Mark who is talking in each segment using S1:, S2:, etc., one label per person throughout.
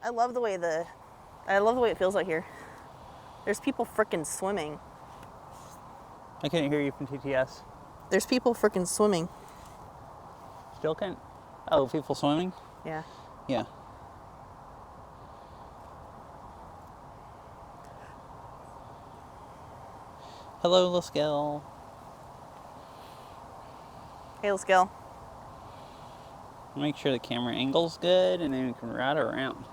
S1: I love the way it feels out here. There's people frickin' swimming.
S2: I couldn't hear you from TTS.
S1: There's people frickin' swimming.
S2: Still can't? Oh, people swimming?
S1: Yeah.
S2: Yeah. Hello, Laskel.
S1: Hey, let's go.
S2: Make sure the camera angle's good and then we can ride around.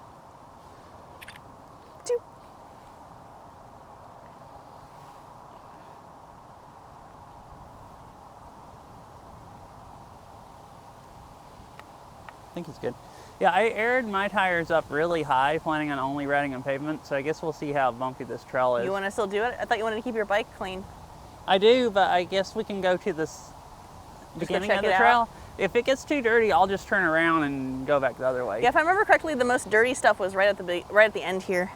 S2: I think it's good. Yeah, I aired my tires up really high, planning on only riding on pavement, so I guess we'll see how bumpy this trail is.
S1: You want to still do it? I thought you wanted to keep your bike clean.
S2: I do, but I guess we can go to this beginning of the trail. If it gets too dirty, I'll just turn around and go back the other way.
S1: Yeah, if I remember correctly, the most dirty stuff was right at the end here.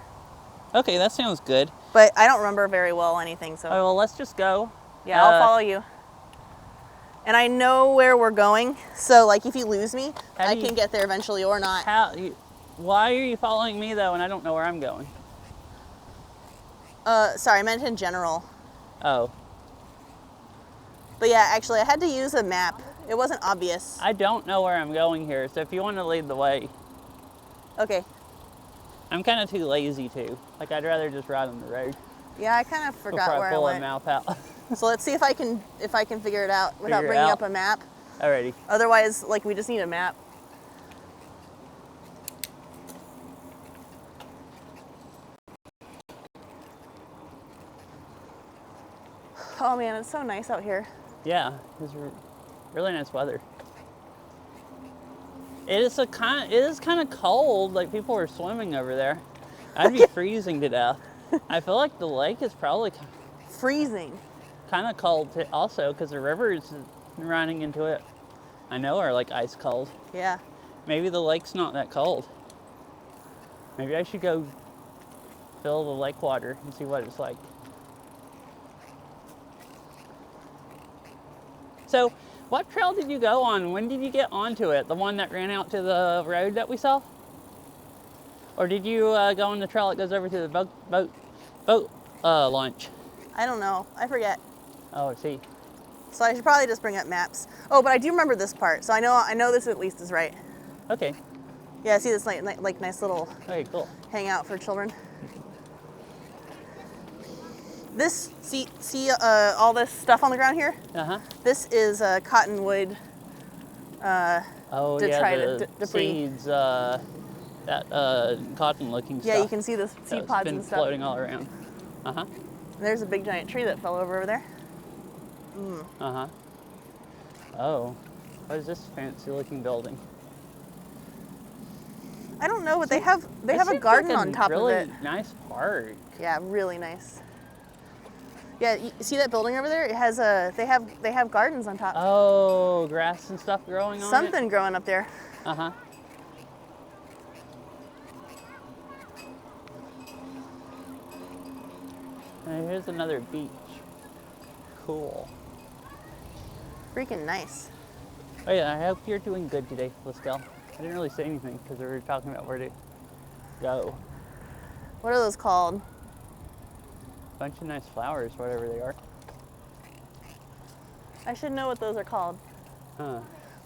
S2: Okay, that sounds good.
S1: But I don't remember very well anything, so.
S2: Oh, well, let's just go.
S1: Yeah, I'll follow you. And I know where we're going, so like if you lose me, I can get there eventually or not.
S2: Why are you following me though, and I don't know where I'm going?
S1: Sorry, I meant in general.
S2: Oh.
S1: But yeah, actually, I had to use a map. It wasn't obvious.
S2: I don't know where I'm going here, so if you want to lead the way.
S1: Okay.
S2: I'm kind of too lazy to. Like, I'd rather just ride on the road.
S1: Yeah, I kind of forgot where I went.
S2: Before I pull a mouth out.
S1: So let's see if I can figure it out without bringing up a map.
S2: Alrighty.
S1: Otherwise, like, we just need a map. Oh man, it's so nice out here.
S2: Yeah, it's really nice weather. It is kind of cold. Like, people are swimming over there. I'd be freezing to death. I feel like the lake is probably
S1: freezing.
S2: Kind of cold also, because the rivers running into it, I know, are like ice cold.
S1: Yeah.
S2: Maybe the lake's not that cold. Maybe I should go fill the lake water and see what it's like. So, what trail did you go on? When did you get onto it? The one that ran out to the road that we saw? Or did you go on the trail that goes over to the boat launch?
S1: I don't know. I forget.
S2: Oh, I see.
S1: So I should probably just bring up maps. Oh, but I do remember this part, so I know this at least is right.
S2: Okay.
S1: Yeah, see this like nice little
S2: cool
S1: hangout for children. This see all this stuff on the ground here. This is cottonwood.
S2: The
S1: debris.
S2: Seeds. That cotton-looking stuff.
S1: Yeah, you can see the seed pods and stuff.
S2: Floating all around.
S1: There's a big giant tree that fell over there.
S2: Oh, what is this fancy-looking building?
S1: I don't know, but they have a garden on top of it.
S2: Really nice park.
S1: Yeah, really nice. Yeah, you see that building over there? It has they have gardens on top.
S2: Oh, grass and stuff growing on it?
S1: Something growing up there.
S2: And here's another beach. Cool.
S1: Freaking nice.
S2: Oh yeah, I hope you're doing good today, Laskel. I didn't really say anything because we were talking about where to go.
S1: What are those called?
S2: Bunch of nice flowers, whatever they are.
S1: I should know what those are called.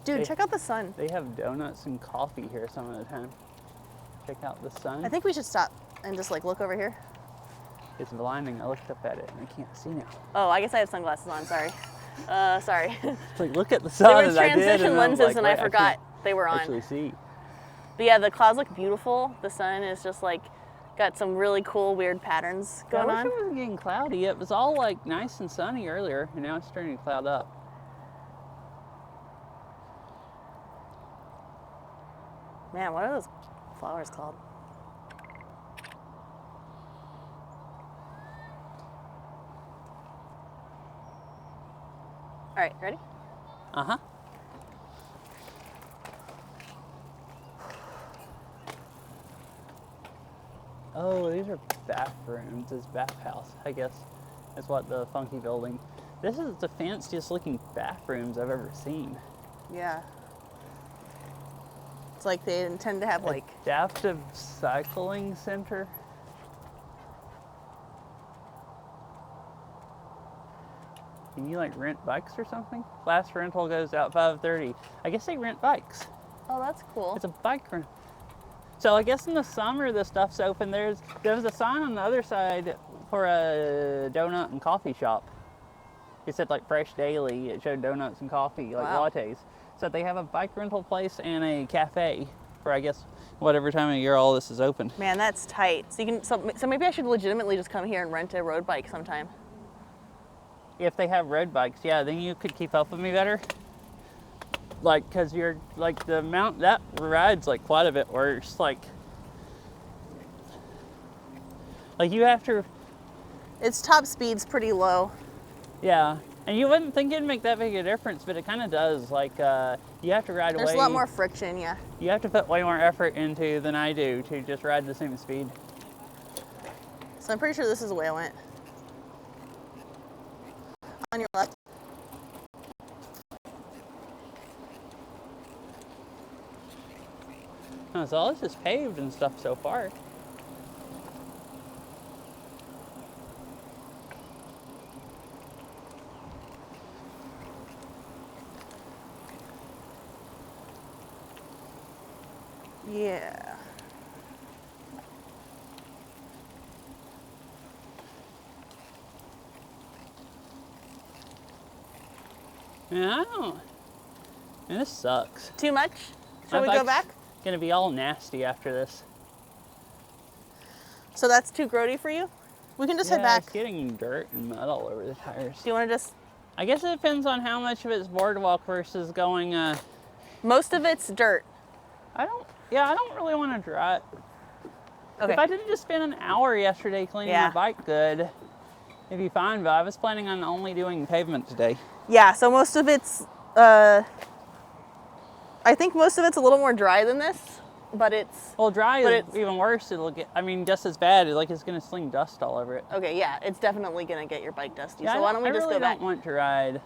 S1: Dude, check out the sun.
S2: They have donuts and coffee here some of the time. Check out the sun.
S1: I think we should stop and just like look over here.
S2: It's blinding. I looked up at it and I can't see now.
S1: Oh, I guess I have sunglasses on. Sorry. Sorry.
S2: It's like, look at the sun.
S1: They were transition lenses and I forgot they were on.
S2: Actually see.
S1: But yeah, the clouds look beautiful. The sun is just like got some really cool weird patterns going on.
S2: I wish it wasn't getting cloudy. It was all like nice and sunny earlier, and now it's starting to cloud up.
S1: Man, what are those flowers called? All right, ready?
S2: Oh, these are bathrooms. This bathhouse, I guess. That's what the funky building. This is the fanciest looking bathrooms I've ever seen.
S1: Yeah. It's like they intend to have like
S2: Adaptive Cycling Center. Can you like rent bikes or something? Last rental goes out 5:30. I guess they rent bikes.
S1: Oh, that's cool.
S2: It's a bike rent. So I guess in the summer the stuff's open. There was a sign on the other side for a donut and coffee shop. It said like Fresh Daily. It showed donuts and coffee, like
S1: Wow.
S2: lattes. So they have a bike rental place and a cafe for, I guess, whatever time of year all this is open.
S1: Man, that's tight. So you can. So maybe I should legitimately just come here and rent a road bike sometime.
S2: If they have road bikes, yeah, then you could keep up with me better. Like, cause you're like the amount that ride's like quite a bit worse. Like you have to.
S1: Its top speed's pretty low.
S2: Yeah, and you wouldn't think it'd make that big a difference, but it kind of does. Like, you have to ride away.
S1: There's a lot more friction, yeah.
S2: You have to put way more effort into than I do to just ride the same speed.
S1: So I'm pretty sure this is the way I went. On your left.
S2: Oh, so all this is paved and stuff so far.
S1: Yeah.
S2: Yeah, I don't. Man, this sucks.
S1: Too much?
S2: My
S1: Shall we go
S2: bike's
S1: back?
S2: Gonna be all nasty after this.
S1: So that's too grody for you? We can just head back.
S2: It's getting dirt and mud all over the tires.
S1: Do you want to just...
S2: I guess it depends on how much of it's boardwalk versus going,
S1: Most of it's dirt.
S2: I don't really want to drive.
S1: Okay.
S2: If I didn't just spend an hour yesterday cleaning my bike good, it'd be fine, but I was planning on only doing pavement today.
S1: Yeah, so most of it's... I think most of it's a little more dry than this, but it's...
S2: Well, dry is even worse. It'll get, I mean, just as bad. It's going to sling dust all over it.
S1: Okay, yeah, it's definitely going to get your bike dusty.
S2: Yeah,
S1: so why don't we just go back?
S2: I really don't want to ride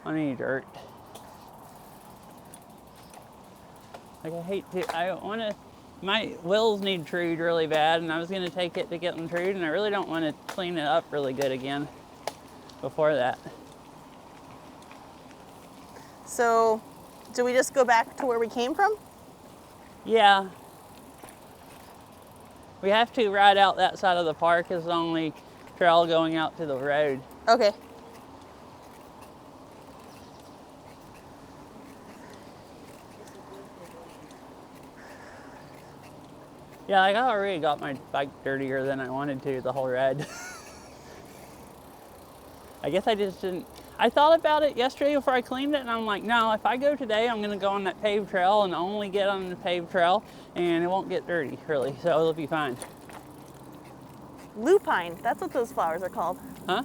S2: on any dirt. Like, I want to, my wheels need trued really bad, and I was going to take it to get them trued, and I really don't want to clean it up really good again before that.
S1: So, do we just go back to where we came from?
S2: Yeah. We have to ride out that side of the park as the only trail going out to the road.
S1: Okay.
S2: Yeah, I already got my bike dirtier than I wanted to the whole ride. I guess I just didn't. I thought about it yesterday before I cleaned it, and I'm like, no, if I go today, I'm going to go on that paved trail and only get on the paved trail, and it won't get dirty, really, so it'll be fine.
S1: Lupine, that's what those flowers are called.
S2: Huh?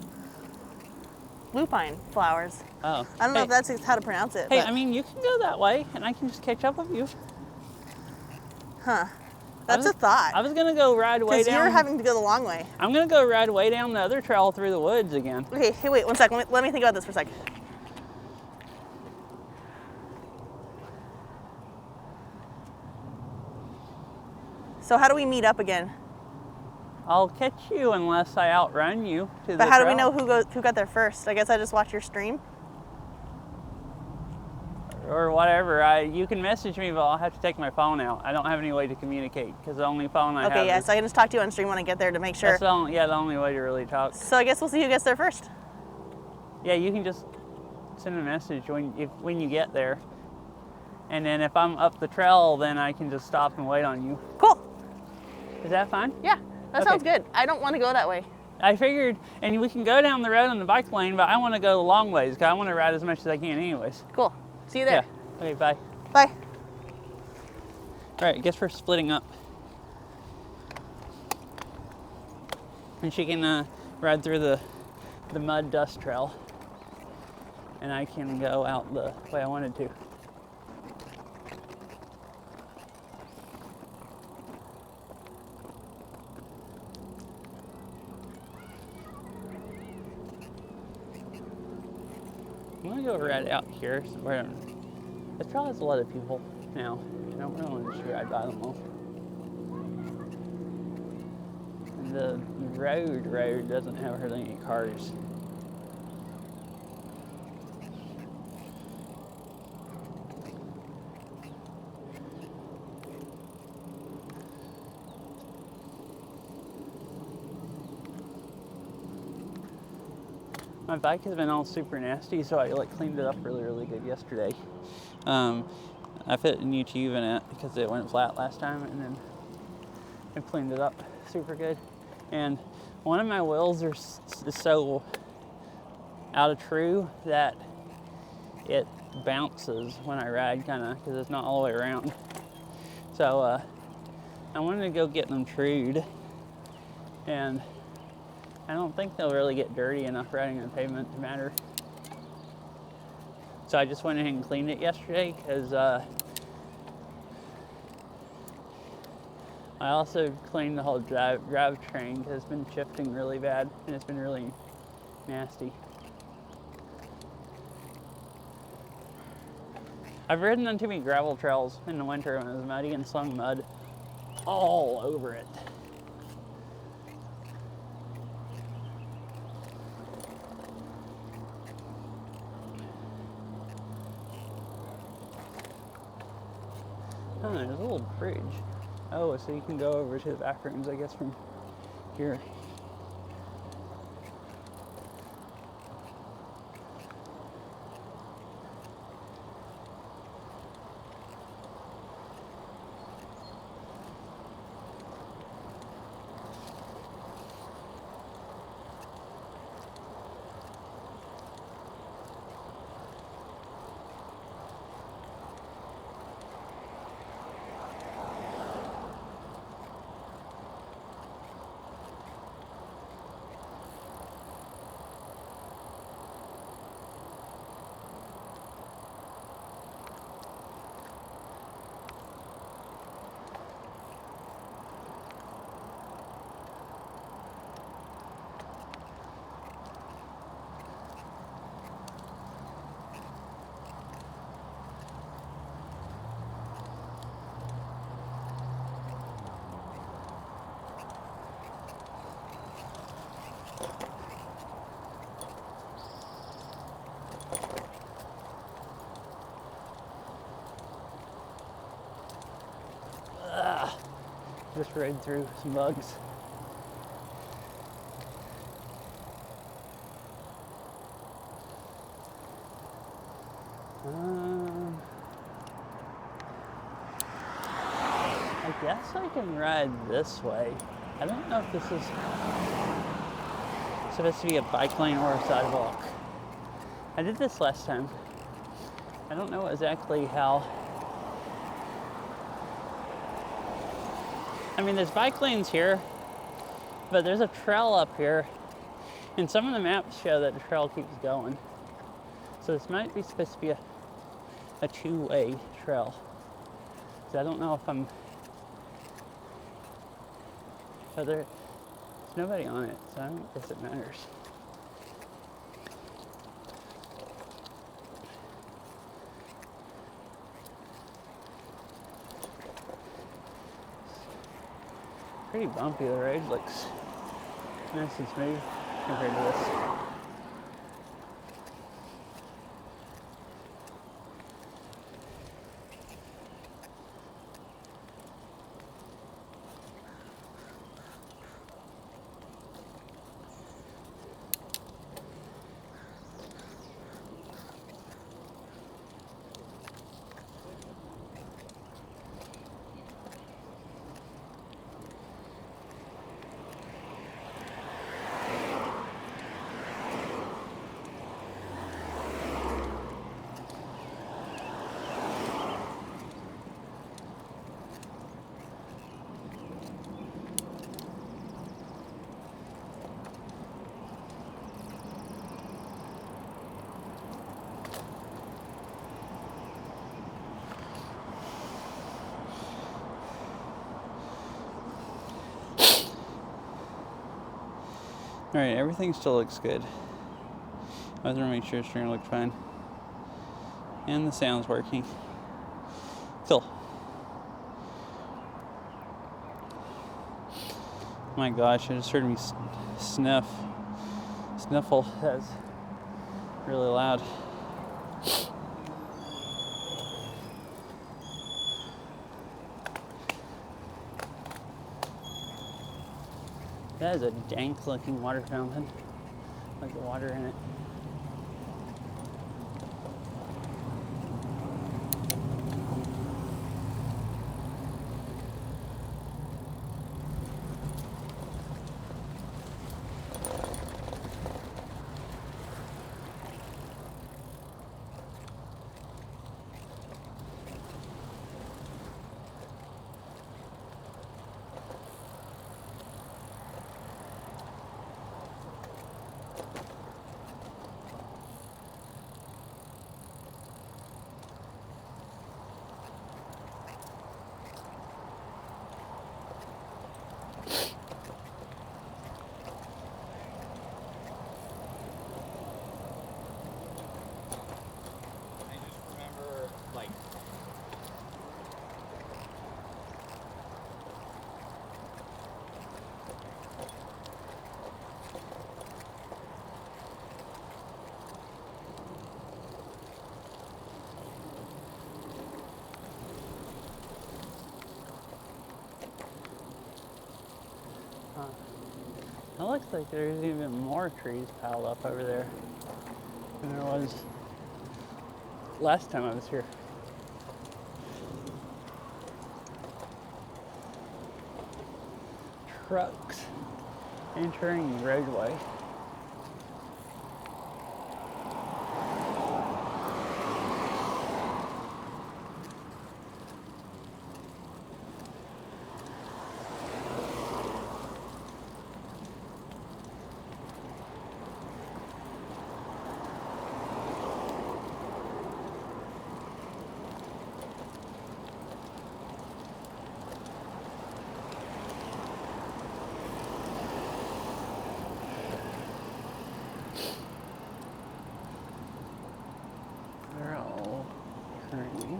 S1: Lupine flowers.
S2: Oh.
S1: I don't know if that's how to pronounce it.
S2: Hey,
S1: but...
S2: I mean, you can go that way, and I can just catch up with you.
S1: Huh. That's a thought.
S2: I was going to go ride way down.
S1: Because you're having to go the long way.
S2: I'm going to go ride way down the other trail through the woods again.
S1: Okay, hey, wait, 1 second. Let me think about this for a second. So how do we meet up again?
S2: I'll catch you unless I outrun you to the
S1: But how do we
S2: trail.
S1: know who got there first? I guess I just watch your stream.
S2: Or whatever. You can message me, but I'll have to take my phone out. I don't have any way to communicate because the only phone I have
S1: Okay, yeah,
S2: is...
S1: so I can just talk to you on stream when I get there to make sure.
S2: That's the only way to really talk.
S1: So I guess we'll see who gets there first.
S2: Yeah, you can just send a message when you get there. And then if I'm up the trail, then I can just stop and wait on you.
S1: Cool.
S2: Is that fine?
S1: Yeah, that
S2: Okay.
S1: sounds good. I don't want to go that way.
S2: I figured, and we can go down the road on the bike lane, but I want to go the long ways because I want to ride as much as I can anyways.
S1: Cool. See you there.
S2: Yeah. Okay, bye.
S1: Bye.
S2: All right, guess we're splitting up. And she can ride through the mud dust trail. And I can go out the way I wanted to. I'm gonna go right out here. This probably has a lot of people now. I don't really want to just ride by them all. the road doesn't have hardly any cars. My bike has been all super nasty, so I cleaned it up really good yesterday. I fit a new tube in it because it went flat last time, and then I cleaned it up super good. And one of my wheels is so out of true that it bounces when I ride, kind of, because it's not all the way around. So I wanted to go get them trued, and I don't think they'll really get dirty enough riding on pavement to matter. So I just went ahead and cleaned it yesterday, because I also cleaned the whole drivetrain, because it's been shifting really bad and it's been really nasty. I've ridden on too many gravel trails in the winter when it was muddy and slung mud all over it. Oh, there's a little bridge. Oh, so you can go over to the back rooms, I guess, from here. Just rode through some bugs. I guess I can ride this way. I don't know if this is supposed to be a bike lane or a sidewalk. I did this last time. I don't know exactly how. I mean, there's bike lanes here, but there's a trail up here, and some of the maps show that the trail keeps going. So this might be supposed to be a two-way trail. So I don't know if I'm... But there's nobody on it, so I don't guess it matters. Pretty bumpy. The road looks nice and smooth compared to this. Alright, everything still looks good. I was gonna make sure the string looked fine. And the sound's working. Still. My gosh, I just heard me sniffle. That's really loud. That is a dank looking water fountain. Like the water in it. It looks like there's even more trees piled up over there than there was last time I was here. Trucks entering the roadway. They're all currently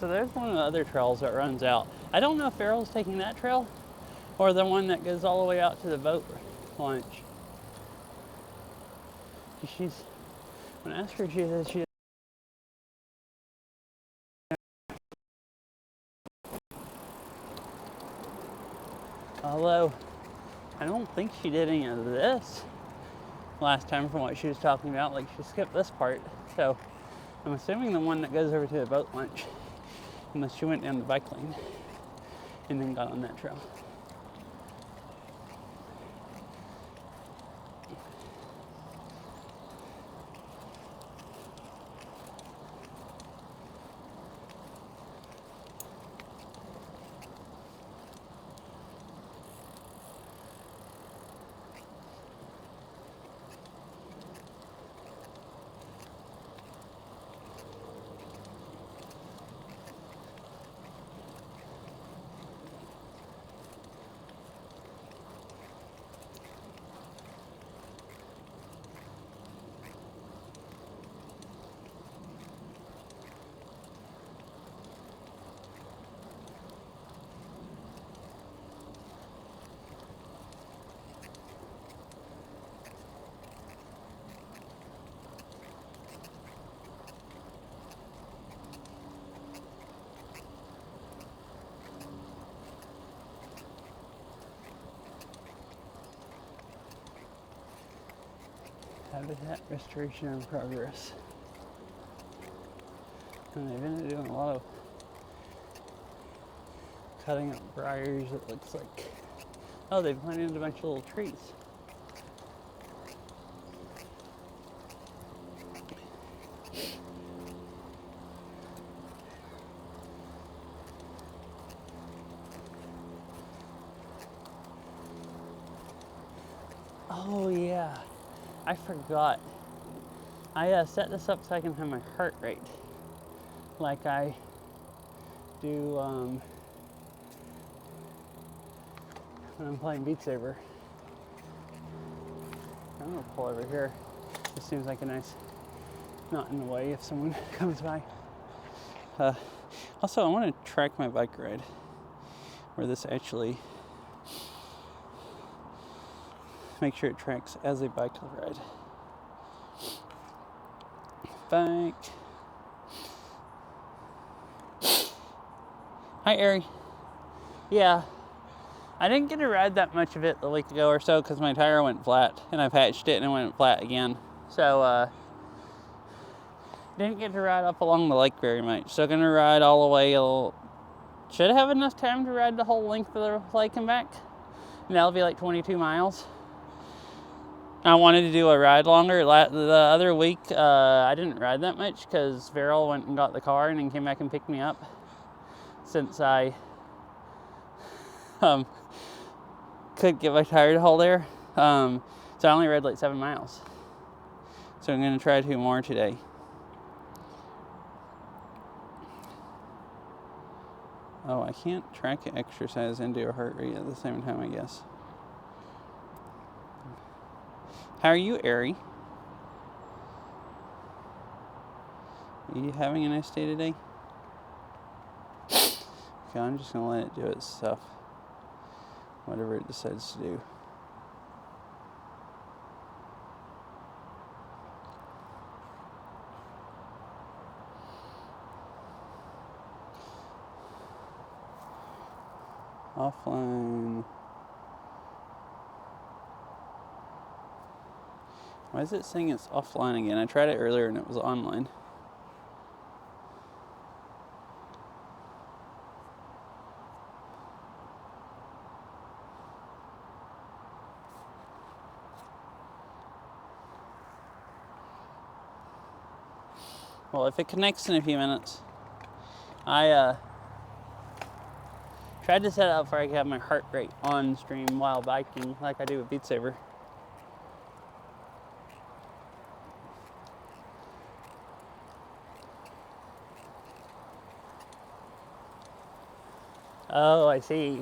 S2: So there's one of the other trails that runs out. I don't know if Farrell's taking that trail or the one that goes all the way out to the boat launch. When I asked her, she said she. Although, I don't think she did any of this last time from what she was talking about. Like, she skipped this part. So, I'm assuming the one that goes over to the boat launch. Unless she went down the bike lane and then got on that trail. Habitat restoration in progress. And they've been doing a lot of cutting up briars, it looks like. Oh, they've planted a bunch of little trees. Oh yeah, I forgot. I set this up so I can have my heart rate like I do when I'm playing Beat Saber. I'm gonna pull over here. This seems like a nice, not in the way if someone comes by. Also, I want to track my bike ride, where this actually make sure it tracks as a bike ride. Bike. Hi, Ari. Yeah, I didn't get to ride that much of it a week ago or so because my tire went flat, and I patched it and it went flat again. So, didn't get to ride up along the lake very much. So, gonna ride all the way. Should have enough time to ride the whole length of the lake and back. And that'll be like 22 miles. I wanted to do a ride longer. The other week, I didn't ride that much because Veryl went and got the car and then came back and picked me up. Since I couldn't get my tire to hold there. So I only rode like 7 miles. So I'm going to try 2 more today. Oh, I can't track exercise and do a heart rate at the same time, I guess. How are you, Ari? Are you having a nice day today? Okay, I'm just going to let it do its stuff. Whatever it decides to do. Offline. Why is it saying it's offline again? I tried it earlier and it was online. Well, if it connects in a few minutes, I tried to set it up where I could have my heart rate on stream while biking, like I do with Beat Saber. Oh, I see.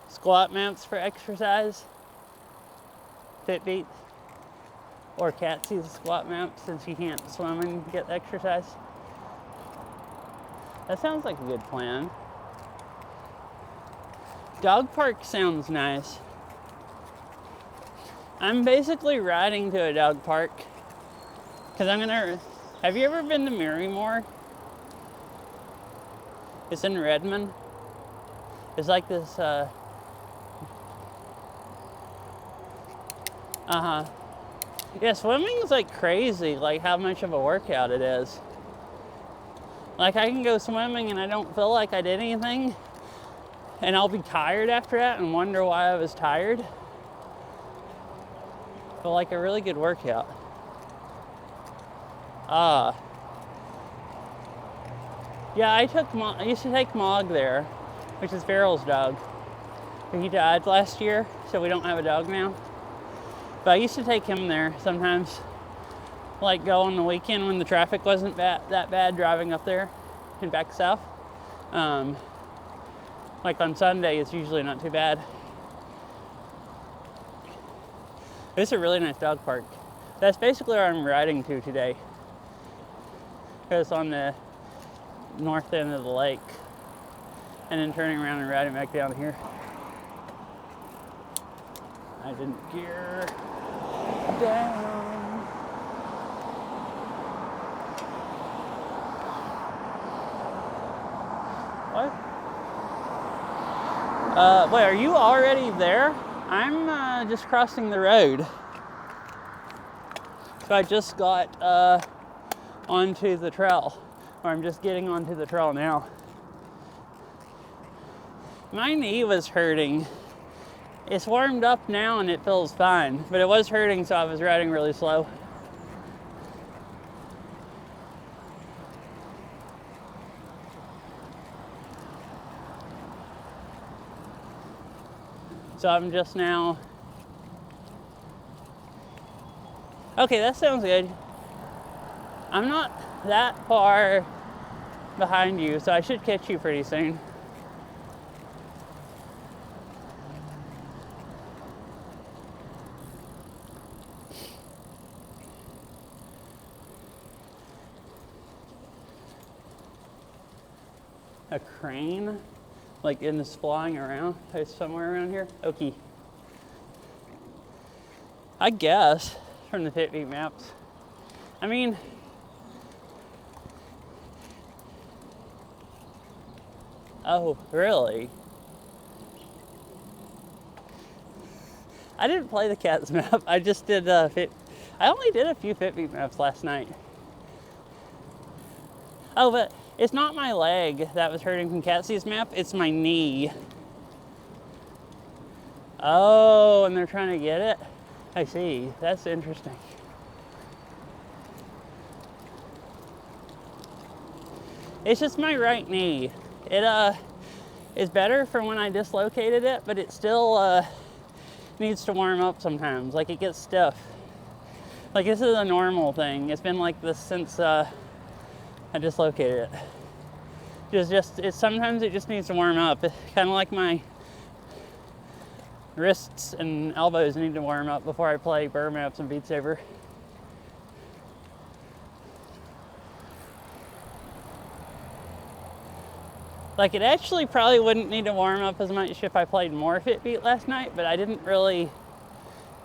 S2: Squat mounts for exercise. Fitbit. Or Catsy's squat mount since you can't swim and get exercise. That sounds like a good plan. Dog park sounds nice. I'm basically riding to a dog park because have you ever been to Marymore? It's in Redmond. It's like this, yeah, swimming is like crazy, like how much of a workout it is. Like I can go swimming and I don't feel like I did anything, and I'll be tired after that and wonder why I was tired. But like a really good workout. Yeah, I used to take Mog there, which is Veryl's dog. But he died last year, so we don't have a dog now. But I used to take him there sometimes, like go on the weekend when the traffic wasn't that bad driving up there and back south. Like on Sunday, it's usually not too bad. It's a really nice dog park. That's basically where I'm riding to today. It's on the north end of the lake, and then turning around and riding back down here. I didn't gear down. What? Wait, are you already there? I'm just crossing the road. So I just got onto the trail, or I'm just getting onto the trail now. My knee was hurting. It's warmed up now and it feels fine, but it was hurting, so I was riding really slow. So I'm just now... Okay, that sounds good. I'm not that far behind you, so I should catch you pretty soon. a crane, like in this flying around, it's somewhere around here. Okay. I guess from the Fitbit maps. I mean, oh, really? I didn't play the cat's map. I just did I only did a few Fitbit maps last night. Oh, but it's not my leg that was hurting from Catsie's map, it's my knee. Oh, and they're trying to get it? I see. That's interesting. It's just my right knee. It is better from when I dislocated it, but it still needs to warm up sometimes. Like, it gets stiff. Like, this is a normal thing. It's been like this since I dislocated it. Sometimes it just needs to warm up. It's kind of like my wrists and elbows need to warm up before I play burr maps and Beat Saber. Like, it actually probably wouldn't need to warm up as much if I played more Fitbit last night, but I didn't really.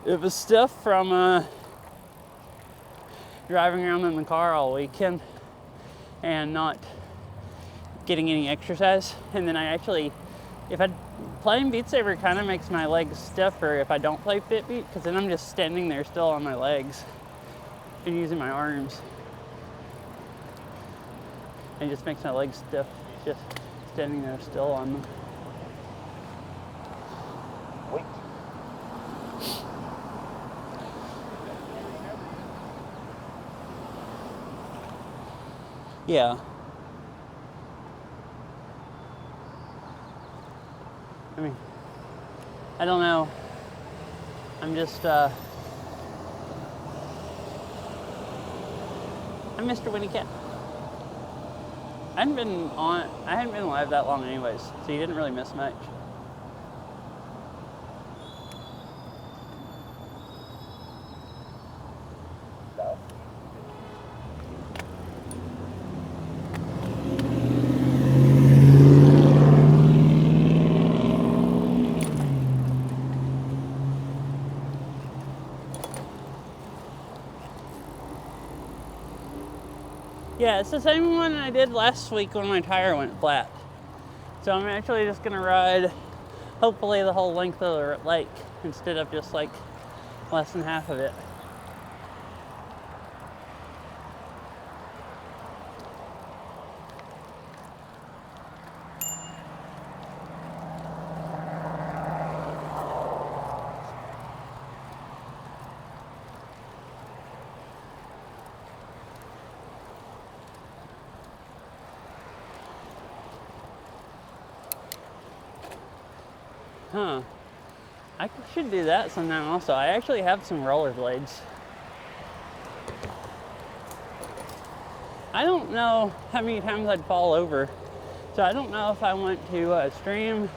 S2: It was stiff from driving around in the car all weekend and not getting any exercise. And then playing Beat Saber kind of makes my legs stiffer if I don't play Fitbit, because then I'm just standing there still on my legs and using my arms. And it just makes my legs stiff, just standing there still on them.
S3: Wait.
S2: Yeah. I mean, I don't know. I'm just, I'm Mr. Winnie Cat. I hadn't been live that long anyways, so you didn't really miss much. Yeah, it's the same one I did last week when my tire went flat. So I'm actually just gonna ride, hopefully, the whole length of the lake instead of just like less than half of it. Huh. I should do that sometime also. I actually have some rollerblades. I don't know how many times I'd fall over. So I don't know if I want to stream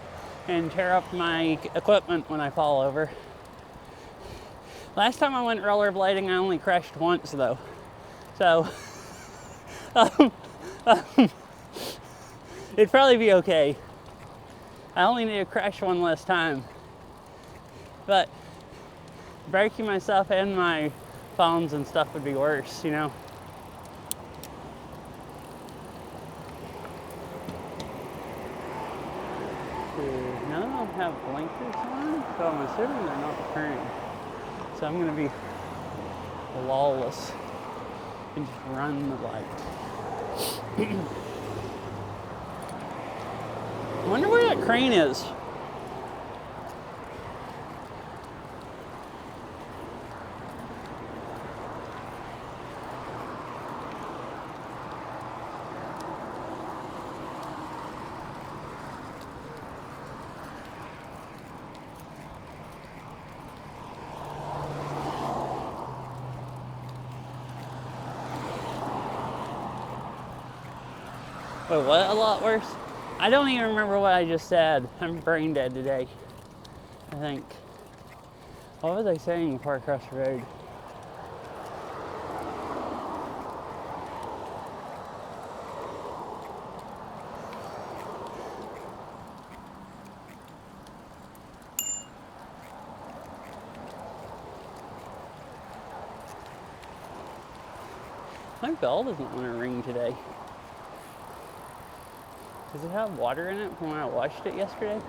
S2: and tear up my equipment when I fall over. Last time I went rollerblading, I only crashed once though. So, it'd probably be okay. I only need to crash one less time. But breaking myself and my phones and stuff would be worse, you know? None of them have blinkers on, so I'm assuming they're not turning. So I'm gonna be lawless and just run the light. I wonder where that crane is. Wait, what? A lot worse? I don't even remember what I just said. I'm brain dead today, I think. What was I saying before I crossed the road? bell doesn't want to ring today. Does it have water in it from when I washed it yesterday?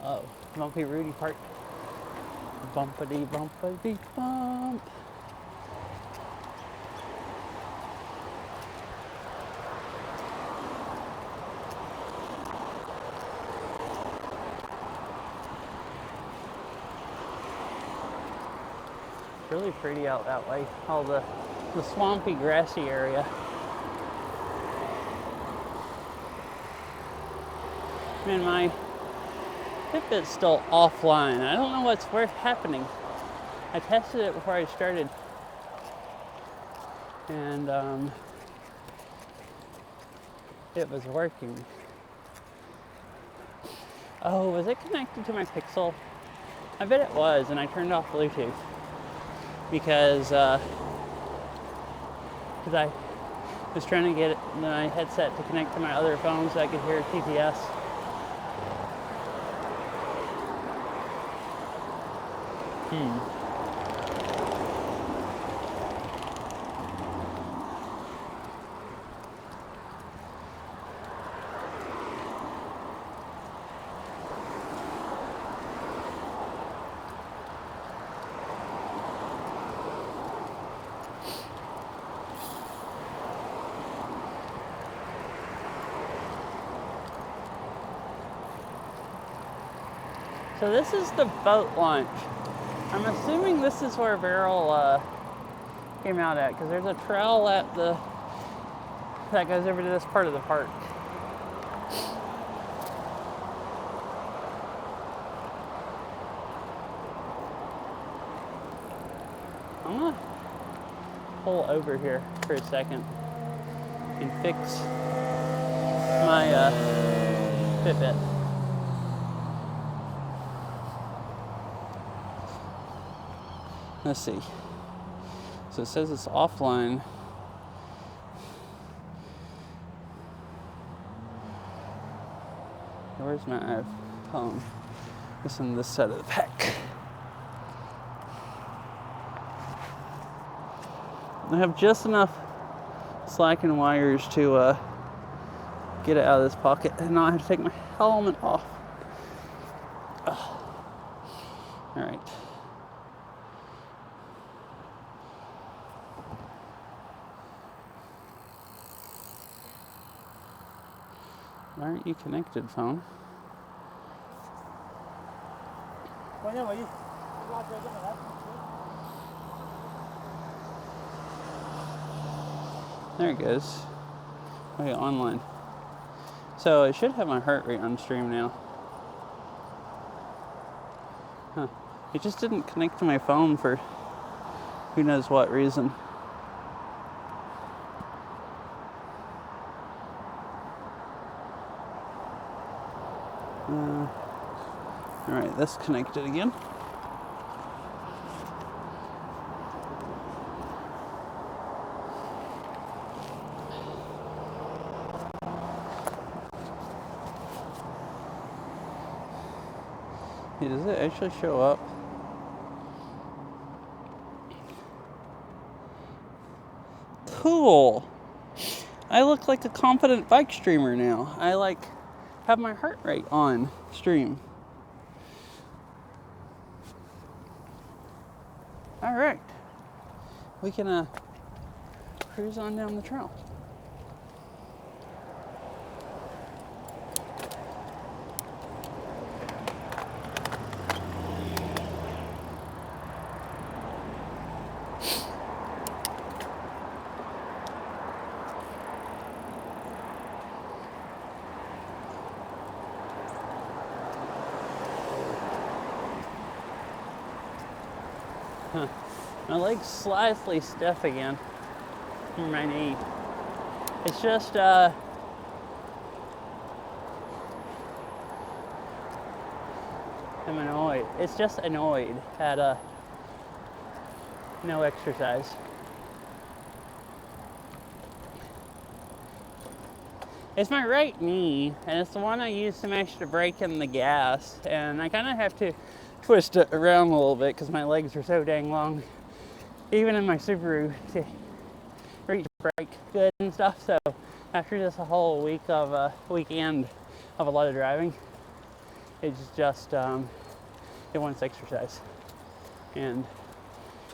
S2: Oh, Bumpy Rudy Park. Bumpity bumpity bump. It's really pretty out that way. All the swampy, grassy area. Man, my Fitbit's still offline. I don't know what's happening. I tested it before I started, and it was working. Oh, was it connected to my Pixel? I bet it was, and I turned off Bluetooth because I was trying to get my headset to connect to my other phone so I could hear TTS. So this is the boat launch. I'm assuming this is where Beryl came out at, because there's a trail that goes over to this part of the park. I'm gonna pull over here for a second and fix my Fitbit. Let's see. So it says it's offline. Where's my iPhone? It's on this side of the pack. I have just enough slack and wires to get it out of this pocket and not have to take my helmet off. Ugh. All right. Why aren't you connected, phone? There it goes. Okay, online. So it should have my heart rate on stream now. Huh. It just didn't connect to my phone for who knows what reason. Alright, that's connected again. Hey, does it actually show up? Cool. I look like a confident bike streamer now. I have my heart rate on stream. All right, we can cruise on down the trail. My leg's slightly stiff again from my knee. It's just I'm annoyed. It's just annoyed at no exercise. It's my right knee, and it's the one I use to match the brake and the gas. And I kind of have to twist it around a little bit because my legs are so dang long, even in my Subaru, to reach brake good and stuff. So after just a whole week of weekend of a lot of driving, it's just it wants exercise. And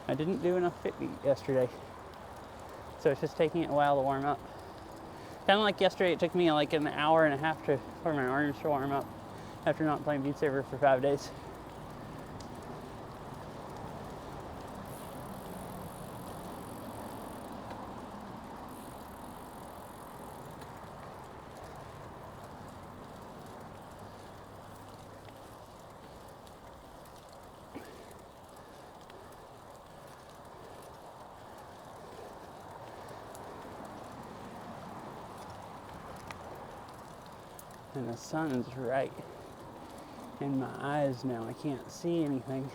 S2: I didn't do enough fit beat yesterday, so it's just taking it a while to warm up. Kind of like yesterday, it took me like an hour and a half for my arms to warm up after not playing Beat Saber for 5 days. And the sun's right in my eyes now. I can't see anything.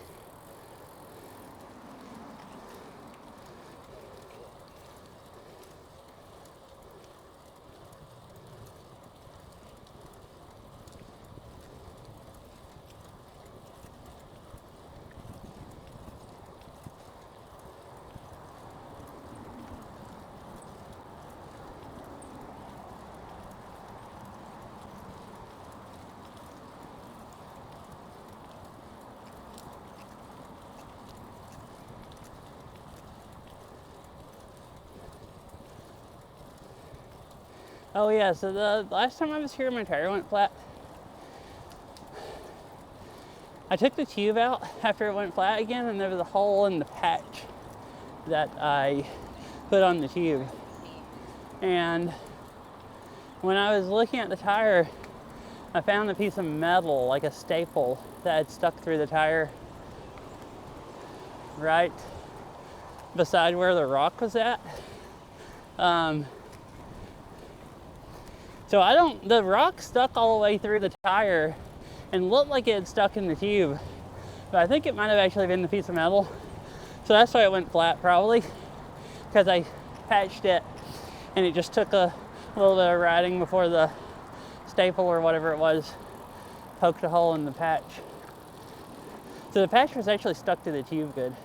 S2: Oh yeah, so the last time I was here, my tire went flat. I took the tube out after it went flat again, and there was a hole in the patch that I put on the tube. And when I was looking at the tire, I found a piece of metal, like a staple, that had stuck through the tire right beside where the rock was at. So the rock stuck all the way through the tire and looked like it had stuck in the tube, but I think it might have actually been the piece of metal. So that's why it went flat, probably, because I patched it and it just took a little bit of riding before the staple or whatever it was poked a hole in the patch. So the patch was actually stuck to the tube good.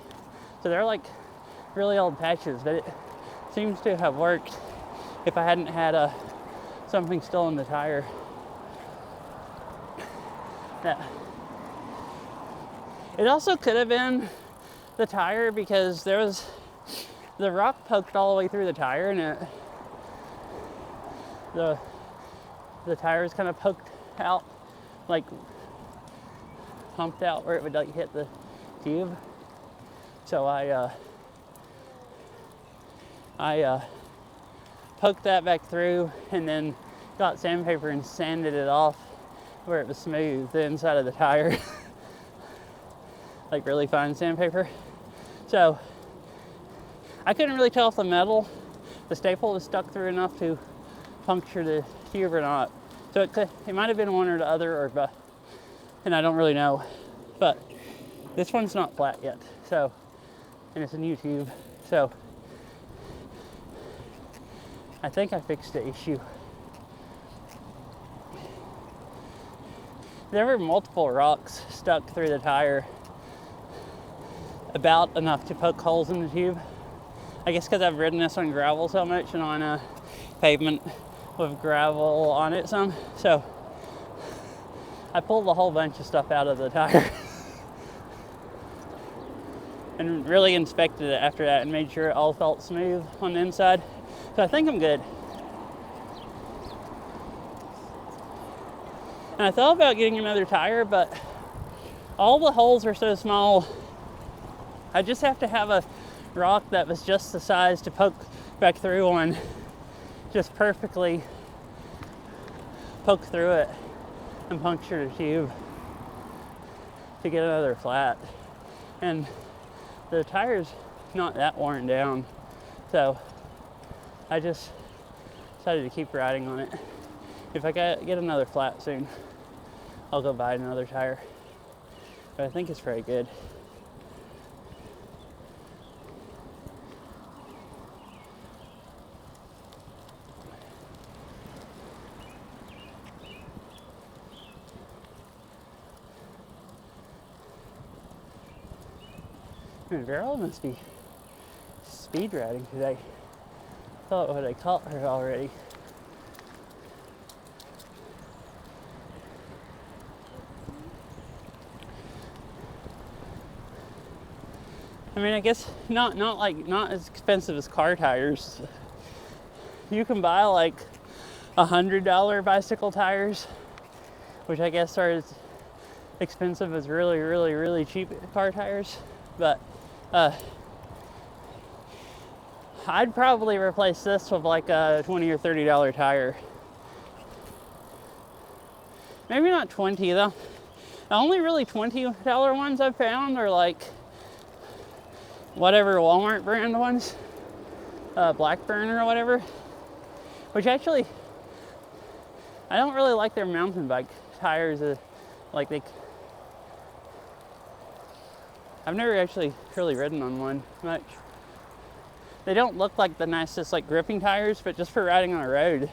S2: So they're like really old patches, but it seems to have worked if I hadn't had something still in the tire. Yeah. It also could have been the tire, because the rock poked all the way through the tire, and the tire was kind of poked out, like pumped out where it would like hit the tube. So I poked that back through and then got sandpaper and sanded it off where it was smooth, the inside of the tire. Like really fine sandpaper. So I couldn't really tell if the staple was stuck through enough to puncture the tube or not. So it might have been one or the other, or both, and I don't really know. But this one's not flat yet, so, and it's a new tube, so I think I fixed the issue. There were multiple rocks stuck through the tire, about enough to poke holes in the tube. I guess because I've ridden this on gravel so much and on a pavement with gravel on it some. So I pulled a whole bunch of stuff out of the tire and really inspected it after that and made sure it all felt smooth on the inside. So I think I'm good. And I thought about getting another tire, but all the holes are so small. I just have to have a rock that was just the size to poke back through on, just perfectly poke through it and puncture the tube to get another flat. And the tire's not that worn down, so I just decided to keep riding on it. If I get another flat soon, I'll go buy another tire. But I think it's pretty good. Man, Beryl must be speed riding today. I thought what I caught her already. I mean, I guess not as expensive as car tires. You can buy like $100 bicycle tires, which I guess are as expensive as really, really, really cheap car tires. But I'd probably replace this with like a $20 or $30 tire. Maybe not 20 though. The only really $20 ones I've found are like whatever Walmart brand ones, Blackburn or whatever, which actually, I don't really like their mountain bike tires. I've never actually really ridden on one much. They don't look like the nicest like gripping tires, but just for riding on a road,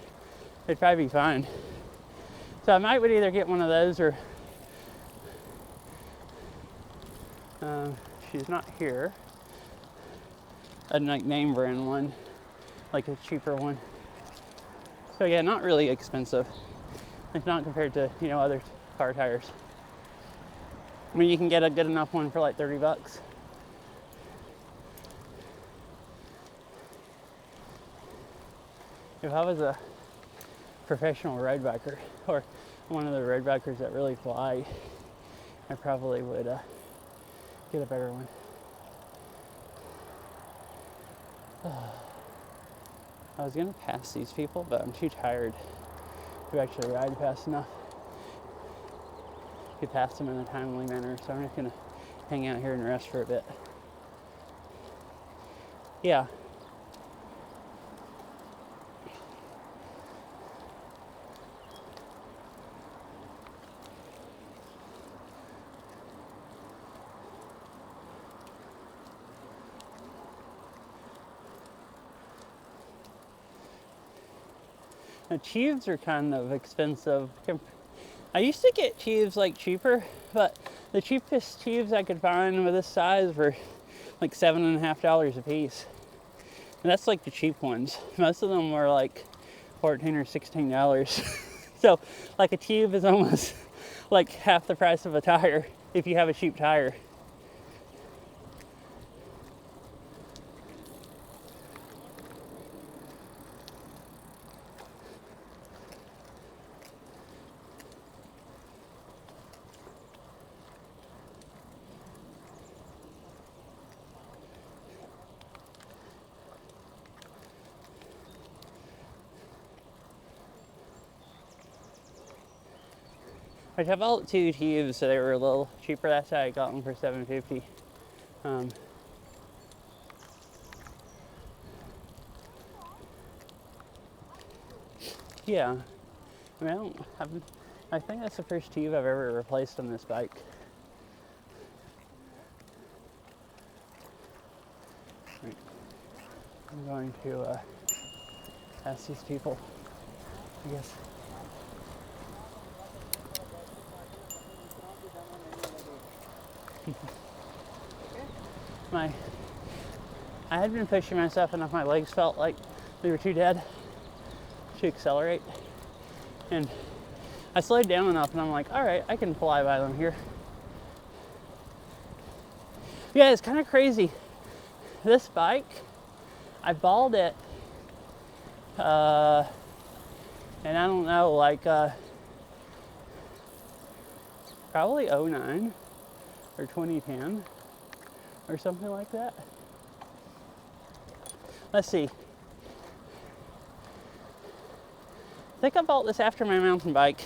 S2: they'd probably be fine. So I might would either get one of those or, she's not here, a like name brand one, like a cheaper one. So yeah, not really expensive. It's not compared to, you know, other car tires. I mean, you can get a good enough one for like 30 bucks. If I was a professional road biker, or one of the road bikers that really fly, I probably would get a better one. I was gonna pass these people, but I'm too tired to actually ride fast enough to pass them in a timely manner, so I'm just gonna hang out here and rest for a bit. Yeah. Now, tubes are kind of expensive. I used to get tubes like cheaper, but the cheapest tubes I could find with this size were like $7.50 a piece. And that's like the cheap ones. Most of them were like $14 or $16. So like a tube is almost like half the price of a tire if you have a cheap tire. Which I bought 2 tubes, so they were a little cheaper. That's how I got them for $7.50. Yeah, I mean, I think that's the first tube I've ever replaced on this bike. Right. I'm going to ask these people, I guess. I had been pushing myself enough, my legs felt like they were too dead to accelerate. And I slowed down enough and I'm like, all right, I can fly by them here. Yeah, it's kind of crazy. This bike, I bought it, and I don't know, like probably 09 or 2010 or something like that. Let's see. I think I bought this after my mountain bike.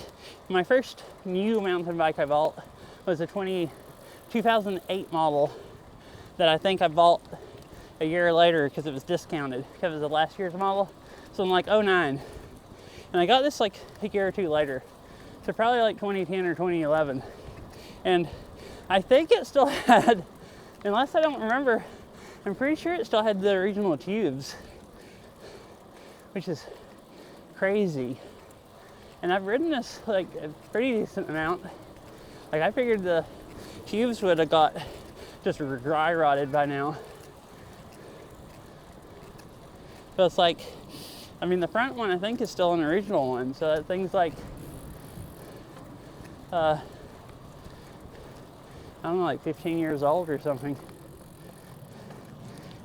S2: My first new mountain bike I bought was a 2008 model that I think I bought a year later because it was discounted because it was the last year's model. So I'm like 09. And I got this like a year or two later. So probably like 2010 or 2011. And I think it still had, unless I don't remember, I'm pretty sure it still had the original tubes, which is crazy. And I've ridden this like a pretty decent amount. Like I figured the tubes would have got just dry rotted by now. So it's like, I mean, the front one I think is still an original one, so that thing's like, I don't know, like 15 years old or something.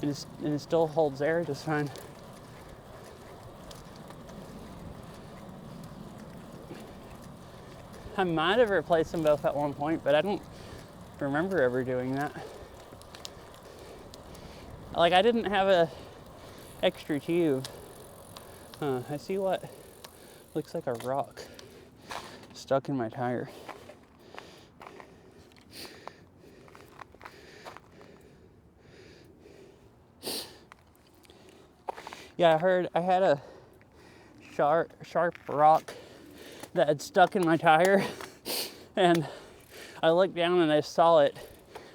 S2: And it still holds air just fine. I might have replaced them both at one point, but I don't remember ever doing that. Like, I didn't have a extra tube. I see what looks like a rock stuck in my tire. Yeah, I heard I had a sharp rock that had stuck in my tire, and I looked down and I saw it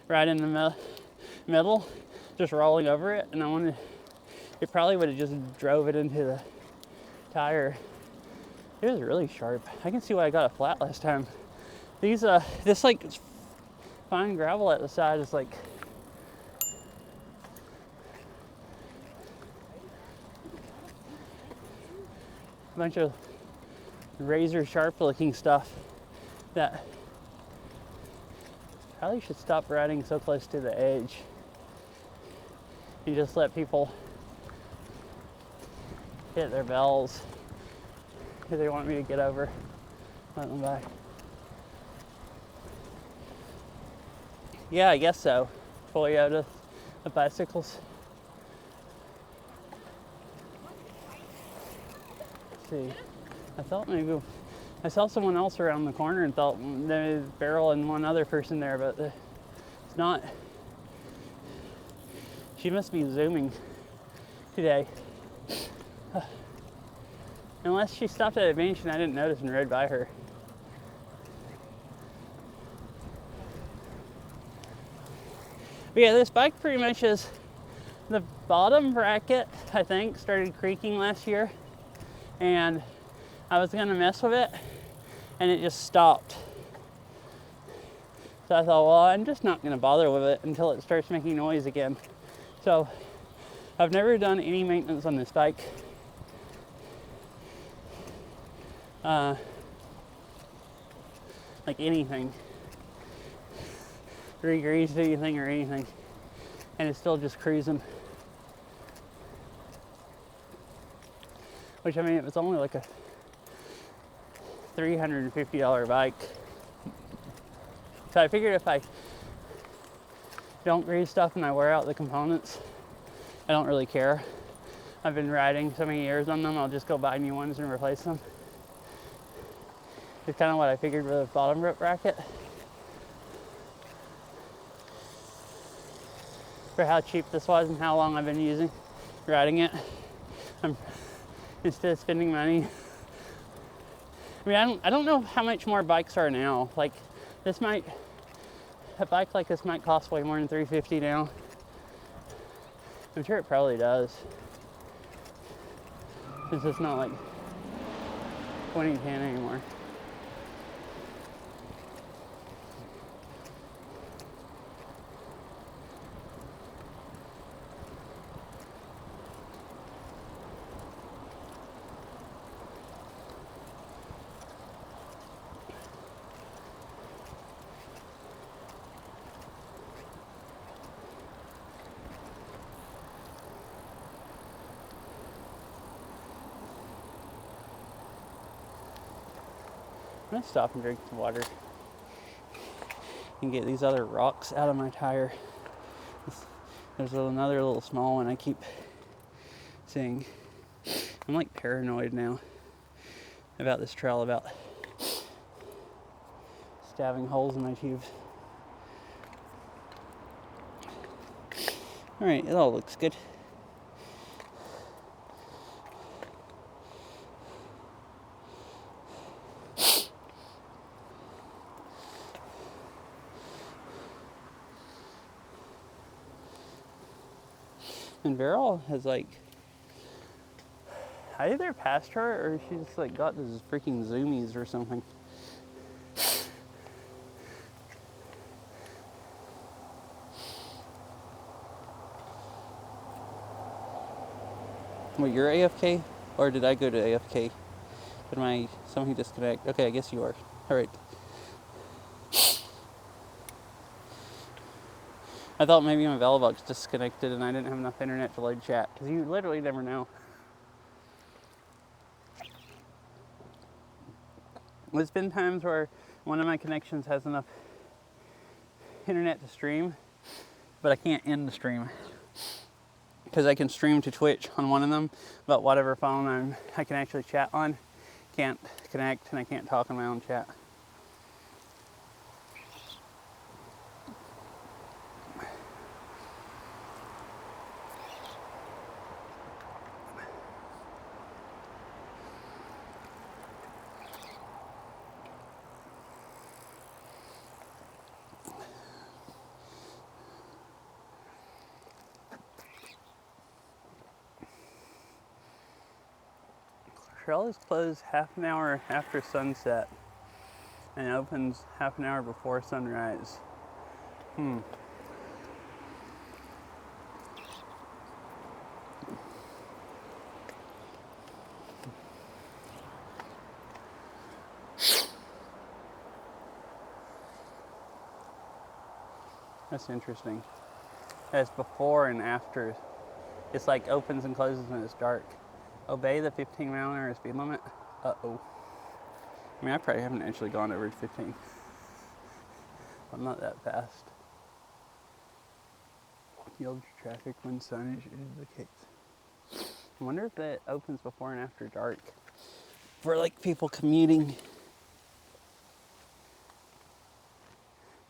S2: right in the middle, just rolling over it, and it probably would have just drove it into the tire. It was really sharp. I can see why I got a flat last time. This like fine gravel at the side is like a bunch of razor sharp looking stuff that probably should stop riding so close to the edge. You just let people hit their bells if they want me to get over, let them by. Yeah, I guess so. Fully out of the bicycles. Let's see. I thought maybe I saw someone else around the corner and thought there was Beryl and one other person there, but it's not. She must be zooming today. Unless she stopped at a bench and I didn't notice and rode by her. But yeah, this bike pretty much is the bottom bracket, I think, started creaking last year. And I was gonna mess with it and it just stopped. So I thought, well, I'm just not gonna bother with it until it starts making noise again. So I've never done any maintenance on this bike. Like anything. Re-greased anything or anything. And it's still just cruising. Which, I mean, it was only like a $350 bike. So I figured if I don't grease stuff and I wear out the components, I don't really care. I've been riding so many years on them, I'll just go buy new ones and replace them. It's kind of what I figured with the bottom rip bracket. For how cheap this was and how long I've been riding it. Instead of spending money. I mean, I don't know how much more bikes are now. Like, a bike like this might cost way more than $350 now. I'm sure it probably does. Since it's not like 2010 anymore. I'm gonna stop and drink some water and get these other rocks out of my tire. There's another little small one I keep seeing. I'm like paranoid now about this trail, about stabbing holes in my tubes. All right, it all looks good. And Beryl has like, I either passed her or she just like got these freaking zoomies or something. Wait, you're AFK? Or did I go to AFK? Did my something disconnect? Okay, I guess you are. Alright. I thought maybe my Velobox disconnected and I didn't have enough internet to load chat. Because you literally never know. There's been times where one of my connections has enough internet to stream, but I can't end the stream. Because I can stream to Twitch on one of them, but whatever phone I can actually chat on can't connect, and I can't talk in my own chat. Trail is closed half an hour after sunset and opens half an hour before sunrise. That's interesting. It's before and after. It's like opens and closes when it's dark. Obey the 15-mile-an-hour speed limit. Uh-oh. I mean, I probably haven't actually gone over 15. I'm not that fast. Yield traffic when signage indicates. I wonder if that opens before and after dark. For like people commuting.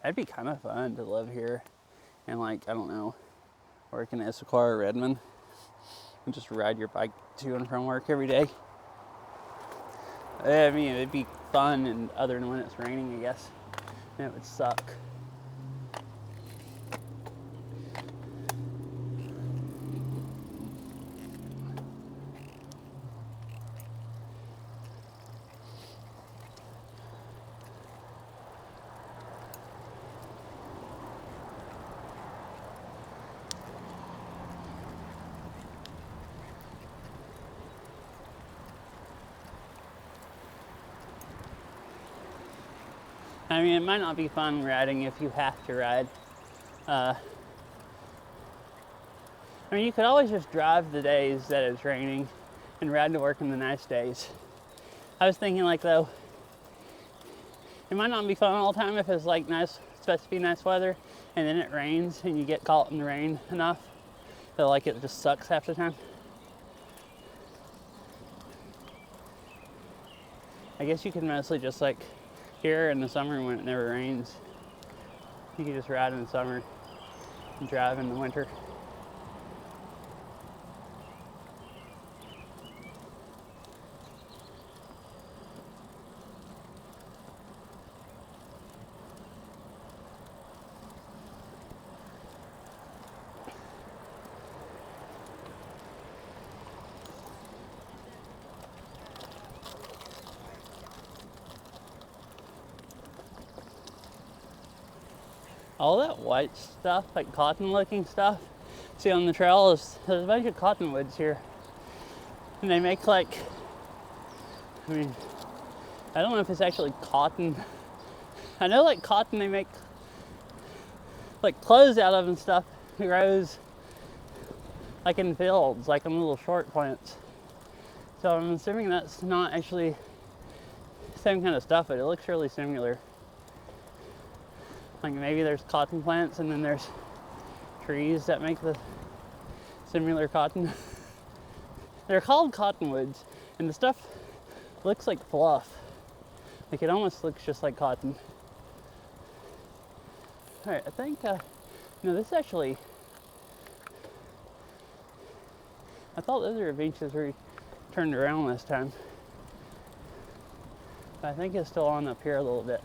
S2: That'd be kind of fun to live here and like, I don't know, work in Issaquah or Redmond and just ride your bike to and from work every day. I mean, it'd be fun, and other than when it's raining, I guess. And it would suck. I mean, it might not be fun riding if you have to ride. I mean, you could always just drive the days that it's raining and ride to work in the nice days. I was thinking like though, it might not be fun all the time if it's like nice, supposed to be nice weather, and then it rains and you get caught in the rain enough that like it just sucks half the time. I guess you could mostly just like here in the summer when it never rains, you can just ride in the summer and drive in the winter. All that white stuff, like cotton looking stuff, see on the trail, there's a bunch of cottonwoods here. And they make like, I mean, I don't know if it's actually cotton. I know like cotton they make like clothes out of and stuff. It grows like in fields, like in little short plants. So I'm assuming that's not actually the same kind of stuff, but it looks really similar. Like maybe there's cotton plants and then there's trees that make the similar cotton. They're called cottonwoods, and the stuff looks like fluff. Like it almost looks just like cotton. All right, I think, no, this actually, I thought those are benches were turned around this time. But I think it's still on up here a little bit.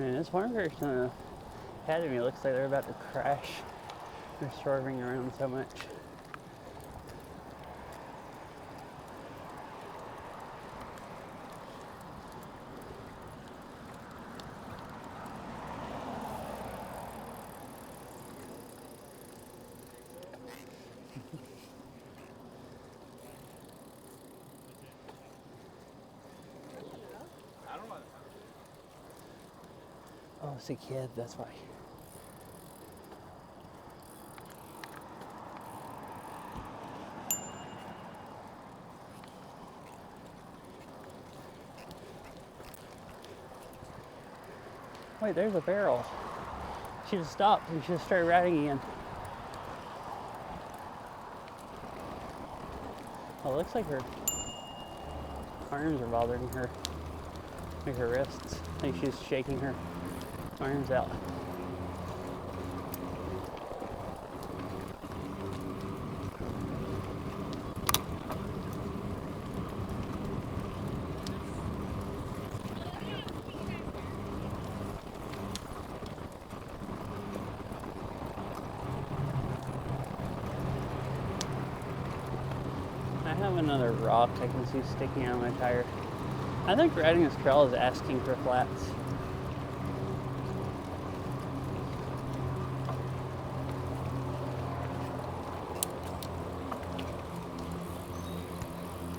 S2: Man, this one person ahead of me looks like they're about to crash. They're swerving around so much. Oh, it's a kid, that's why. Wait, there's a barrel. She just stopped and she just started riding again. Oh, it looks like her arms are bothering her. Like her wrists. Like she's shaking her arms out. I have another rock I can see sticking out of my tire. I think riding this trail is asking for flats.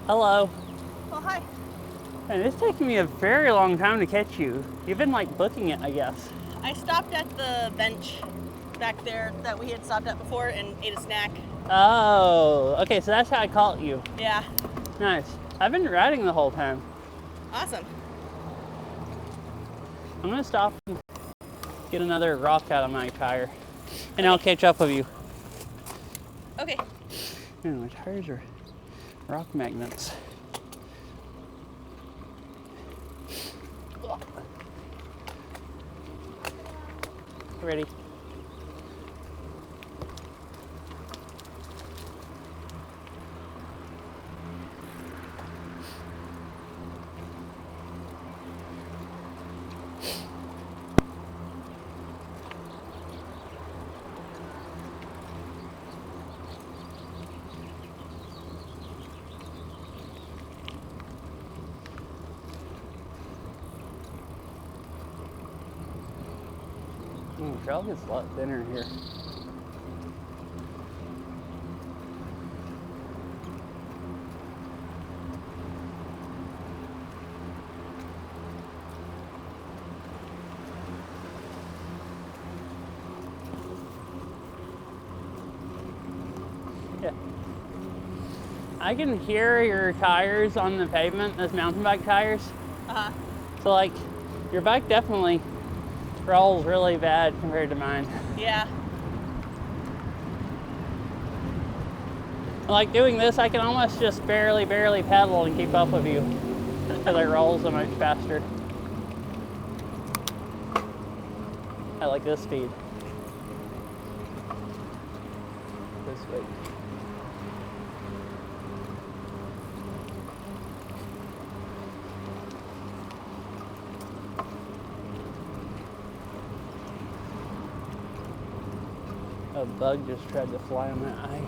S2: Hello.
S1: Oh, hi.
S2: And it's taking me a very long time to catch you. You've been like booking it, I guess.
S1: I stopped at the bench back there that we had stopped at before and ate a snack.
S2: Oh, okay, so that's how I caught you.
S1: Yeah.
S2: Nice. I've been riding the whole time.
S1: Awesome.
S2: I'm gonna stop and get another rock out of my tire, and I'll catch up with you.
S1: Okay.
S2: Man, my tires are rock magnets. Ready? The trail gets a lot thinner here. Yeah. I can hear your tires on the pavement, those mountain bike tires.
S1: Uh-huh.
S2: So like, your bike definitely rolls really bad compared to mine.
S1: Yeah.
S2: Like doing this, I can almost just barely pedal and keep up with you because it rolls so much faster. I like this speed. This way. A bug just tried to fly in my eye.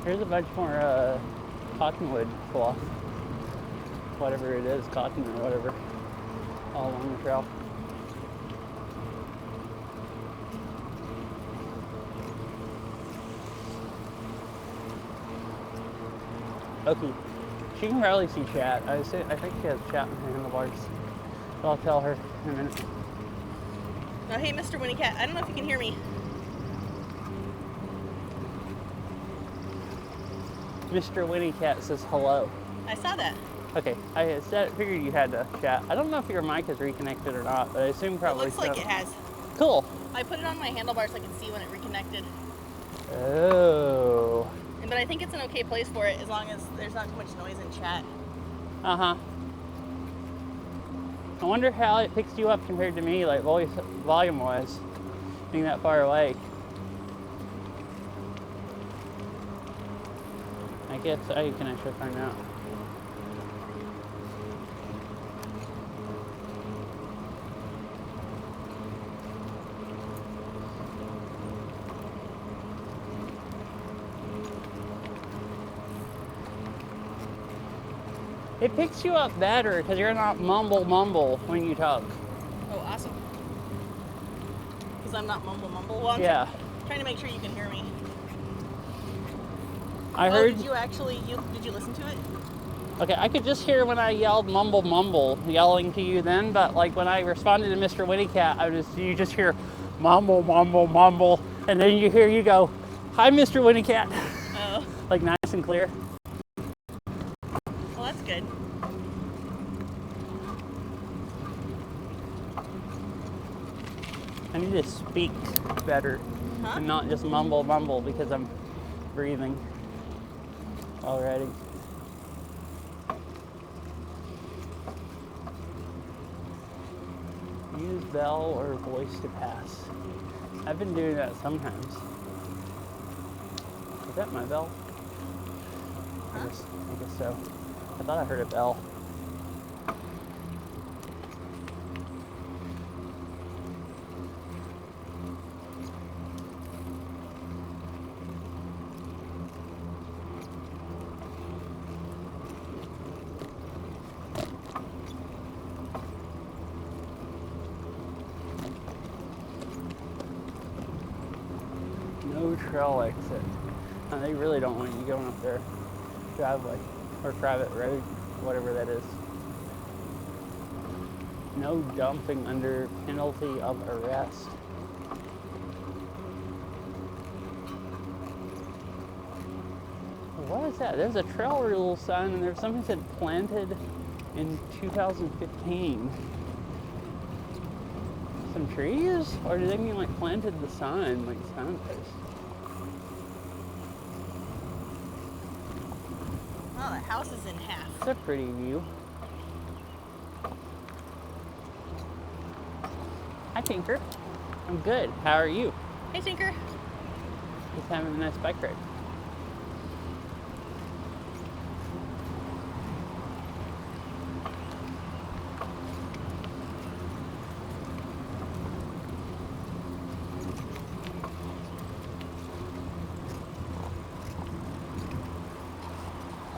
S2: Here's a bunch more cottonwood cloth. Whatever it is, cotton or whatever, all along the trail. Okay, she can probably see chat. I think she has chat in her handlebars. So I'll tell her in a minute.
S1: Oh, hey, Mr. Winnie Cat. I don't know if you can hear me.
S2: Mr. Winnie Cat says hello.
S1: I saw that.
S2: Okay, I figured you had to chat. I don't know if your mic is reconnected or not, but I assume probably
S1: It looks like it has.
S2: Cool.
S1: I put it on my handlebars so I can see when it reconnected.
S2: Oh.
S1: But I I think it's an okay place for it as long as there's not too much noise in chat.
S2: Uh-huh. I wonder how it picks you up compared to me, like volume-wise, being that far away. I guess I can actually find out. It picks you up better because you're not mumble when you talk.
S1: Oh, awesome. Because I'm not mumble. Well, I'm
S2: Yeah.
S1: trying to make sure you can hear me.
S2: I heard.
S1: Did you actually, did you listen to it?
S2: Okay, I could just hear when I yelled mumble, yelling to you then, but like when I responded to Mr. Winniecat, you just hear mumble, and then you go, hi, Mr. Winniecat.
S1: Oh.
S2: Like nice and clear.
S1: Well, that's good.
S2: I need to speak better and not just mumble because I'm breathing already. Use bell or voice to pass. I've been doing that sometimes. Is that my bell? I guess so. I thought I heard a bell. No trail exit. No, they really don't want you going up their driveway or private road, whatever that is. No dumping under penalty of arrest. What is that? There's a trail rule sign and there's something that said planted in 2015. Some trees? Or do they mean like planted the sign, like signpost?
S1: Oh, the house is in half.
S2: It's a pretty view. Hi, Tinker. I'm good. How are you?
S1: Hey, Tinker.
S2: Just having a nice bike ride.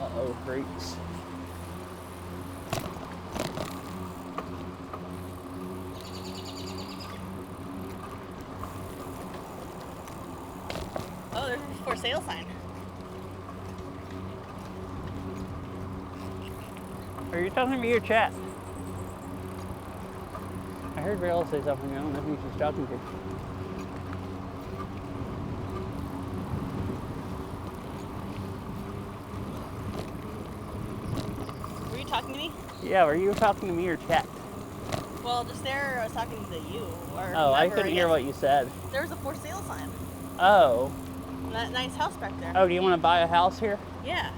S2: Uh-oh, freaks.
S1: Oh, there's a for sale sign.
S2: Are you talking to me or chat? I heard Rail say something. I don't know who she's talking to.
S1: Were you talking to me?
S2: Yeah, were you talking to me or chat?
S1: Well, just there, I was talking to you. Or
S2: Oh, I
S1: whoever,
S2: couldn't hear
S1: guess.
S2: what you said.
S1: There was a for sale sign.
S2: Oh.
S1: That nice house back there.
S2: Oh, do you want to buy a house here?
S1: Yeah.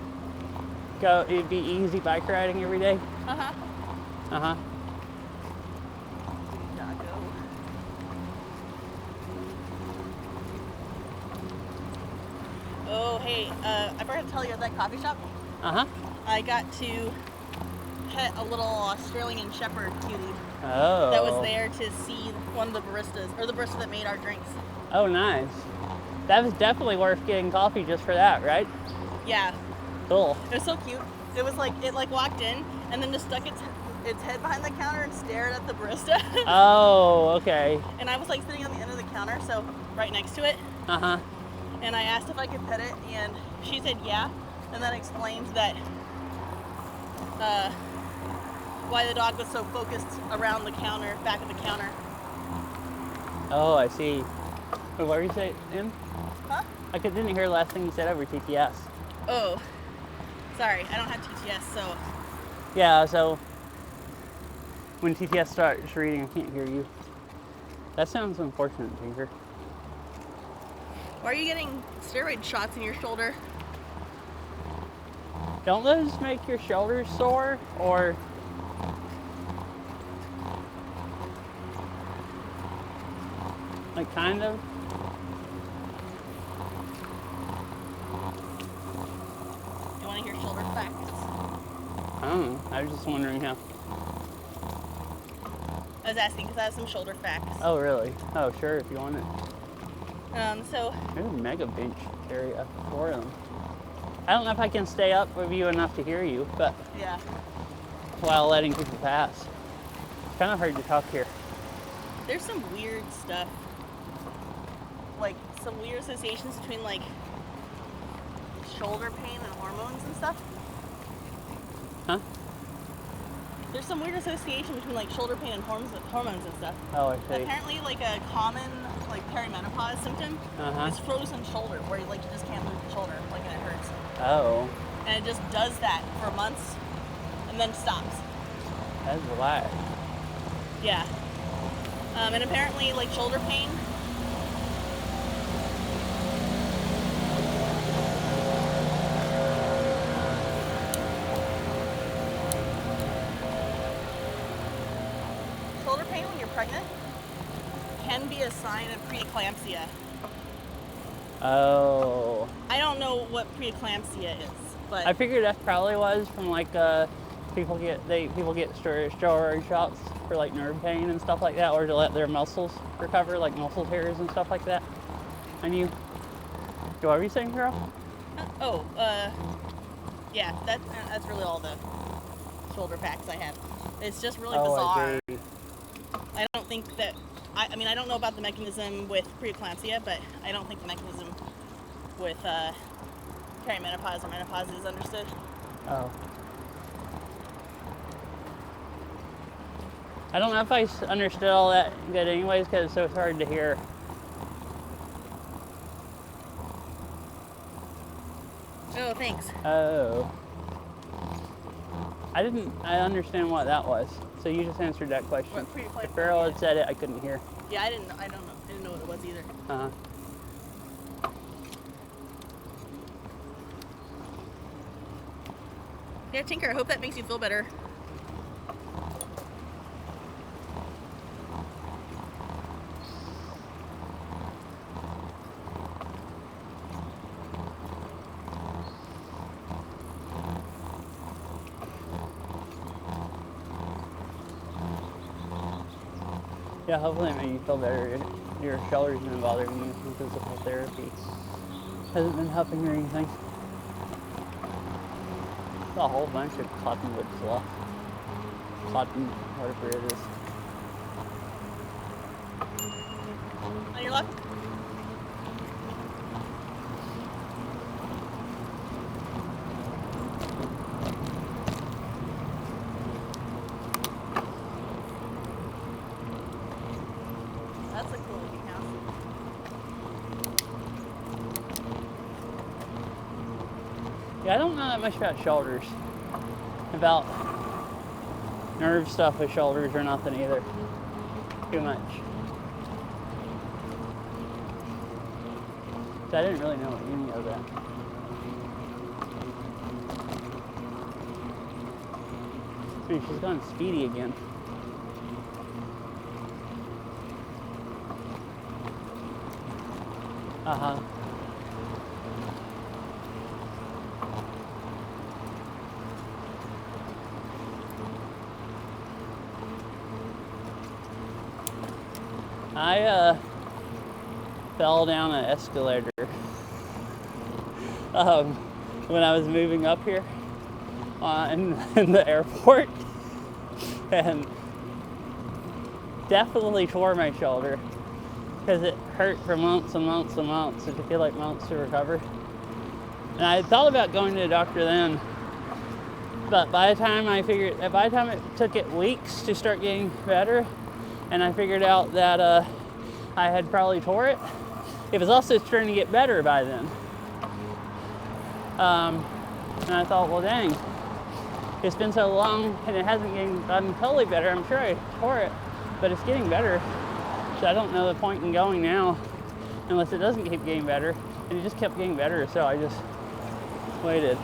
S2: Go. It'd be easy bike riding every day.
S1: Uh-huh.
S2: Uh-huh.
S1: Doggo. Oh, hey, I forgot to tell you at that coffee shop,
S2: Uh-huh.
S1: I got to pet a little Australian Shepherd cutie
S2: Oh.
S1: that was there to see one of the baristas, or the barista that made our drinks.
S2: Oh, nice. That was definitely worth getting coffee just for that, right?
S1: Yeah.
S2: Cool.
S1: It was so cute. It was like, it like walked in and then just stuck its head behind the counter and stared at the barista.
S2: Oh, okay.
S1: And I was like sitting on the end of the counter, so right next to it.
S2: Uh-huh.
S1: And I asked if I could pet it, and she said yeah, and then explained that why the dog was so focused around the counter, back of the counter.
S2: Oh, I see. Wait, what were you saying?
S1: Huh?
S2: I didn't hear the last thing you said over TTS.
S1: Oh, sorry, I don't have TTS, so.
S2: Yeah, so when TTS starts reading, I can't hear you. That sounds unfortunate, Tinker.
S1: Why are you getting steroid shots in your shoulder?
S2: Don't those make your shoulders sore, or? Like, kind of?
S1: You want to hear shoulder facts?
S2: I don't know. I was just wondering how.
S1: I was asking because I have some shoulder facts.
S2: Oh, really? Oh, sure, if you want it.
S1: So
S2: There's a mega bench area up for them. I don't know if I can stay up with you enough to hear you, but
S1: yeah,
S2: while letting people pass. It's kind of hard to talk here.
S1: there's some weird stuff, like some weird associations between like shoulder pain and hormones and stuff.
S2: Huh?
S1: There's some weird association between like shoulder pain and hormones and stuff.
S2: Oh, I see.
S1: Apparently, like a common like perimenopause symptom is frozen shoulder, where you just can't move your shoulder, like, and it hurts.
S2: Oh.
S1: And it just does that for months, and then stops.
S2: That's why.
S1: Yeah. And apparently, like shoulder pain. Shoulder pain when you're pregnant can be a sign of preeclampsia.
S2: Oh.
S1: I don't know what preeclampsia is, but
S2: I figured that probably was from like people get steroid shots for like nerve pain and stuff like that, or to let their muscles recover, like muscle tears and stuff like that. And you, what were you saying, girl?
S1: Yeah, that's really all the shoulder facts I have. It's just really
S2: I
S1: bizarre.
S2: see.
S1: I don't think that, I mean, I don't know about the mechanism with preeclampsia, but I don't think the mechanism with perimenopause or menopause is understood.
S2: Oh. I don't know if I understood all that good anyways, because it's so hard to hear.
S1: Oh, thanks.
S2: Oh. I understand what that was. So you just answered that question.
S1: What preeclampsia?
S2: If Farrell had said it, I couldn't hear.
S1: Yeah, I didn't know what it was either.
S2: Uh-huh.
S1: Yeah, Tinker, I hope that makes you feel better.
S2: Yeah, hopefully it made you feel better. Your shoulder's been bothering you from physical therapy. Hasn't been helping or anything. A whole bunch of cottonwood fluff. Cotton, whatever it is.
S1: On your left? That's a cool looking house.
S2: Yeah, I don't know that much about shoulders. About nerve stuff with shoulders or nothing either. Too much. So I didn't really know any of that. Dude, she's gone speedy again. Uh-huh. I fell down an escalator when I was moving up here in the airport, and definitely tore my shoulder because it hurt for months and months and months. It took like months to recover. And I thought about going to the doctor then, but by the time it took it weeks to start getting better, and I figured out that I had probably tore it, it was also starting to get better by then. And I thought, well, dang, it's been so long and it hasn't gotten totally better. I'm sure I tore it, but it's getting better. So I don't know the point in going now unless it doesn't keep getting better. And it just kept getting better, so I just waited.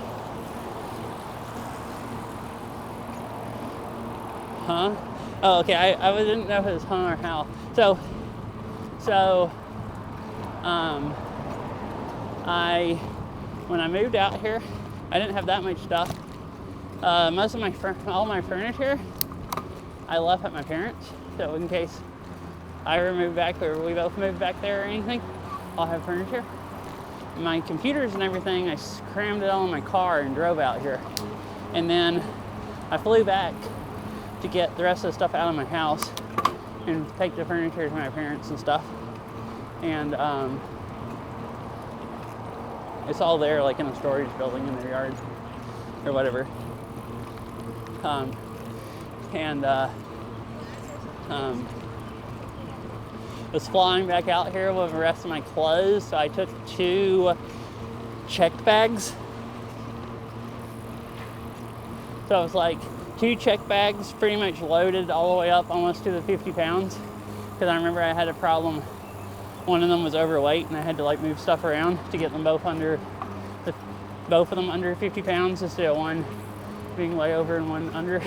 S2: Huh? Oh, okay. I didn't know if it was huh or how. So, when I moved out here, I didn't have that much stuff. Most of all my furniture, I left at my parents. So in case I ever move back or we both move back there or anything, I'll have furniture. My computers and everything, I crammed it all in my car and drove out here. And then I flew back to get the rest of the stuff out of my house and take the furniture to my parents and stuff. And it's all there, like in a storage building in their yard or whatever. Was flying back out here with the rest of my clothes, so I took 2 check bags. So it was like 2 check bags pretty much loaded all the way up almost to the 50 pounds. Because I remember I had a problem. One of them was overweight and I had to like move stuff around to get them both of them under 50 pounds instead of one being way over and one under.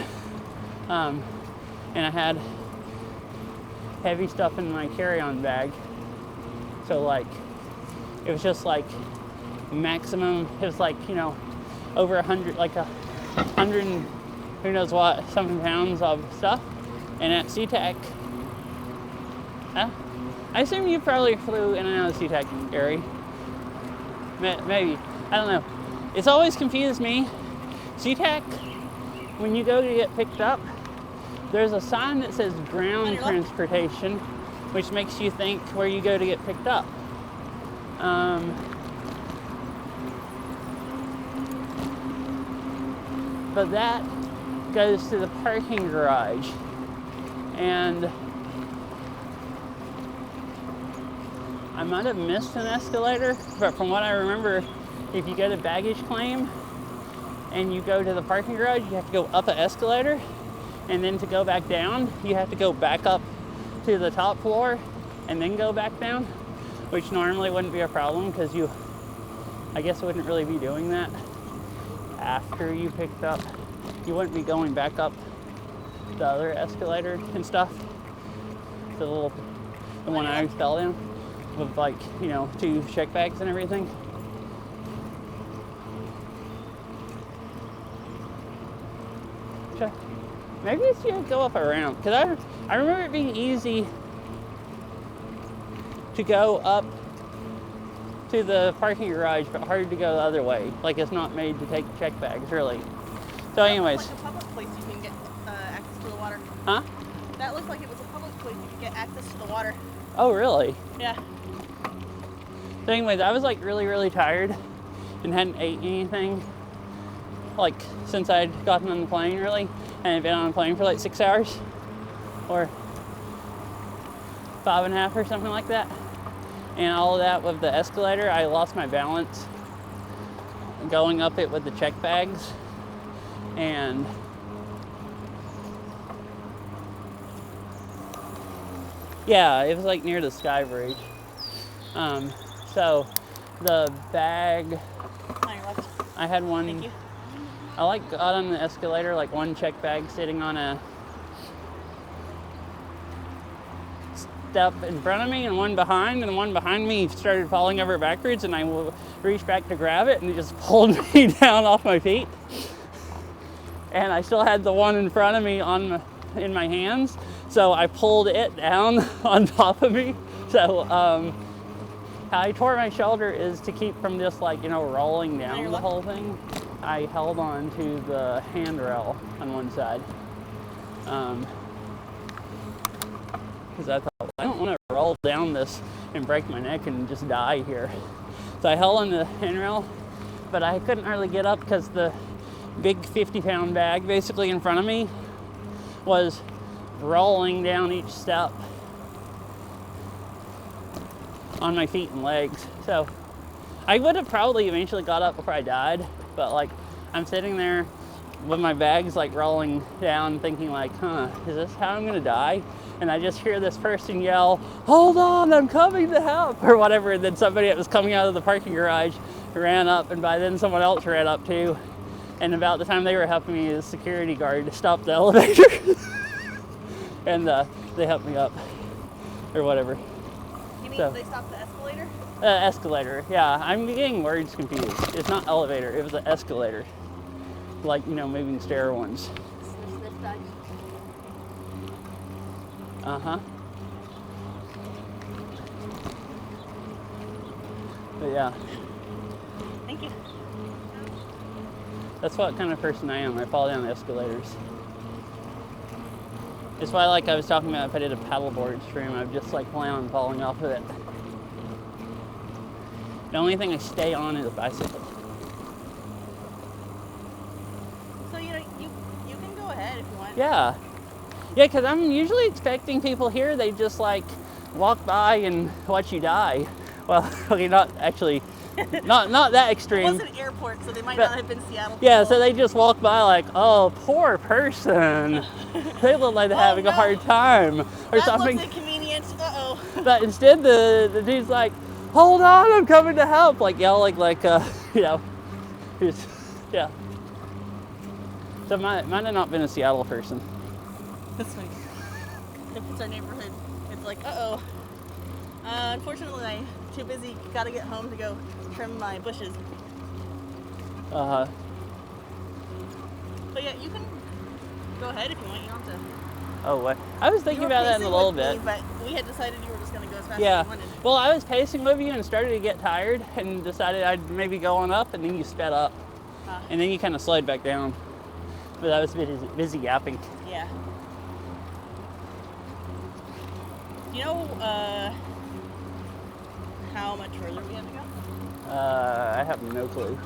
S2: And I had heavy stuff in my carry-on bag. So like, it was just like maximum, it was like, you know, over 100, like 100 and who knows what, something pounds of stuff. And at SeaTac, I assume you probably flew in and out of the SeaTac area. Maybe, I don't know. It's always confused me. SeaTac, when you go to get picked up, there's a sign that says ground transportation, which makes you think where you go to get picked up. But that goes to the parking garage. And I might have missed an escalator, but from what I remember, if you go to baggage claim and you go to the parking garage, you have to go up an escalator, and then to go back down, you have to go back up to the top floor and then go back down, which normally wouldn't be a problem because you, I guess, wouldn't really be doing that after you picked up. You wouldn't be going back up the other escalator and stuff. The one I fell down with, like, you know, 2 check bags and everything. Maybe it's you go up a ramp, because I remember it being easy to go up to the parking garage, but hard to go the other way. Like, it's not made to take check bags, really. So anyways.
S1: That looks like a public place you can get access to the water.
S2: Huh?
S1: That looked like it was a public place you could get access to the water.
S2: Oh, really?
S1: Yeah.
S2: So anyways, I was like really, really tired and hadn't ate anything like since I'd gotten on the plane, really, and I'd been on the plane for like 6 hours or 5.5 or something like that. And all of that with the escalator, I lost my balance going up it with the check bags. And yeah, it was like near the Sky Bridge. So the bag, I had one.
S1: Thank you.
S2: I like got on the escalator, like one check bag sitting on a step in front of me and one behind, and the one behind me started falling over backwards, and I reached back to grab it and it just pulled me down off my feet. And I still had the one in front of me in my hands, so I pulled it down on top of me. So how I tore my shoulder is to keep from just, like, you know, rolling down the whole thing. I held on to the handrail on one side because I thought, I don't want to roll down this and break my neck and just die here. So I held on to the handrail, but I couldn't really get up because the big 50-pound bag basically in front of me was rolling down each step on my feet and legs. So I would have probably eventually got up before I died, but like I'm sitting there with my bags like rolling down thinking like, is this how I'm gonna die? And I just hear this person yell, "Hold on, I'm coming to help," or whatever. And then somebody that was coming out of the parking garage ran up, and by then someone else ran up too. And about the time they were helping me, the security guard stopped the elevator. and they helped me up, or whatever.
S1: You mean
S2: So-
S1: they stopped the escalator?
S2: Escalator, yeah. I'm getting words confused. It's not elevator, it was an escalator. Like, moving stair ones.
S1: Sniff that.
S2: Uh-huh. But yeah,
S1: Thank you.
S2: that's what kind of person I am. I fall down escalators. It's why, like I was talking about, if I did a paddleboard stream, I'd just like plan on falling off of it. The only thing I stay on is a bicycle.
S1: So you can go ahead if you want.
S2: Yeah. Yeah, because I'm usually expecting people here, they just like walk by and watch you die. Well, okay, not actually, not that
S1: It
S2: extreme.
S1: was an airport, so they might
S2: But-
S1: not have been Seattle.
S2: Yeah,
S1: people.
S2: so they just walk by like, oh, poor person. They look like they're
S1: Oh,
S2: having a
S1: no.
S2: hard time or
S1: that
S2: something.
S1: looks inconvenient. Uh-oh.
S2: But instead, the dude's like, hold on, I'm coming to help. Like yelling, just, yeah. So might have not been a Seattle person.
S1: That's funny. If it's our neighborhood, it's like, uh-oh. Unfortunately, I'm too busy. Gotta get home to go trim my bushes.
S2: Uh-huh.
S1: But yeah, you can go ahead if you want. You don't have to.
S2: Oh, what? I was thinking
S1: You were
S2: about that in a
S1: pacing
S2: little
S1: with
S2: bit.
S1: me, but we had decided you were just gonna go as fast
S2: Yeah.
S1: as you wanted.
S2: Well, I was pacing with you and started to get tired and decided I'd maybe go on up, and then you sped up. And then you kind of slowed back down. But I was busy yapping.
S1: Yeah. You know how much further we have to go?
S2: I have no clue.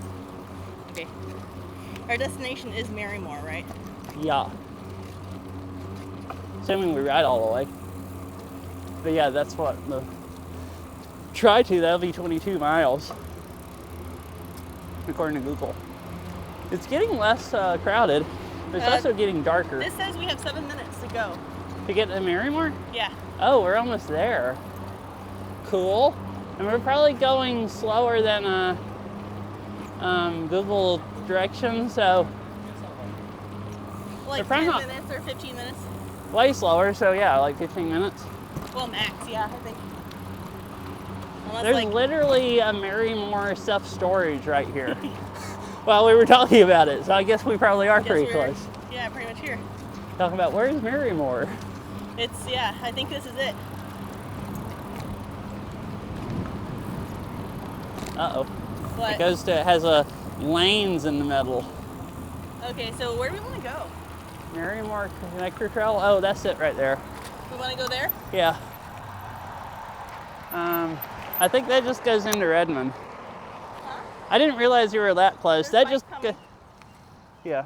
S1: Okay. Our destination is Marymore, right?
S2: Yeah. Assuming we ride all the way. But yeah, that's what the that'll be 22 miles. According to Google. It's getting less crowded, but it's also getting darker.
S1: This says we have 7 minutes to go.
S2: To get to Marymore?
S1: Yeah.
S2: Oh, we're almost there. Cool. And we're probably going slower than Google directions, so
S1: Like
S2: probably
S1: 10
S2: not-
S1: minutes or 15 minutes.
S2: way slower, so yeah, like 15 minutes.
S1: Well, max, yeah, I think. Unless
S2: There's
S1: like
S2: literally a Marymore self-storage right here. Well, we were talking about it, so I guess we probably are
S1: guess
S2: pretty
S1: we're-
S2: close.
S1: Yeah, pretty much here.
S2: Talking about where's Marymore?
S1: It's yeah, I think this is it.
S2: Uh-oh.
S1: But
S2: It has lanes in the middle.
S1: okay, so where do we want to go?
S2: Marymore Connector Trail? Oh, that's it right there.
S1: We want to go there?
S2: Yeah. I think that just goes into Redmond.
S1: Huh?
S2: I didn't realize you were that close.
S1: There's
S2: That just
S1: bikes coming.
S2: yeah.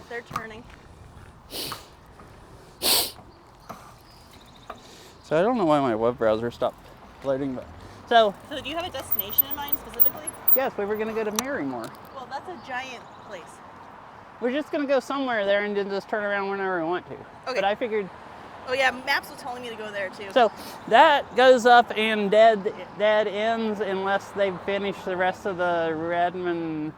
S1: They're turning.
S2: So I don't know why my web browser stopped loading, but so
S1: So do you have a destination in mind specifically?
S2: yes, we were gonna go to Marymore.
S1: Well, that's a giant place.
S2: We're just gonna go somewhere there and then just turn around whenever we want to.
S1: Okay.
S2: But I figured
S1: Oh yeah, Maps was telling me to go there too.
S2: so that goes up and dead ends unless they finish the rest of the Redmond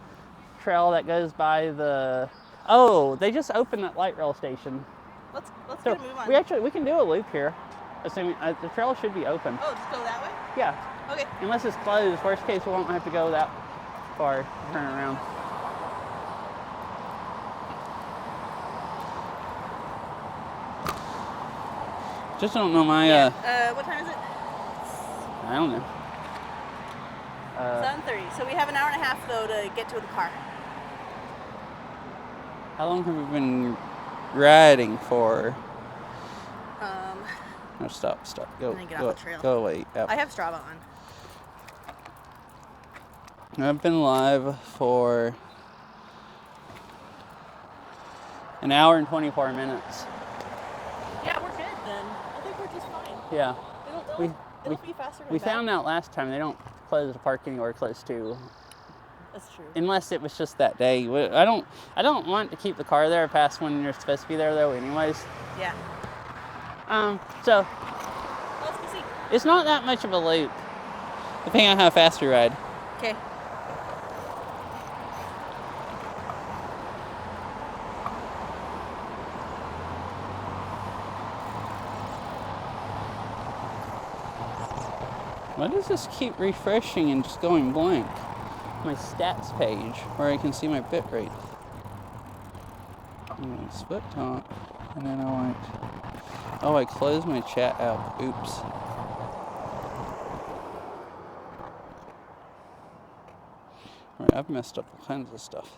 S2: Trail that goes by the. Oh, they just opened that light rail station.
S1: let's
S2: So
S1: get a move on.
S2: we can do a loop here, assuming the trail should be open.
S1: Oh, just go that way?
S2: Yeah,
S1: Okay.
S2: unless it's closed. Worst case, we won't have to go that far. Turn around. Just don't know my.
S1: What time is it?
S2: I don't know.
S1: 7:30. So we have an hour and a half though to get to the car.
S2: How long have we been riding for? No, stop. Go.
S1: I'm gonna get
S2: Go,
S1: off the trail.
S2: go away. Yep.
S1: I have Strava on.
S2: I've been live for an hour and 24 minutes.
S1: Yeah, we're good then. I think we're just fine.
S2: Yeah.
S1: It'll be faster.
S2: We found out last time they don't close the park anywhere close to,
S1: That's true.
S2: unless it was just that day. I don't want to keep the car there past when you're supposed to be there though anyways.
S1: Yeah.
S2: So
S1: Let's go see.
S2: it's not that much of a loop, depending on how fast you ride.
S1: Okay.
S2: Why does this keep refreshing and just going blank? My stats page, where I can see my bit rate. Split talk, and then I want. Oh, I closed my chat app. Oops. Right, I've messed up all kinds of stuff.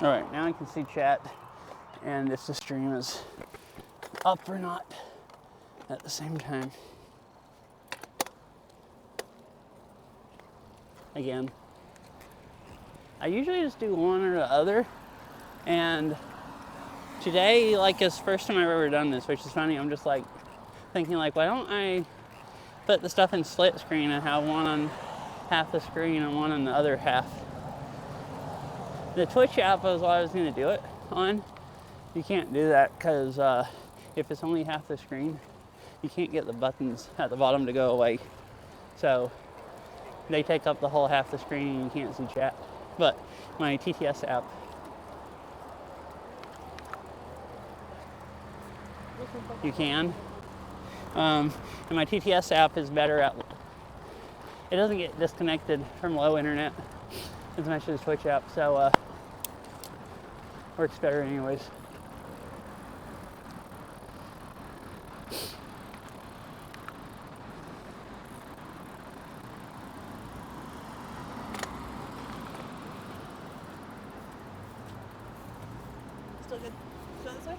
S2: All right, now I can see chat, and if the stream is up or not at the same time. Again, I usually just do one or the other, and today, like, is the first time I've ever done this, which is funny. I'm just like thinking, like, why don't I put the stuff in split screen and have one on half the screen and one on the other half. The Twitch app was what I was going to do it on. You can't do that because if it's only half the screen, you can't get the buttons at the bottom to go away. So they take up the whole half the screen and you can't see chat. But my TTS app, you can. And my TTS app is better at, it doesn't get disconnected from low internet as much as the Twitch app, so works better anyways.
S1: Still good? Go this way?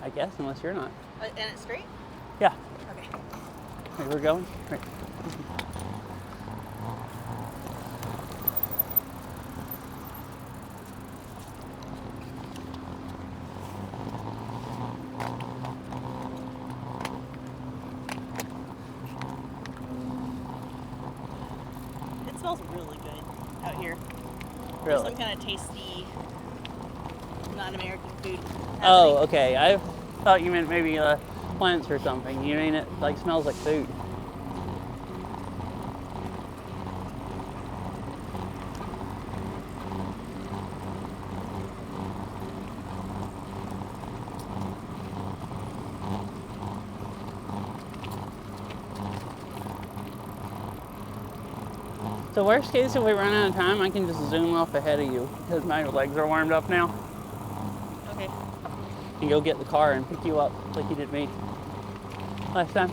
S2: I guess, unless you're not.
S1: And it's straight?
S2: Yeah.
S1: Okay.
S2: Right, we're going? Right.
S1: It smells really good out here.
S2: Really?
S1: Some kind of tasty, non-American food happening.
S2: Oh, okay. I thought you meant maybe plants or something. You mean it like smells like food? So worst case, if we run out of time, I can just zoom off ahead of you because my legs are warmed up now.
S1: Okay.
S2: And go get the car and pick you up like you did me last time.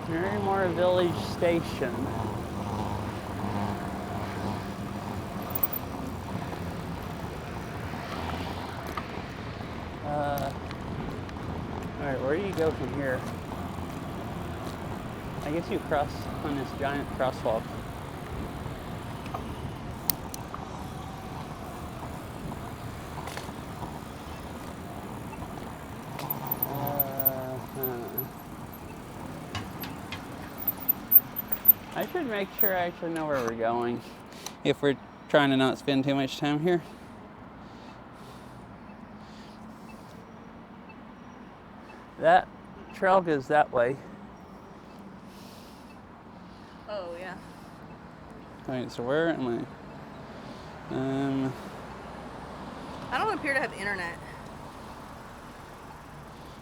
S2: Marymore Village Station. Alright, where do you go from here? I guess you cross on this giant crosswalk. I should make sure I actually know where we're going if we're trying to not spend too much time here. That trail goes that way.
S1: Oh, yeah.
S2: Alright, so where am I?
S1: I don't appear to have internet.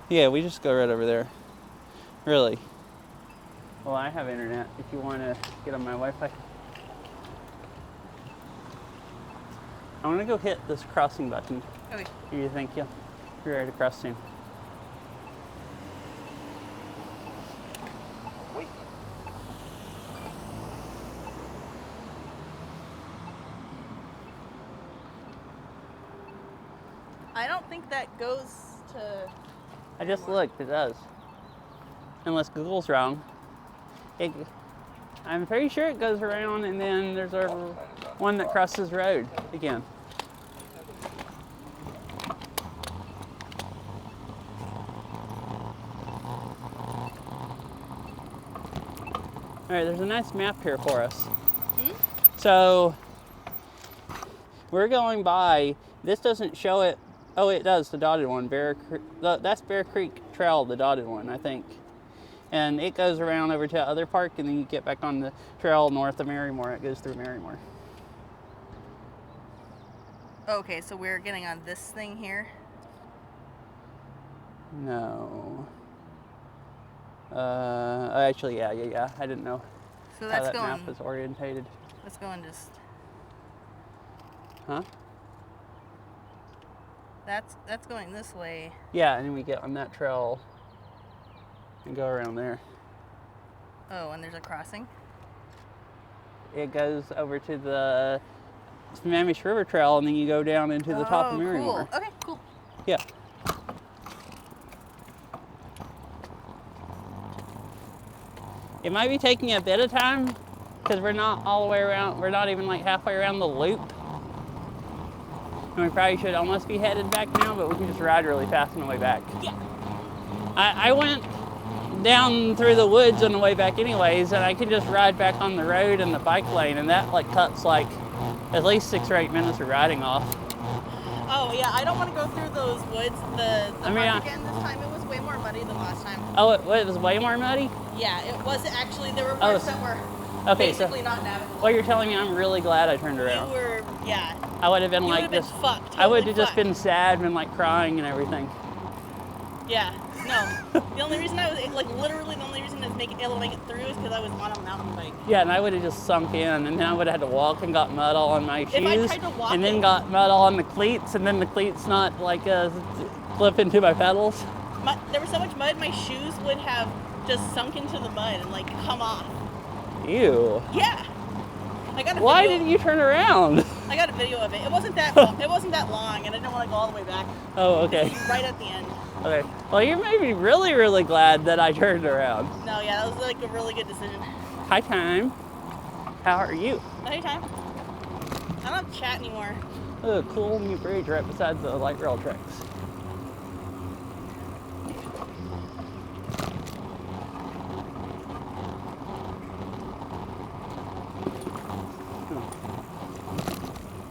S2: Yeah, we just go right over there. Really. Well, I have internet if you want to get on my Wi-Fi. I'm going to go hit this crossing button.
S1: Okay.
S2: You think you'll be ready to cross soon?
S3: Wait.
S1: I don't think that goes to...
S2: I just looked, it does. Unless Google's wrong. I'm pretty sure it goes around and then there's a one that crosses road again. All right, there's a nice map here for us. So we're going by, this doesn't show it. Oh, it does, the dotted one, that's Bear Creek Trail, the dotted one, I think. And it goes around over to other park and then you get back on the trail north of Marymore. It goes through Marymore.
S1: Okay, so we're getting on this thing here?
S2: No. Actually, yeah. I didn't know
S1: so
S2: how
S1: that's
S2: that
S1: going,
S2: map is orientated.
S1: Let's go and just...
S2: Huh?
S1: That's going this way.
S2: Yeah, and then we get on that trail and go around there.
S1: Oh, and there's a crossing?
S2: It goes over to the Sammamish River Trail and then you go down into the top of Marymore.
S1: Cool. Okay, cool.
S2: Yeah. It might be taking a bit of time because we're not all the way around, we're not even like halfway around the loop. And we probably should almost be headed back now, but we can just ride really fast on the way back.
S1: Yeah.
S2: I went down through the woods on the way back anyways, and I could just ride back on the road in the bike lane, and that like cuts like at least 6 or 8 minutes of riding off.
S1: Oh yeah, I don't want to go through those woods. The park again this time. It was way more muddy than last time.
S2: Oh, it was way more muddy?
S1: Yeah, it was actually. There were parts that were basically not navigable.
S2: Well, you're telling me I'm really glad I turned around.
S1: You were, yeah.
S2: I would have been
S1: you
S2: like
S1: just fucked. Totally
S2: I would have just been sad and like crying and everything.
S1: Yeah. No. The only reason I was literally the only reason I was able to make it through is because I was on a mountain bike.
S2: Yeah, and I would have just sunk in, and then I would have had to walk and got mud all on my shoes.
S1: If I tried to walk
S2: and then got mud all on the cleats, and then the cleats not like flip into my pedals.
S1: There was so much mud, my shoes would have just sunk into the mud and like come off.
S2: Ew.
S1: Yeah. I got a
S2: Why
S1: video.
S2: didn't you turn around?
S1: I got a video of it. It wasn't that long, it wasn't that long, and I didn't want to go all the way back.
S2: Oh, okay.
S1: Right at the end.
S2: Okay. Well, you made me really, really glad that I turned around.
S1: No, yeah, that was like a really good decision.
S2: Hi, Time. How are you?
S1: Hey, Time. I don't have chat anymore.
S2: Oh, cool new bridge right beside the light rail tracks.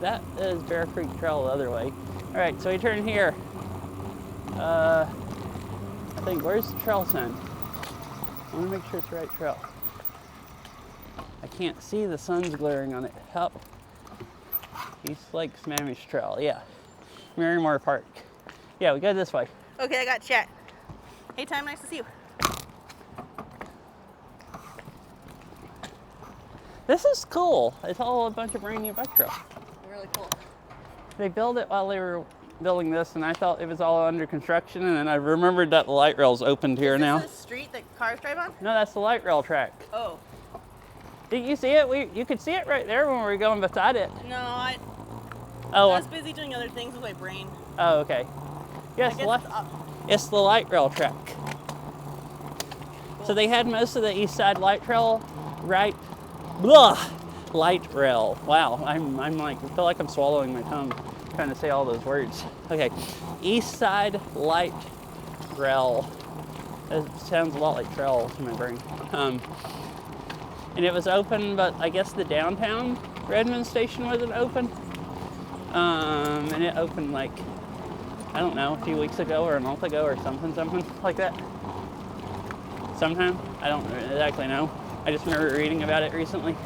S2: That is Bear Creek Trail the other way. All right, so we turn here. I think, where's the trail sign? I want to make sure it's the right trail. I can't see, the sun's glaring on it. Oh. East Lake Sammamish Trail, yeah. Marymore Park. Yeah, we go this way.
S1: Okay, I got chat. Hey, Time, nice to see you.
S2: This is cool. It's all a bunch of brand new bike trails.
S1: Really cool.
S2: They built it while they were building this, and I thought it was all under construction, and then I remembered that the light rail's opened here now.
S1: Is this the street that cars drive on?
S2: No, that's the light rail track.
S1: Oh.
S2: Did you see it? You could see it right there when we were going beside it.
S1: No, I
S2: Oh.
S1: was busy doing other things with my brain.
S2: Oh, okay. Yes, it's the light rail track.
S1: Cool.
S2: So they had most of the east side light rail, right? Blah! Light rail. Wow, I'm like, I feel like I'm swallowing my tongue trying to say all those words. Okay, east side light rail. It sounds a lot like trail to my brain. And it was open, but I guess the downtown Redmond station wasn't open. And it opened like, I don't know, a few weeks ago or a month ago or something like that. Sometime, I don't exactly know. I just remember reading about it recently.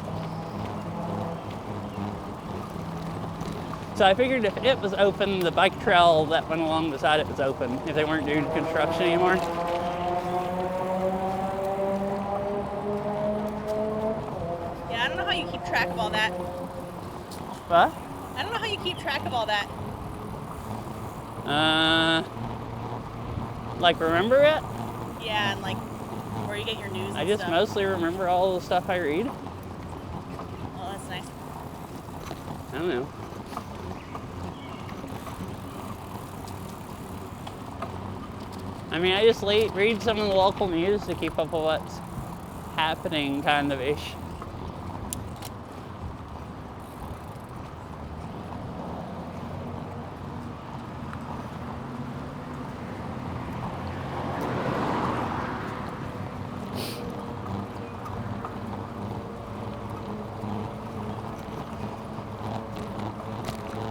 S2: So I figured if it was open, the bike trail that went along beside it was open, if they weren't doing construction anymore.
S1: Yeah, I don't know how you keep track of all that.
S2: What?
S1: I don't know how you keep track of all that.
S2: Like remember it?
S1: Yeah, and like where you get your news and
S2: I just
S1: stuff.
S2: mostly remember all the stuff I read.
S1: Oh, that's nice.
S2: I don't know. I mean, I just read some of the local news to keep up with what's happening, kind of ish.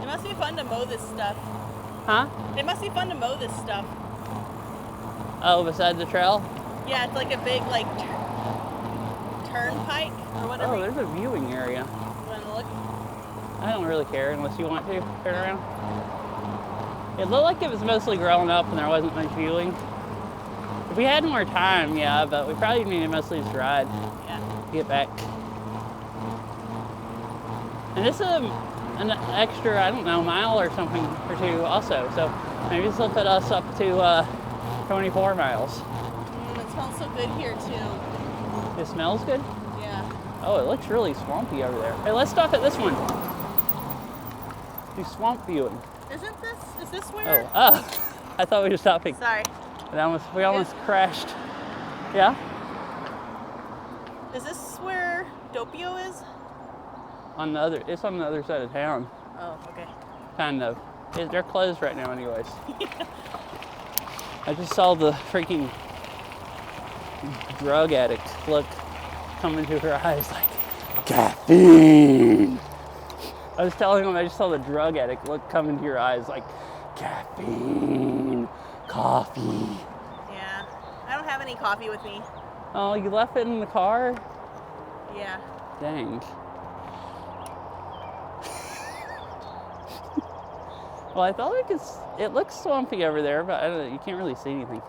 S1: It must be fun to mow this stuff.
S2: Huh?
S1: It must be fun to mow this stuff.
S2: Oh, beside the trail?
S1: Yeah, it's like a big like turnpike or whatever.
S2: Oh, there's a viewing area.
S1: You want to look?
S2: I don't really care unless you want to turn around. It looked like it was mostly growing up and there wasn't much viewing. If we had more time, yeah, but we probably need to mostly just ride
S1: Yeah.
S2: to get back. And this is an extra, I don't know, mile or something or two also. So maybe this will put us up to 24 miles.
S1: It smells so good here too.
S2: It smells good?
S1: Yeah.
S2: Oh, it looks really swampy over there. Hey, let's stop at this one. Do swamp viewing.
S1: Isn't this? Is this where?
S2: Oh, I thought we were stopping.
S1: Sorry.
S2: We almost crashed. Yeah?
S1: Is this where Doppio is?
S2: It's on the other side of town.
S1: Oh, okay.
S2: Kind of. They're closed right now anyways. I just saw the freaking drug addict look come into her eyes like, caffeine! I was telling him I just saw the drug addict look come into your eyes like, caffeine, coffee.
S1: Yeah. I don't have any coffee with me.
S2: Oh, you left it in the car?
S1: Yeah.
S2: Dang. Well, I felt like it looks swampy over there, but I don't know, you can't really see anything.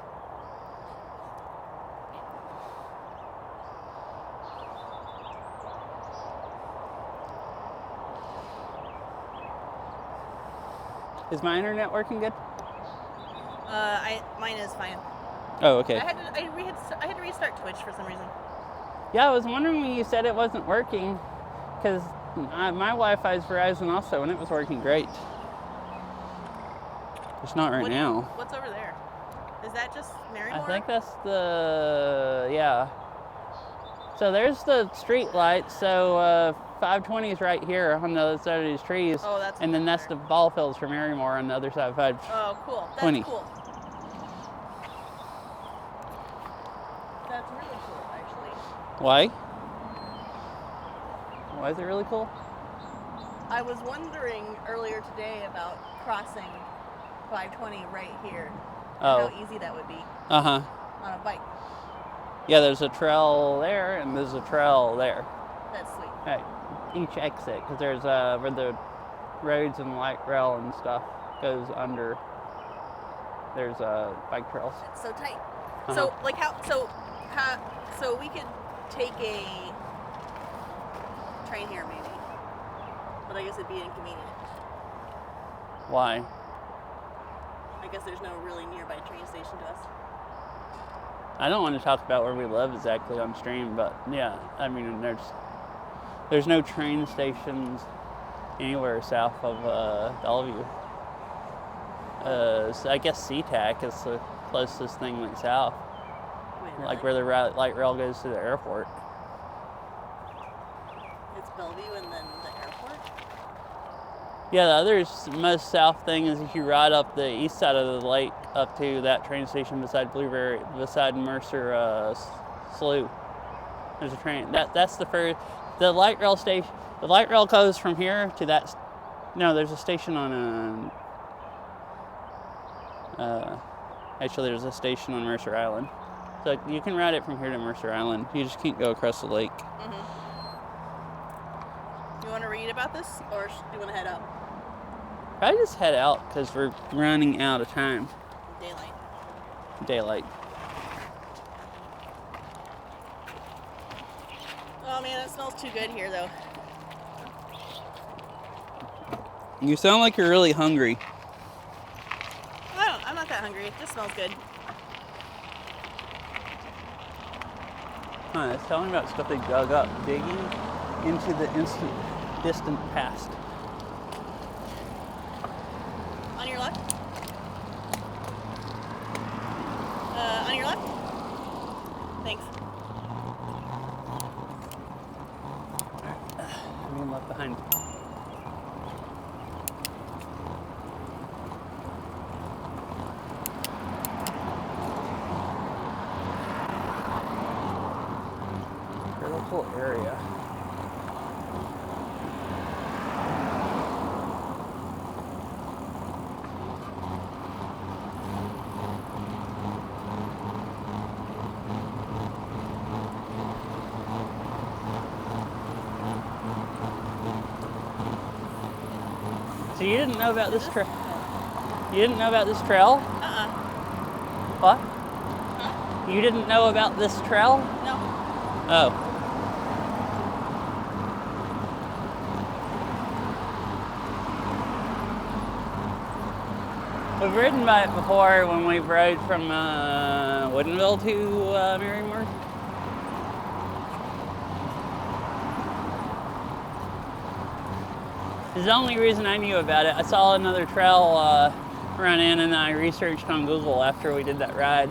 S2: Is my internet working good?
S1: Mine is fine.
S2: Oh, okay.
S1: I had to restart Twitch for some reason.
S2: Yeah, I was wondering when you said it wasn't working, because my Wi-Fi is Verizon also, and it was working great. It's not right now.
S1: What's over there? Is that just Marymore?
S2: I think that's yeah. So there's the street light, so 520 is right here on the other side of these trees.
S1: Oh, that's
S2: and then that's the ball fields for Marymore on the other side of 520.
S1: Oh, cool. That's cool. That's really cool, actually.
S2: Why? Why is it really cool?
S1: I was wondering earlier today about crossing 520 right here.
S2: Oh.
S1: How easy that would be
S2: Uh-huh.
S1: on a bike.
S2: Yeah, there's a trail there and there's a trail there.
S1: That's sweet.
S2: At each exit, because there's where the roads and light rail and stuff goes under. There's bike trails.
S1: It's so tight.
S2: Uh-huh.
S1: So like so we could take a train here maybe, but I guess it'd be inconvenient.
S2: Why?
S1: I guess there's no really nearby train station to us.
S2: I don't want to talk about where we live exactly on stream, but yeah, I mean, there's no train stations anywhere south of Bellevue. So I guess SeaTac is the closest thing like south,
S1: Wait, really?
S2: like where the light rail goes to the airport.
S1: It's Bellevue and then the airport?
S2: Yeah, the other most south thing is if you ride up the east side of the lake up to that train station beside Mercer Slough. There's a train. That's the first. The light rail station. The light rail goes from here to that. No, there's a station on actually, there's a station on Mercer Island. So you can ride it from here to Mercer Island. You just can't go across the lake.
S1: Mm-hmm. You want to read about this, or do you want to head up?
S2: Probably just head out because we're running out of time. Daylight.
S1: Oh man, it smells too good here though.
S2: You sound like you're really hungry.
S1: I'm not that hungry. It just smells good.
S2: Huh, it's telling me about stuff they dug up, digging into the distant past.
S1: On your left?
S2: being left behind. Critical area. So you didn't know about this trail? You didn't know about this trail? What?
S1: Huh?
S2: You didn't know about this trail?
S1: No.
S2: Oh. We've ridden by it before when we've rode from Woodinville to Marymoor. This is the only reason I knew about it. I saw another trail run in and I researched on Google after we did that ride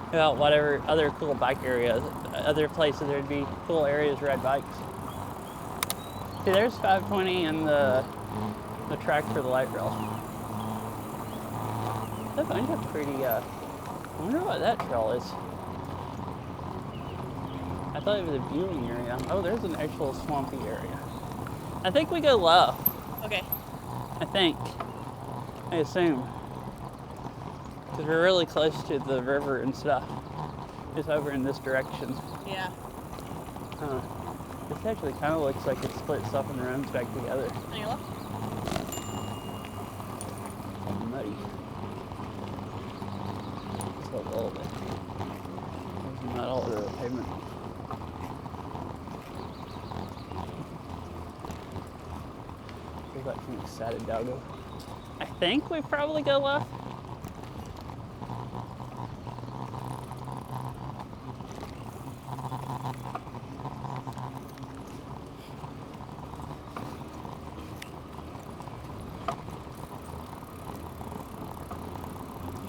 S2: about whatever other cool bike areas, other places there'd be cool areas to ride bikes. See, there's 520 and the track for the light rail. That bunch of pretty, I wonder what that trail is. I thought it was a viewing area. Oh, there's an actual swampy area. I think we go low.
S1: Okay.
S2: I think. I assume. Because we're really close to the river and stuff. It's over in this direction.
S1: Yeah.
S2: Huh. This actually kind of looks like it splits up and runs back together.
S1: On your left?
S2: Muddy. Just a little bit. There's mud all over the pavement. Feels like some excited doggo. I think we probably go left.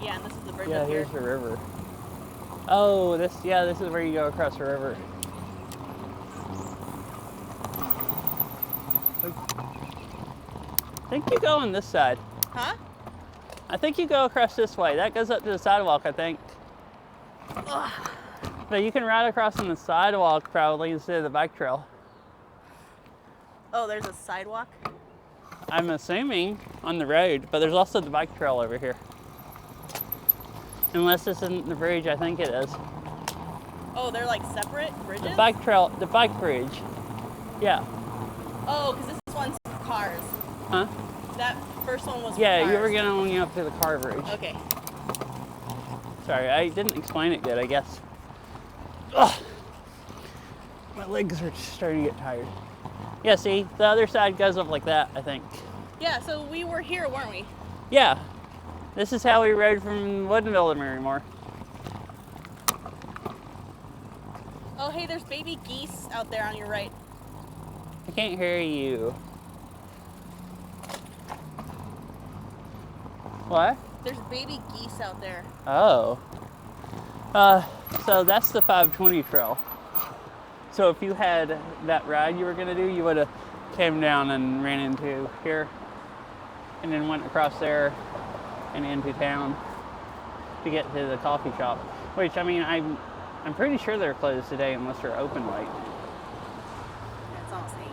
S1: Yeah, and this is the bridge
S2: Yeah,
S1: up here.
S2: here's the river. Oh, this is where you go across the river. I think you go on this side.
S1: Huh?
S2: I think you go across this way. That goes up to the sidewalk, I think.
S1: Ugh.
S2: But you can ride across on the sidewalk probably instead of the bike trail.
S1: Oh, there's a sidewalk?
S2: I'm assuming on the road, but there's also the bike trail over here. Unless this isn't the bridge, I think it is.
S1: Oh, they're like separate bridges?
S2: The bike trail, the bike bridge. Yeah.
S1: Oh, because this one's cars.
S2: Huh?
S1: That first one was
S2: Yeah,
S1: cars.
S2: you were going up to the car bridge.
S1: Okay.
S2: Sorry, I didn't explain it good, I guess. Ugh. My legs are starting to get tired. Yeah, see, the other side goes up like that, I think.
S1: Yeah, so we were here, weren't we?
S2: Yeah. This is how we rode from Woodinville to Marymoor.
S1: Oh, hey, there's baby geese out there on your right.
S2: I can't hear you. What?
S1: There's baby geese out there.
S2: Oh. So that's the 520 trail. So if you had that ride you were gonna do, you would have came down and ran into here and then went across there and into town to get to the coffee shop. Which, I mean, I'm pretty sure they're closed today unless they're open late.
S1: Yeah, it's almost 8.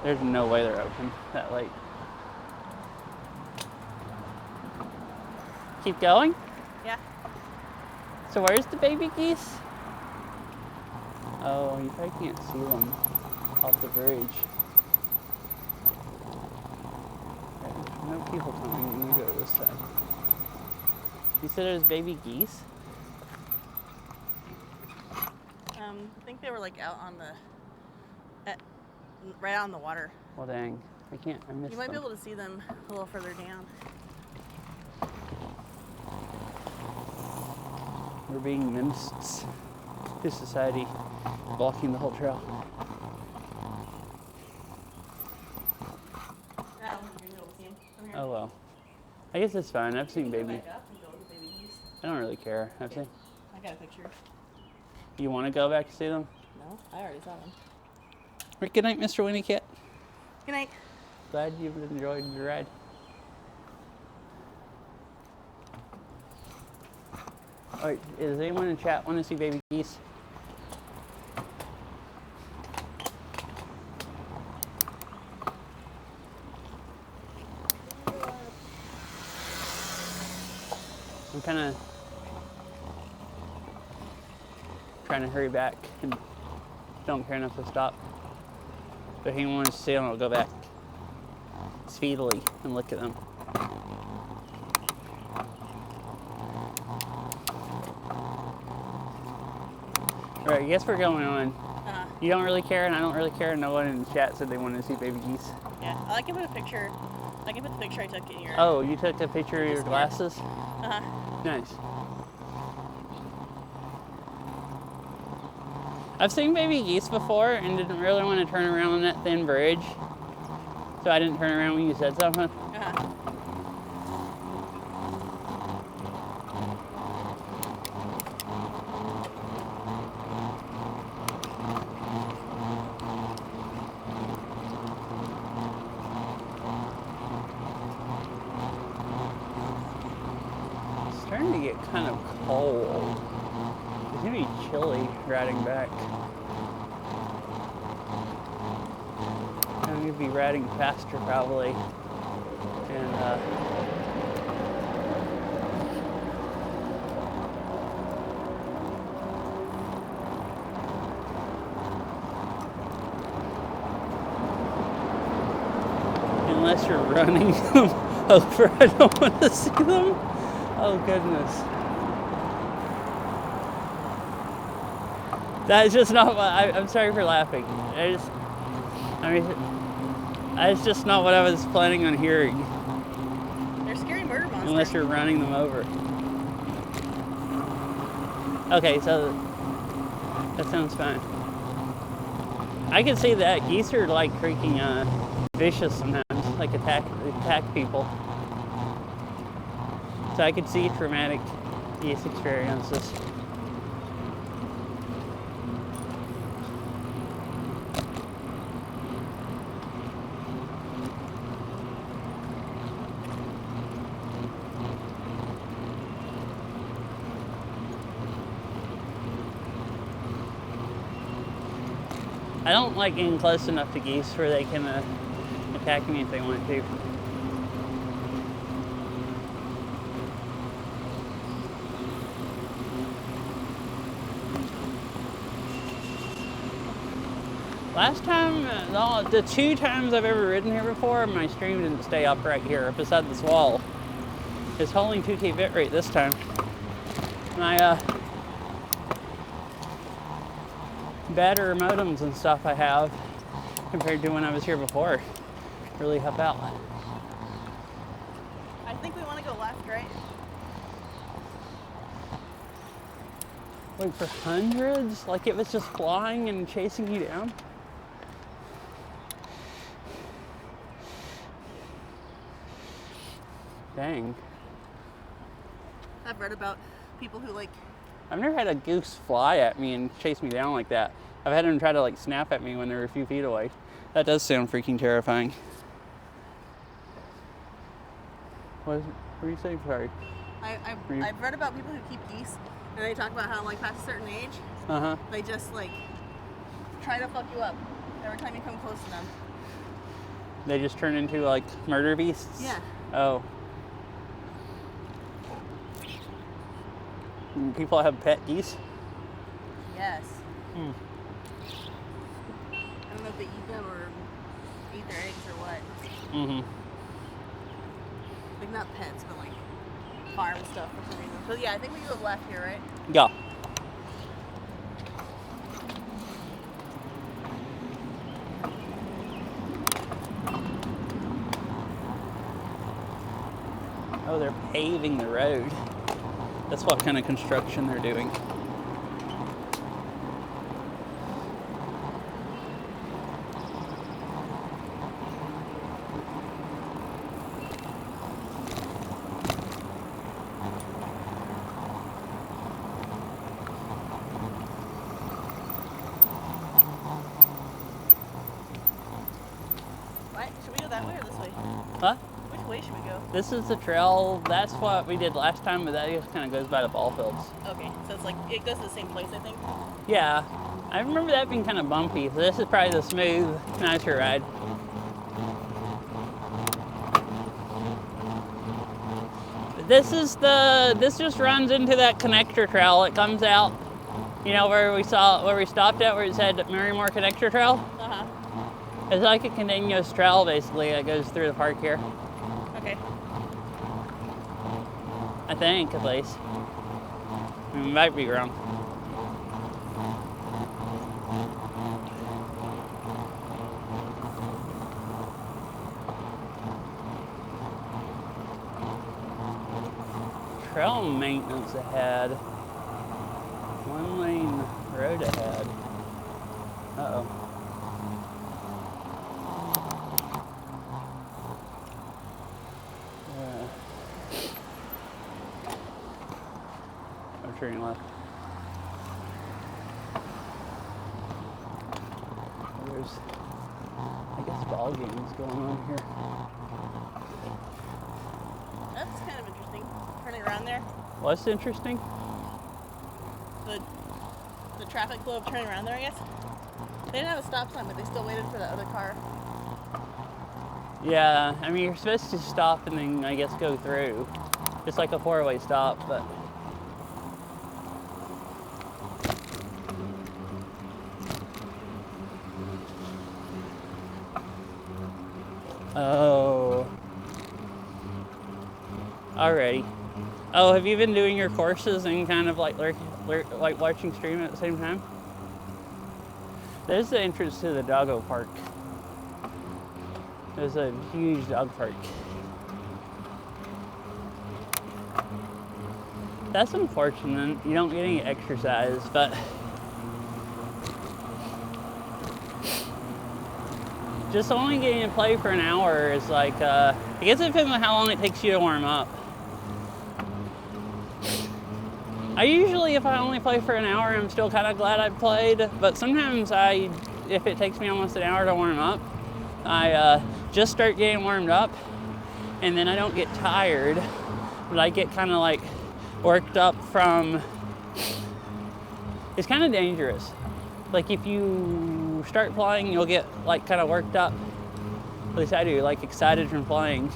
S2: There's no way they're open that late. Keep going?
S1: Yeah.
S2: So where's the baby geese? Oh, you probably can't see them off the bridge. There's no people coming. Let me go to this side. You said there's baby geese?
S1: I think they were like out on the, right on the water.
S2: Well, dang. I missed them.
S1: You might be able to see them a little further down.
S2: We're being menaced to society, blocking the whole trail.
S1: Yeah, you're gonna be able to see them. Come here.
S2: Oh well. I guess it's fine. I've seen
S1: You can go
S2: baby.
S1: back up and go with the baby geese.
S2: I don't really care. I've seen.
S1: I got a picture.
S2: You want to go back to see them?
S1: No. No, I already saw them.
S2: Good night, Mr. Winnie Cat.
S1: Good night.
S2: Glad you've enjoyed your ride. All right, does anyone in chat want to see baby geese? I'm kind of trying to hurry back and don't care enough to stop. But if anyone wants to see them, I'll go back speedily and look at them. All right, I guess we're going on. You don't really care, and I don't really care. No one in the chat said they wanted to see baby geese.
S1: Yeah, I can put a picture. I can put the picture I took in your.
S2: Oh, you took a picture of your glasses? Nice. I've seen baby geese before and didn't really want to turn around on that thin bridge. So I didn't turn around when you said something. It's starting to get kind of cold. It's gonna be chilly riding back. I'm gonna be riding faster probably. And unless you're running them over, I don't want to see them. Oh goodness. That's just not what I'm sorry for laughing. That's just not what I was planning on hearing.
S1: They're scary murder monsters.
S2: Unless you're running them over. Okay, so that sounds fine. I can see that. Geese are like freaking vicious sometimes, like attack people. So I could see traumatic geese experiences. I don't like getting close enough to geese where they can attack me if they want to. Last time, the 2 times I've ever ridden here before, my stream didn't stay up right here beside this wall. It's holding 2K bitrate this time. My better modems and stuff I have compared to when I was here before really help out.
S1: I think we want to go left, right?
S2: Like for hundreds? Like it was just flying and chasing you down? Dang.
S1: I've read about people who like...
S2: I've never had a goose fly at me and chase me down like that. I've had them try to like snap at me when they're a few feet away. That does sound freaking terrifying. What were you saying? Sorry.
S1: I've read about people who keep geese, and they talk about how like past a certain age, they just like try to fuck you up every time you come close to them.
S2: They just turn into like murder beasts?
S1: Yeah.
S2: Oh. People have pet geese?
S1: Yes. I don't know if they eat them or eat their eggs or what. Like not pets, but like farm stuff for some reason. So yeah, I think we go left here, right?
S2: Yeah. Oh, they're paving the road. That's what kind of construction they're doing. Huh?
S1: Which way should we go?
S2: This is the trail. That's what we did last time, but that just kind of goes by the ball fields.
S1: Okay, so it's like, it goes to the same place, I think.
S2: Yeah, I remember that being kind of bumpy, so this is probably the smooth, nicer ride. This just runs into that connector trail. It comes out, you know, where we stopped at, where it said Marymore Connector Trail.
S1: Uh-huh.
S2: It's like a continuous trail, basically, that goes through the park here.
S1: Okay.
S2: I think, at least. I might be wrong. Trail maintenance ahead. 1 lane road ahead. Uh-oh. I'm turning left. There's, I guess, ball games going on here.
S1: That's kind of interesting. Turning around there.
S2: What's interesting?
S1: The traffic flow of turning around there, I guess. They didn't have a stop sign, but they still waited for the other car.
S2: Yeah, I mean, you're supposed to stop and then, I guess, go through. Just like a 4-way stop, but... Oh. Alrighty. Oh, have you been doing your courses and kind of like like watching stream at the same time? There's the entrance to the doggo park. There's a huge dog park. That's unfortunate. You don't get any exercise, but just only getting to play for an hour is like, I guess it depends on how long it takes you to warm up. I usually, if I only play for an hour, I'm still kind of glad I played, but sometimes if it takes me almost an hour to warm up, I just start getting warmed up, and then I don't get tired, but I get kind of like worked up from, it's kind of dangerous. Like if you start playing, you'll get like kind of worked up, at least I do, like excited from playing,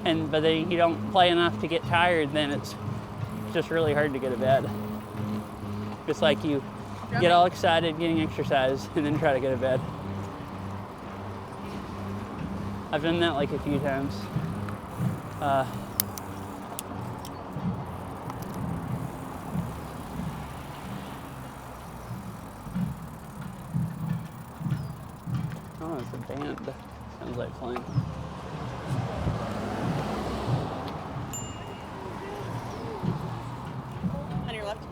S2: but then you don't play enough to get tired, then it's just really hard to go to bed. It's like you get all excited getting exercise and then try to go to bed. I've done that like a few times. Oh, it's a band. Sounds like playing.
S1: On your left.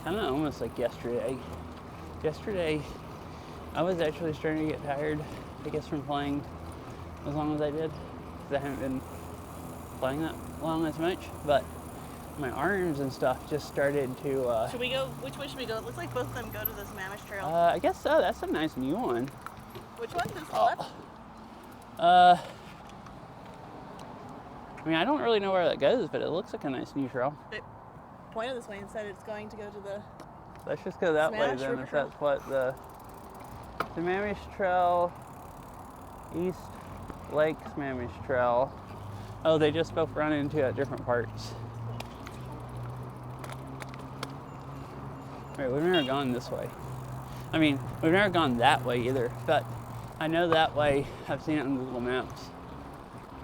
S2: Kind of almost like yesterday. Yesterday, I was actually starting to get tired, I guess, from playing as long as I did. Because I haven't been playing that long as much, but my arms and stuff just started to...
S1: Should we go, which way should we go? It looks like both of them go to the Sammamish Trail.
S2: I guess so. That's a nice new one.
S1: Which one? This left?
S2: I mean, I don't really know where that goes, but it looks like a nice new trail.
S1: It pointed this way and said it's going to go to the...
S2: Let's just go that way
S1: Sammamish
S2: then,
S1: River
S2: if
S1: Trail.
S2: that's what the Sammamish Trail, East Lake Sammamish Trail. Oh, they just both run into at different parts. Wait, we've never gone this way. I mean, we've never gone that way either, but I know that way. I've seen it on Google Maps.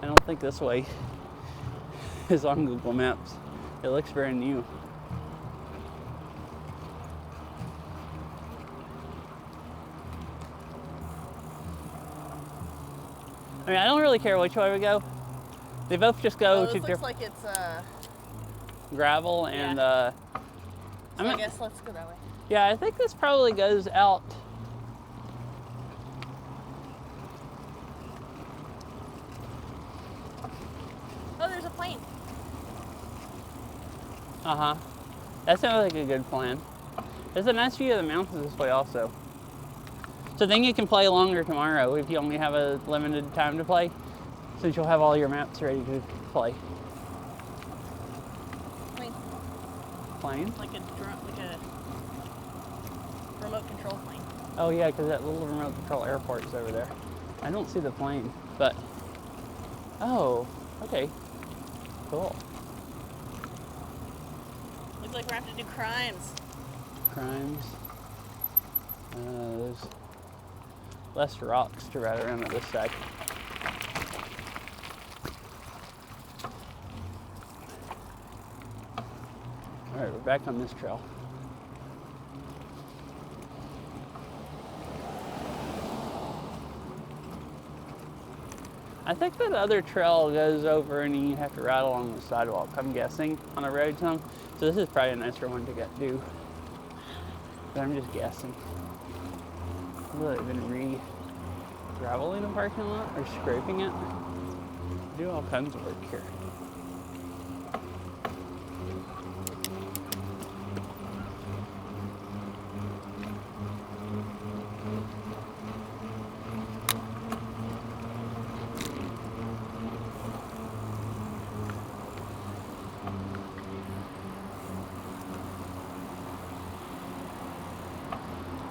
S2: I don't think this way is on Google Maps. It looks very new. I mean, I don't really care which way we go. They both just go
S1: this
S2: to
S1: looks
S2: different
S1: like it's,
S2: gravel and
S1: so I guess let's go that way.
S2: yeah, I think this probably goes out. Uh-huh. That sounds like a good plan. There's a nice view of the mountains this way also. So then you can play longer tomorrow if you only have a limited time to play, since you'll have all your maps ready to play.
S1: Plane.
S2: Plane?
S1: Like a remote control plane.
S2: Oh yeah, because that little remote control airport is over there. I don't see the plane, but... Oh, okay. Cool.
S1: Looks like we're gonna have to do crimes.
S2: Crimes. There's less rocks to ride around at this side. Alright, we're back on this trail. I think that other trail goes over and you have to ride along the sidewalk, I'm guessing, on a road some. So this is probably a nicer one to do. But I'm just guessing. Will it been re-graveling the parking lot or scraping it? Do all kinds of work here.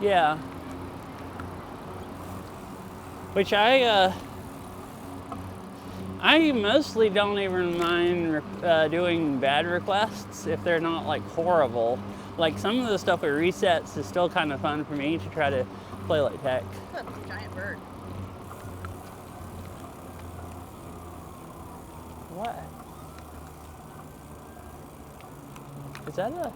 S2: Yeah. Which I mostly don't even mind doing bad requests if they're not like horrible. Like some of the stuff with resets is still kind of fun for me to try to play like tech.
S1: That's a giant bird.
S2: What? Is that a...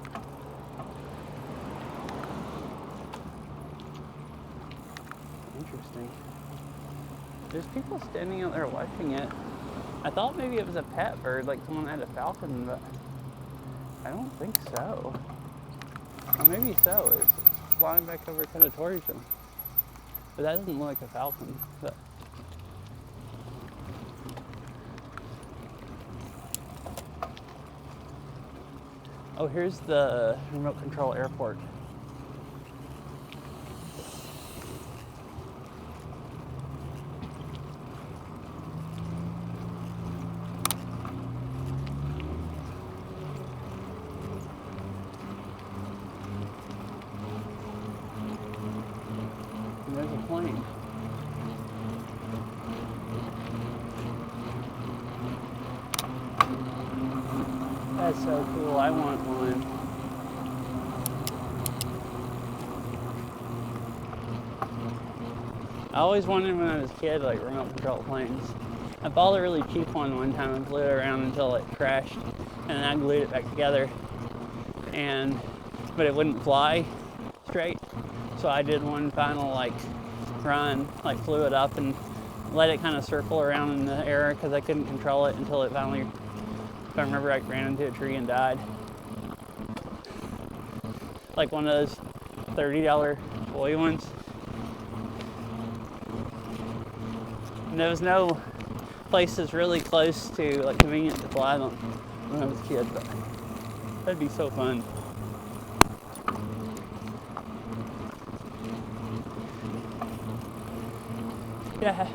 S2: Interesting. There's people standing out there watching it. I thought maybe it was a pet bird, like someone had a falcon, but I don't think so. Or maybe so. It's flying back over kind of towards them. But that doesn't look like a falcon. But oh, here's the remote control airport. And there's a plane. That's so cool. I want one. I always wanted when I was a kid, like remote control planes. I bought a really cheap one time and flew it around until it crashed, and then I glued it back together. But it wouldn't fly straight, so I did one final like run, like flew it up and let it kind of circle around in the air because I couldn't control it until it finally, if I remember, I ran into a tree and died. Like one of those $30 toy ones. And there was no places really close to, like, convenient to fly them when I was a kid, but that'd be so fun. Yeah.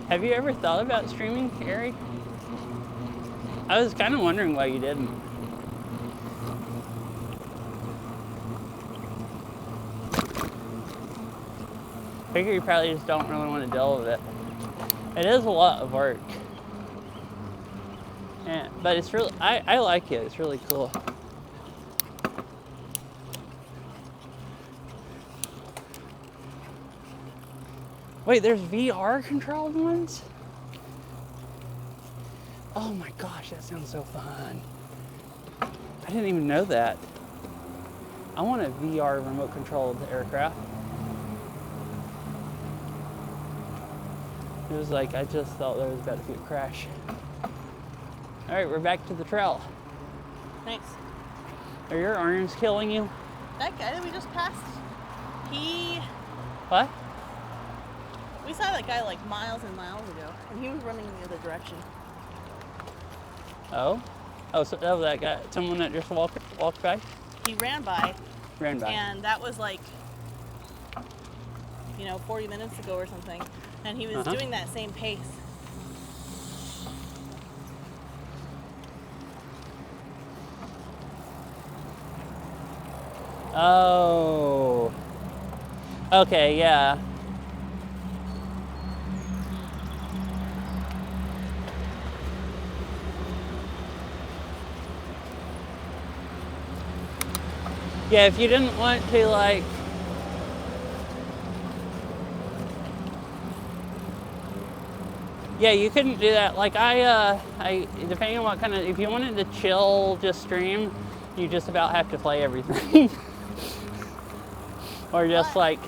S2: Have you ever thought about streaming, Ari? I was kind of wondering why you didn't. Figure you probably just don't really want to deal with it. It is a lot of work. Yeah, but it's really, I like it. It's really cool. Wait, there's VR controlled ones? Oh my gosh, that sounds so fun. I didn't even know that. I want a VR remote controlled aircraft. It was like, I just thought there was about to be a crash. All right, we're back to the trail.
S1: Thanks.
S2: Are your arms killing you?
S1: That guy that we just passed,
S2: What?
S1: we saw that guy like miles and miles ago, and he was running the other direction.
S2: Oh? Oh, so that was that guy, someone that just walked by?
S1: He ran by,
S2: Ran by.
S1: and that was like, 40 minutes ago or something. And he was doing that same pace.
S2: Oh. Okay, yeah. Yeah, if you didn't want to like yeah, you couldn't do that. Like I depending on what kind of, if you wanted to chill, just stream, you just about have to play everything. Or just like,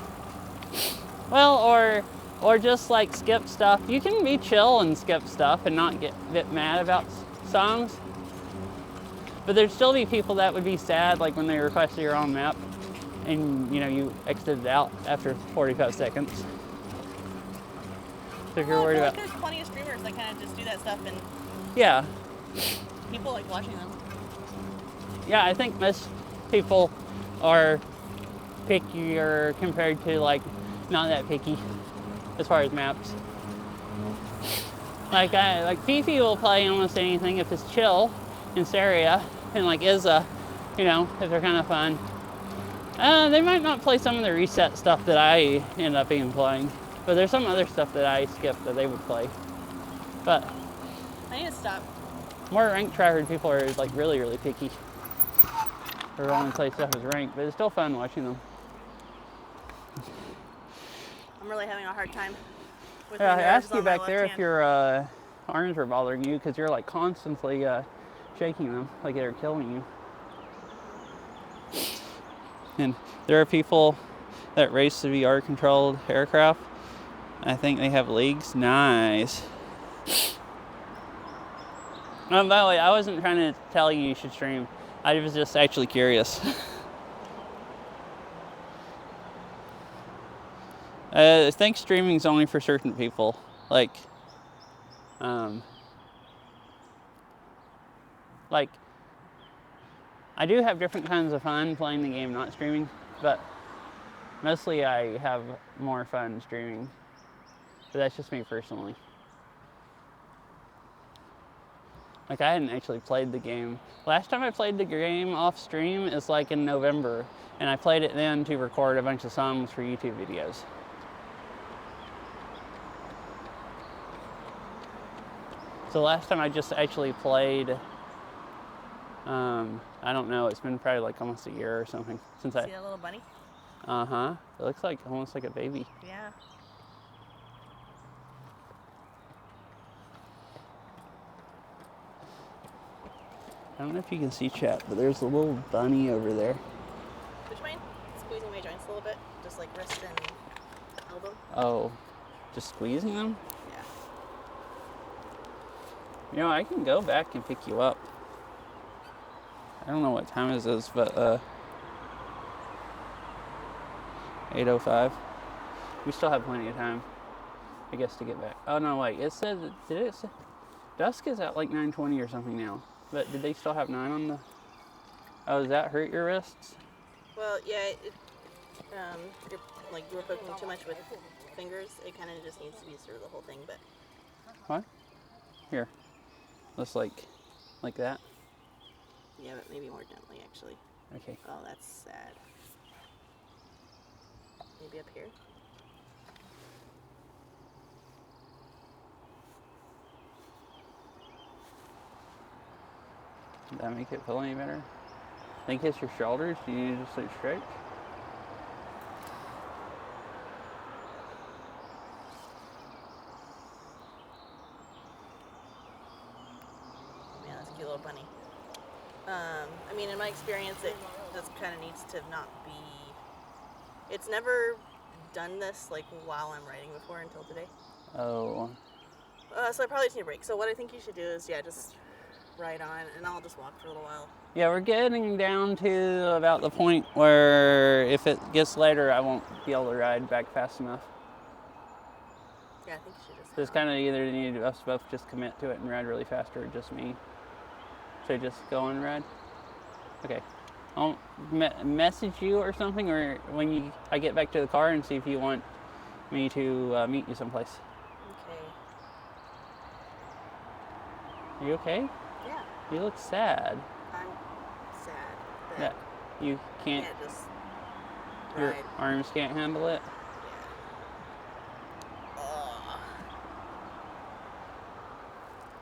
S2: well, or just like skip stuff. You can be chill and skip stuff and not get mad about songs. But there'd still be people that would be sad, like when they requested your own map, and you exited out after 45 seconds. So if you're worried about,
S1: there's plenty of streamers that kind of just do that stuff, and
S2: yeah,
S1: people like watching them.
S2: Yeah, I think most people are pickier compared to like not that picky as far as maps. Like Fifi will play almost anything if it's chill in Saria, and like Izza, if they're kind of fun. They might not play some of the reset stuff that I end up even playing, but there's some other stuff that I skip that they would play. But
S1: I need to stop.
S2: More ranked tryhard people are like really, really picky. Or only play stuff as ranked, but it's still fun watching them.
S1: I'm really having a hard time with
S2: Yeah, I asked you
S1: on my
S2: back there
S1: left
S2: if
S1: hand.
S2: your arms were bothering you, because you're like constantly shaking them, like they're killing you. And there are people that race the VR controlled aircraft. I think they have leagues. Nice. By the way, I wasn't trying to tell you should stream. I was just actually curious. I think streaming's only for certain people. Like I do have different kinds of fun playing the game, not streaming, but mostly I have more fun streaming. But that's just me personally. Like I hadn't actually played the game. Last time I played the game off stream is like in November, and I played it then to record a bunch of songs for YouTube videos. So last time I just actually played, I don't know, it's been probably like almost a year or something since
S1: See that little bunny?
S2: Uh-huh. It looks like almost like a baby.
S1: Yeah.
S2: I don't know if you can see chat, but there's a little bunny over there.
S1: Which one? Squeezing my joints a little bit, just like wrist and elbow.
S2: Oh, just squeezing them?
S1: Yeah.
S2: I can go back and pick you up. I don't know what time it is, but 8:05. We still have plenty of time, I guess, to get back. Oh no, wait. It said, did it say dusk is at like 9:20 or something now? But did they still have 9 on the? Oh, does that hurt your wrists?
S1: Well, yeah. You're, like you were poking too much with fingers. It kind of just needs to be through the whole thing, but.
S2: What? Here. Let's like that.
S1: Yeah, but maybe more gently, actually.
S2: Okay.
S1: Oh, that's sad. Maybe up here.
S2: Did that make it feel any better? Think it's your shoulders? Do you need to sleep straight?
S1: Yeah, that's a cute little bunny. I mean, in my experience, it just kind of needs to not be. It's never done this like while I'm writing before until today.
S2: Oh.
S1: So I probably just need a break. So what I think you should do is, just ride on, and I'll just walk for a little while.
S2: Yeah, we're getting down to about the point where if it gets later, I won't be able to ride back fast enough.
S1: Yeah, I think you should just.
S2: So it's kind of either need us both just commit to it and ride really fast, or just me. So just go on ride? Okay. I'll message you or something, or when I get back to the car and see if you want me to meet you someplace.
S1: Okay.
S2: Are you okay?
S1: Yeah.
S2: You look sad.
S1: I'm sad
S2: Yeah.
S1: that
S2: You can't,
S1: just
S2: your
S1: ride.
S2: arms can't handle it?
S1: Yeah. Ugh.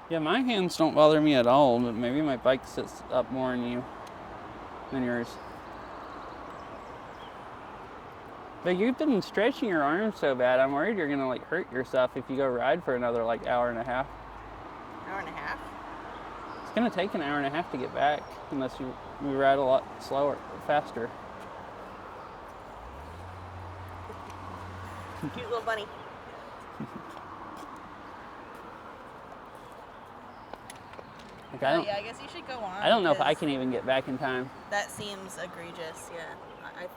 S2: Yeah, my hands don't bother me at all, but maybe my bike sits up more than yours. But you've been stretching your arms so bad, I'm worried you're gonna like hurt yourself if you go ride for another like hour and a half.
S1: Hour and a half?
S2: It's gonna take an hour and a half to get back unless you ride a lot slower, faster.
S1: Cute little bunny.
S2: Okay,
S1: Yeah, I guess you should go on.
S2: I don't know if I
S1: because
S2: can even get back in time.
S1: That seems egregious. Yeah, I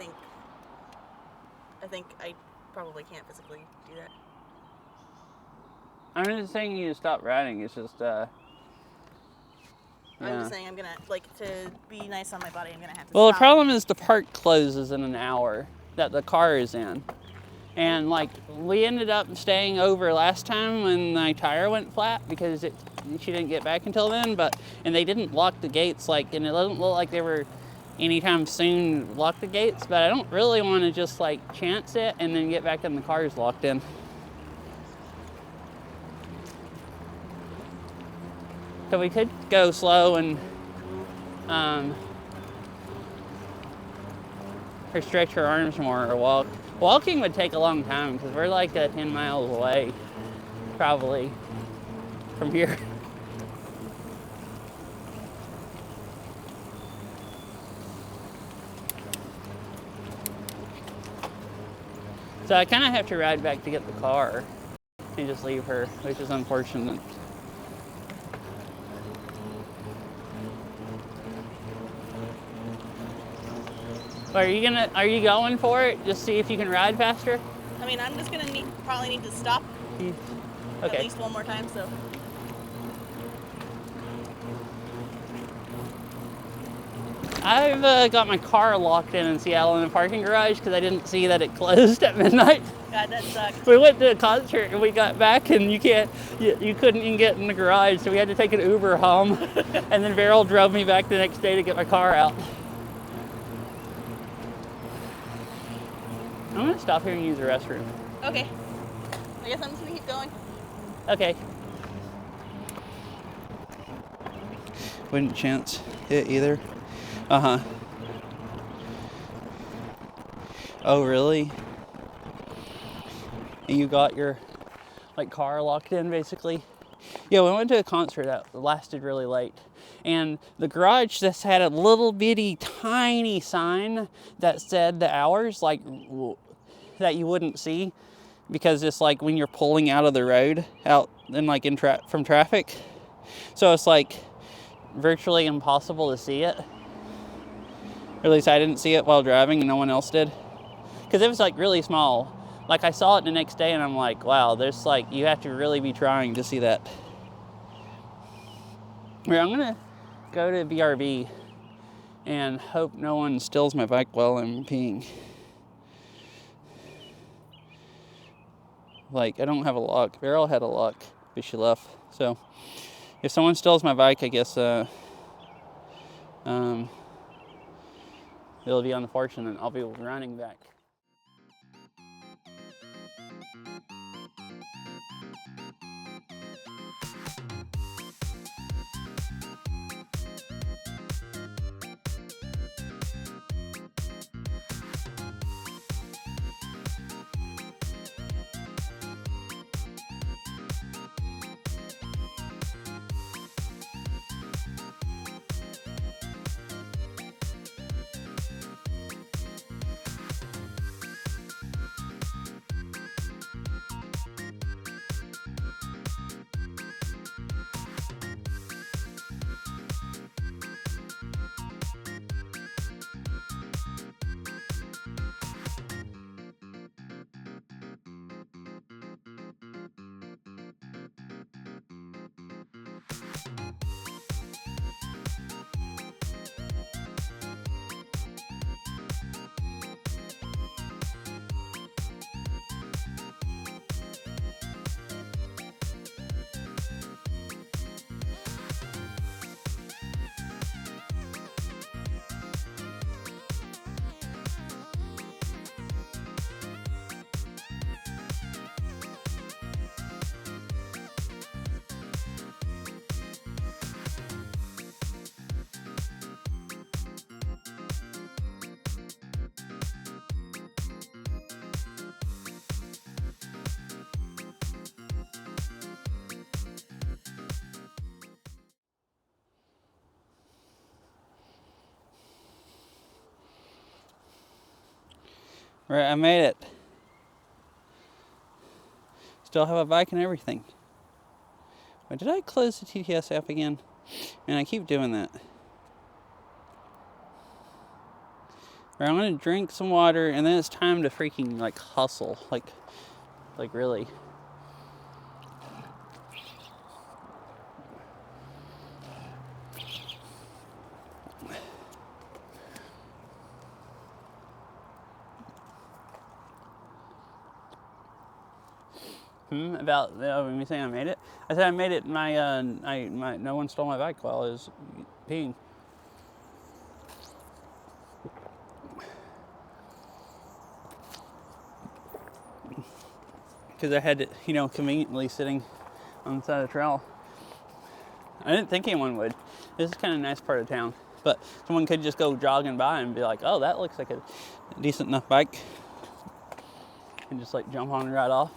S1: think I probably can't physically do that.
S2: I'm not saying you to stop riding. It's just
S1: I'm
S2: yeah.
S1: just saying I'm gonna to be nice on my body. I'm gonna have to.
S2: Well,
S1: stop.
S2: the problem is the park closes in an hour that the car is in. And like we ended up staying over last time when my tire went flat because she didn't get back until then, and they didn't lock the gates, and it doesn't look like they were anytime soon lock the gates, but I don't really want to just like chance it and then get back and the car is locked in. So we could go slow and or stretch her arms more or walk. Walking would take a long time because we're like 10 miles away, probably, from here. So I kind of have to ride back to get the car and just leave her, which is unfortunate. Are you going for it? Just see if you can ride faster?
S1: I mean, I'm just gonna probably need to stop
S2: Okay.
S1: at least one more time. So.
S2: I've got my car locked in Seattle in the parking garage because I didn't see that it closed at midnight.
S1: God, that sucks.
S2: We went to a concert and we got back and you couldn't even get in the garage, so we had to take an Uber home. And then Beryl drove me back the next day to get my car out. I'm gonna stop here and use the restroom.
S1: Okay. I guess I'm just gonna keep going.
S2: Okay. Wouldn't chance it either. Uh-huh. Oh, really? And you got your car locked in basically? Yeah, we went to a concert that lasted really late. And the garage just had a little bitty tiny sign that said the hours that you wouldn't see because it's like when you're pulling out of the road out and from traffic. So it's virtually impossible to see it. Or at least I didn't see it while driving and no one else did. Because it was really small. I saw it the next day and I'm like, wow, there's you have to really be trying to see that. Here, I'm gonna go to BRB and hope no one steals my bike while I'm peeing. I don't have a lock. Beryl had a lock, but she left. So if someone steals my bike, I guess it'll be unfortunate. I'll be running back. Right, I made it. Still have a bike and everything. But did I close the TTS app again? And I keep doing that. Right, I'm gonna drink some water and then it's time to freaking like hustle. Like really. About me saying I made it? I said I made it. No one stole my bike while I was peeing. Because I had it, conveniently sitting on the side of the trail. I didn't think anyone would. This is kind of a nice part of town, but someone could just go jogging by and be like, "Oh, that looks like a decent enough bike," and just like jump on and ride off.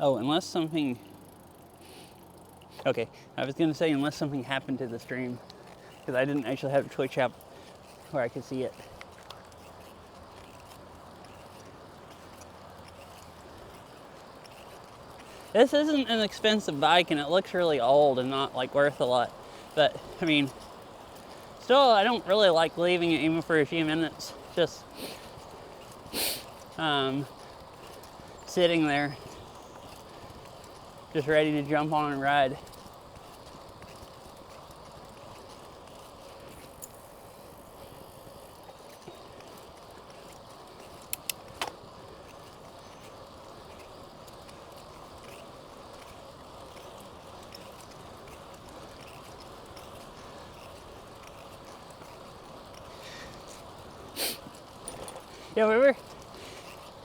S2: Oh, unless something... Okay, I was going to say unless something happened to the stream, because I didn't actually have a Twitch app where I could see it. This isn't an expensive bike and it looks really old and not like worth a lot. But, I mean, still I don't really like leaving it even for a few minutes. Just sitting there. Just ready to jump on and ride. Yeah,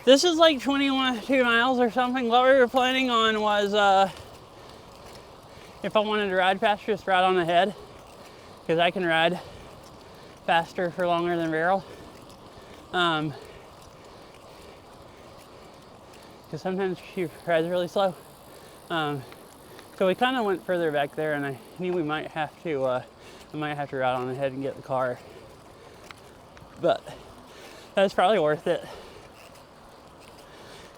S2: this is like 22 miles or something. What we were planning on was, if I wanted to ride faster, just ride on ahead. Because I can ride faster for longer than Beryl. Because sometimes she rides really slow. So we kind of went further back there, and I knew we might have to, I might have to ride on ahead and get the car. But that's probably worth it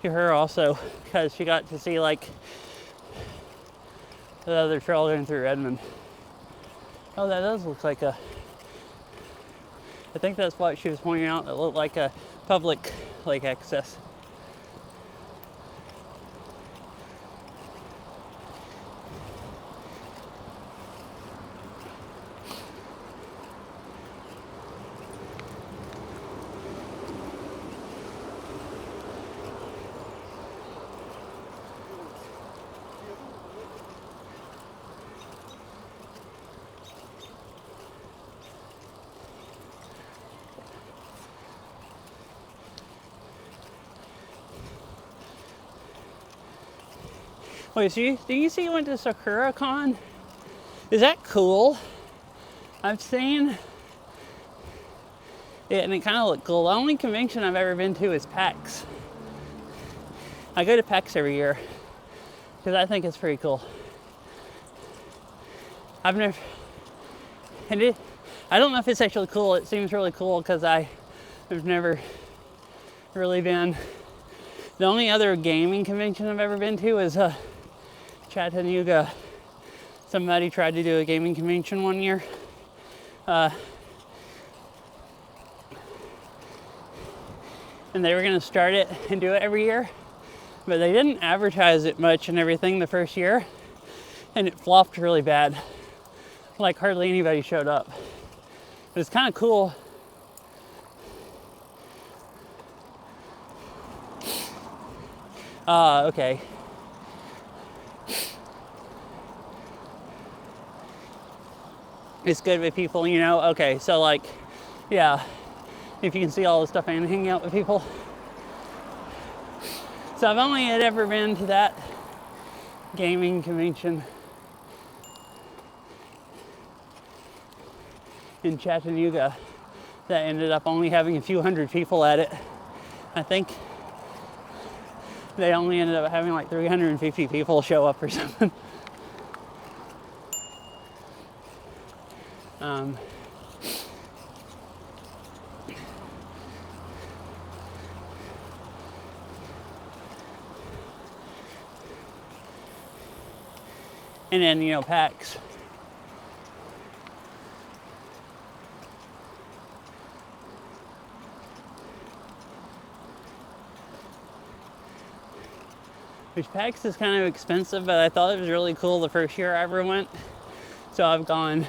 S2: to her also, because she got to see like the other trail going through Redmond. Oh, that does look like a, I think that's what she was pointing out, it looked like a public lake access. Wait, so do you see you went to SakuraCon? Is that cool? I've seen it and it kind of looked cool. The only convention I've ever been to is PAX. I go to PAX every year because I think it's pretty cool. I've never, and I don't know if it's actually cool. It seems really cool because I've never really been. The only other gaming convention I've ever been to is Chattanooga. Somebody tried to do a gaming convention one year. And they were gonna start it and do it every year, but they didn't advertise it much and everything the first year, and it flopped really bad. Like hardly anybody showed up. But it's kind of cool. Okay. It's good with people, okay, so like, yeah, if you can see all the stuff and hang out with people. So I've only had ever been to that gaming convention in Chattanooga. that ended up only having a few hundred people at it. I think they only ended up having like 350 people show up or something. And then, you know, PAX. Which PAX is kind of expensive, but I thought it was really cool the first year I ever went. So I've gone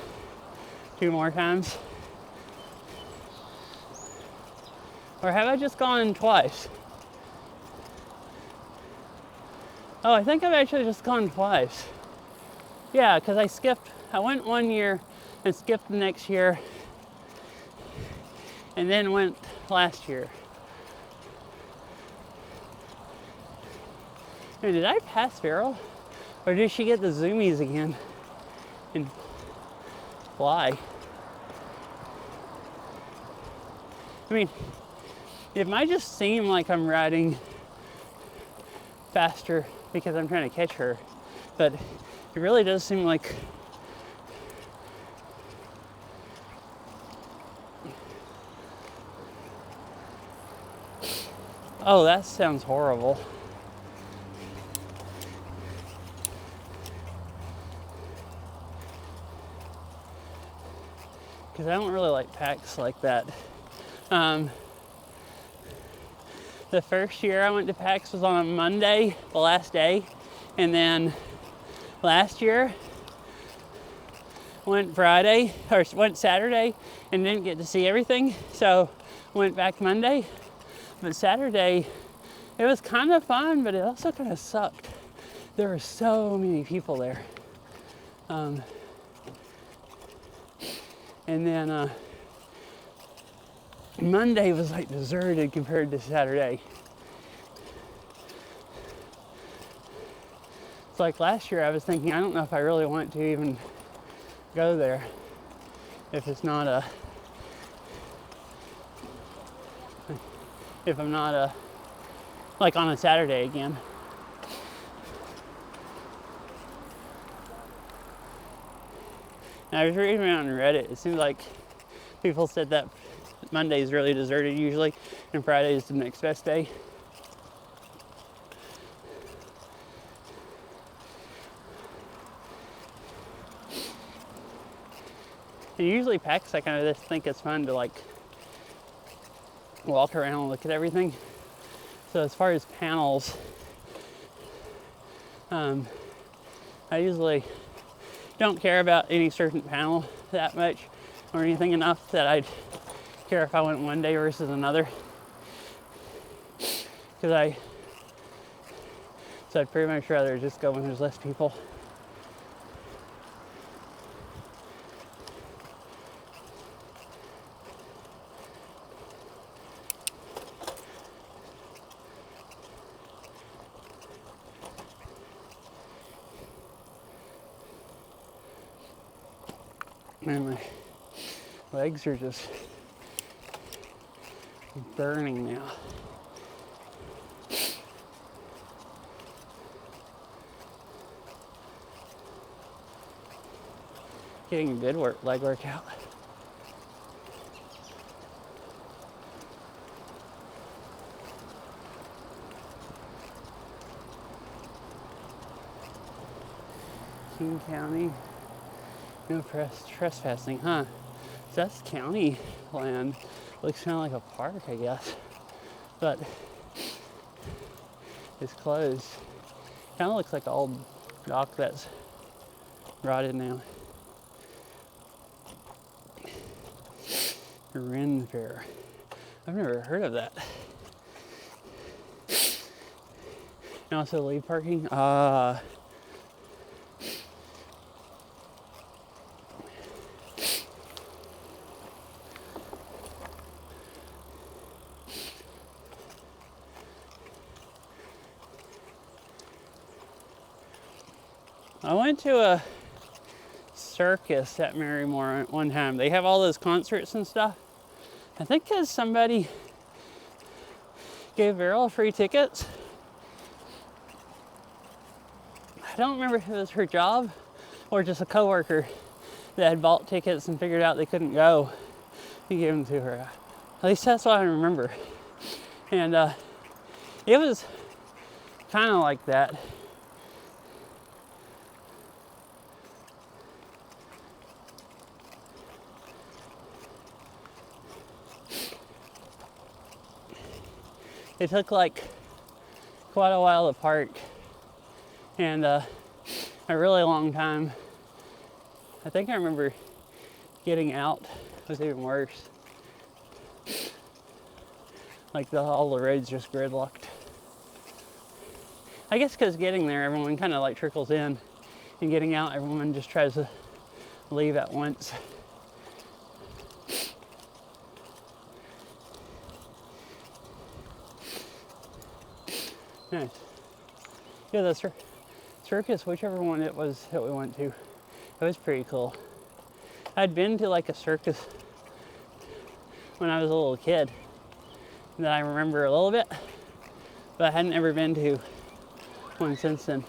S2: 2 more times. Or have I just gone twice? Oh, I think I've actually just gone twice. Yeah, because I went 1 year and skipped the next year and then went last year. Hey, did I pass Farrell? Or did she get the zoomies again and fly? I mean, it might just seem like I'm riding faster because I'm trying to catch her, but it really does seem like oh, that sounds horrible. Because I don't really like PAX like that. The first year I went to PAX was on a Monday, the last day, and then last year went Saturday and didn't get to see everything, so went back Monday. But Saturday, it was kind of fun, but it also kind of sucked. There were so many people there. And then Monday was like deserted compared to Saturday. It's like last year I was thinking, I don't know if I really want to even go there if I'm not like on a Saturday again. And I was reading around on Reddit, it seems like people said that Monday is really deserted usually, and Friday is the next best day. And usually PAX, I kind of just think it's fun to like walk around and look at everything. So as far as panels, I usually don't care about any certain panel that much or anything enough that I'd care if I went one day versus another. So I'd pretty much rather just go when there's less people. Man, my legs are just burning now. Getting a good leg workout. King County. No trespassing, huh? So that's county land. Looks kind of like a park, I guess. But it's closed. Kind of looks like an old dock that's rotted now. Ren Fair. I've never heard of that. And also leave parking. I went to a circus at Marymore one time. They have all those concerts and stuff I think because somebody gave Errol free tickets. I don't remember if it was her job or just a coworker that had bought tickets and figured out they couldn't go. He gave them to her. At least that's what I remember. And it was kind of like that. It took like quite a while to park and a really long time. I think I remember getting out was even worse. Like all the roads just gridlocked. I guess because getting there, everyone kind of like trickles in, and getting out, everyone just tries to leave at once. Nice. Yeah, the circus, whichever one it was that we went to, it was pretty cool. I'd been to like a circus when I was a little kid that I remember a little bit, but I hadn't ever been to one since then.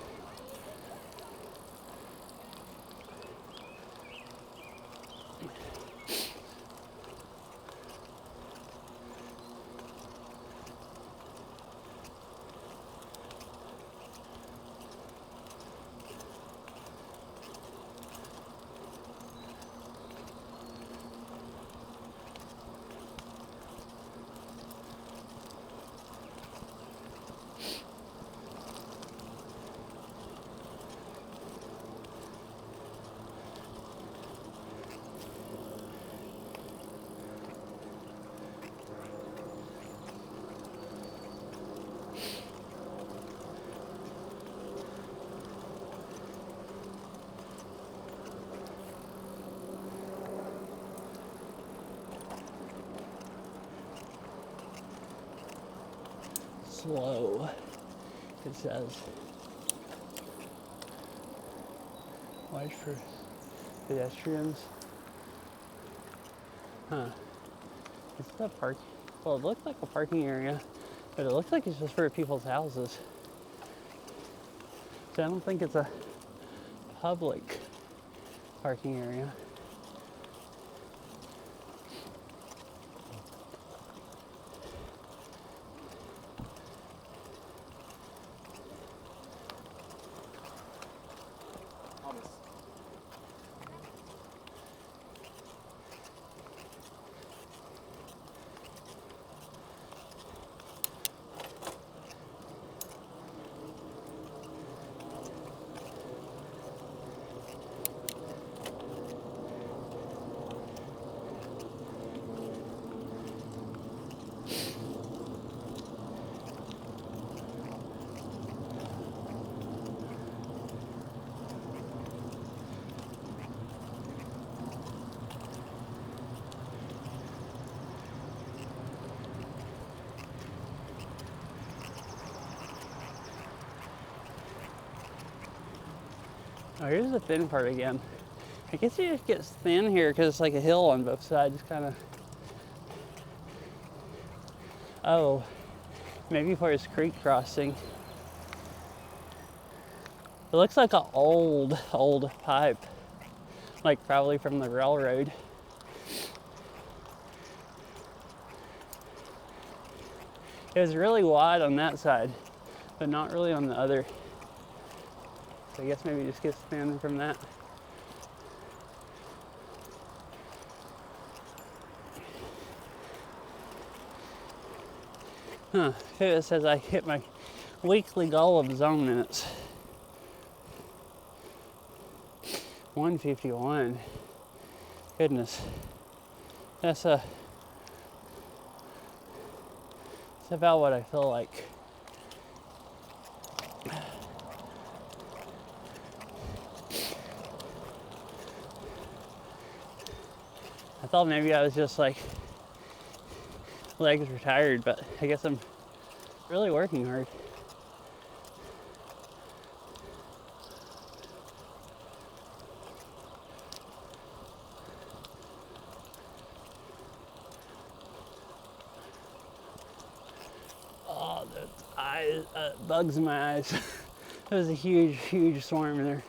S2: Slow, it says. Watch for pedestrians. Huh. Is that a park? Well, it looked like a parking area, but it looks like it's just for people's houses. So I don't think it's a public parking area. Oh, here's the thin part again. I guess it just gets thin here because it's like a hill on both sides, kind of. Oh, maybe for his creek crossing. It looks like an old pipe, like probably from the railroad. It was really wide on that side, but not really on the other. So I guess maybe it just gets thin from that. Huh, it says I hit my weekly goal of zone minutes. 151. Goodness. That's about what I feel like. I thought maybe I was just like legs were tired, but I guess I'm really working hard. bugs in my eyes. There was a huge, huge swarm there.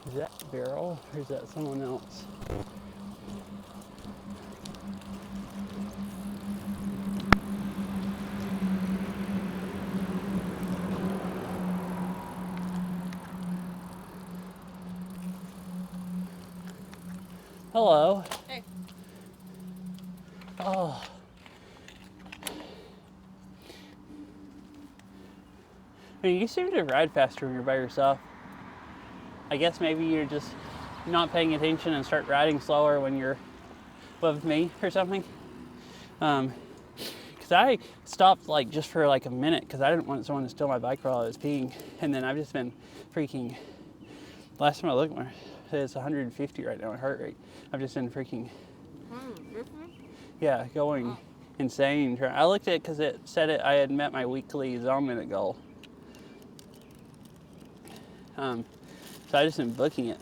S2: Is that Beryl or is that someone else? Hello.
S1: Hey.
S2: Oh. I mean, you seem to ride faster when you're by yourself. I guess maybe you're just not paying attention and start riding slower when you're with me or something. Because I stopped like just for like a minute because I didn't want someone to steal my bike while I was peeing. And then I've just been freaking, last time I looked, it's 150 right now, my heart rate. I've just been freaking, yeah, going insane. I looked at it because it said I had met my weekly zone minute goal. So I just been booking it.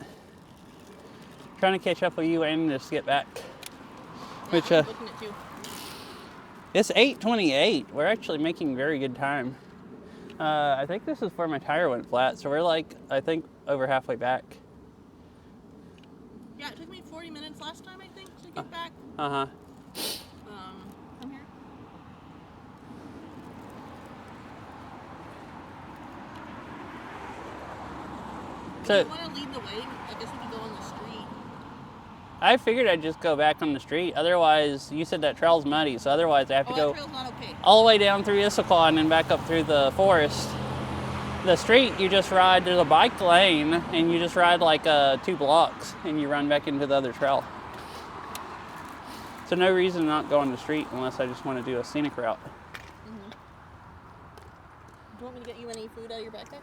S2: Trying to catch up with you and just get back.
S1: Yeah,
S2: Which
S1: I'm booking it too.
S2: It's 8:28. We're actually making very good time. I think this is where my tire went flat, so we're like, I think over halfway back.
S1: Yeah, it took me 40 minutes last time, I think, to get back.
S2: Uh-huh.
S1: Come here.
S2: So
S1: If you want to lead the way, I guess we could go on the street.
S2: I figured I'd just go back on the street. Otherwise, you said that trail's muddy, so otherwise I have to go
S1: That trail's not okay.
S2: all the way down through Issaquah and then back up through the forest. The street, you just ride, there's a bike lane, and you just ride like 2 blocks, and you run back into the other trail. So no reason to not go on the street unless I just want to do a scenic route.
S1: Mm-hmm. Do you want me to get you any food out of your backpack?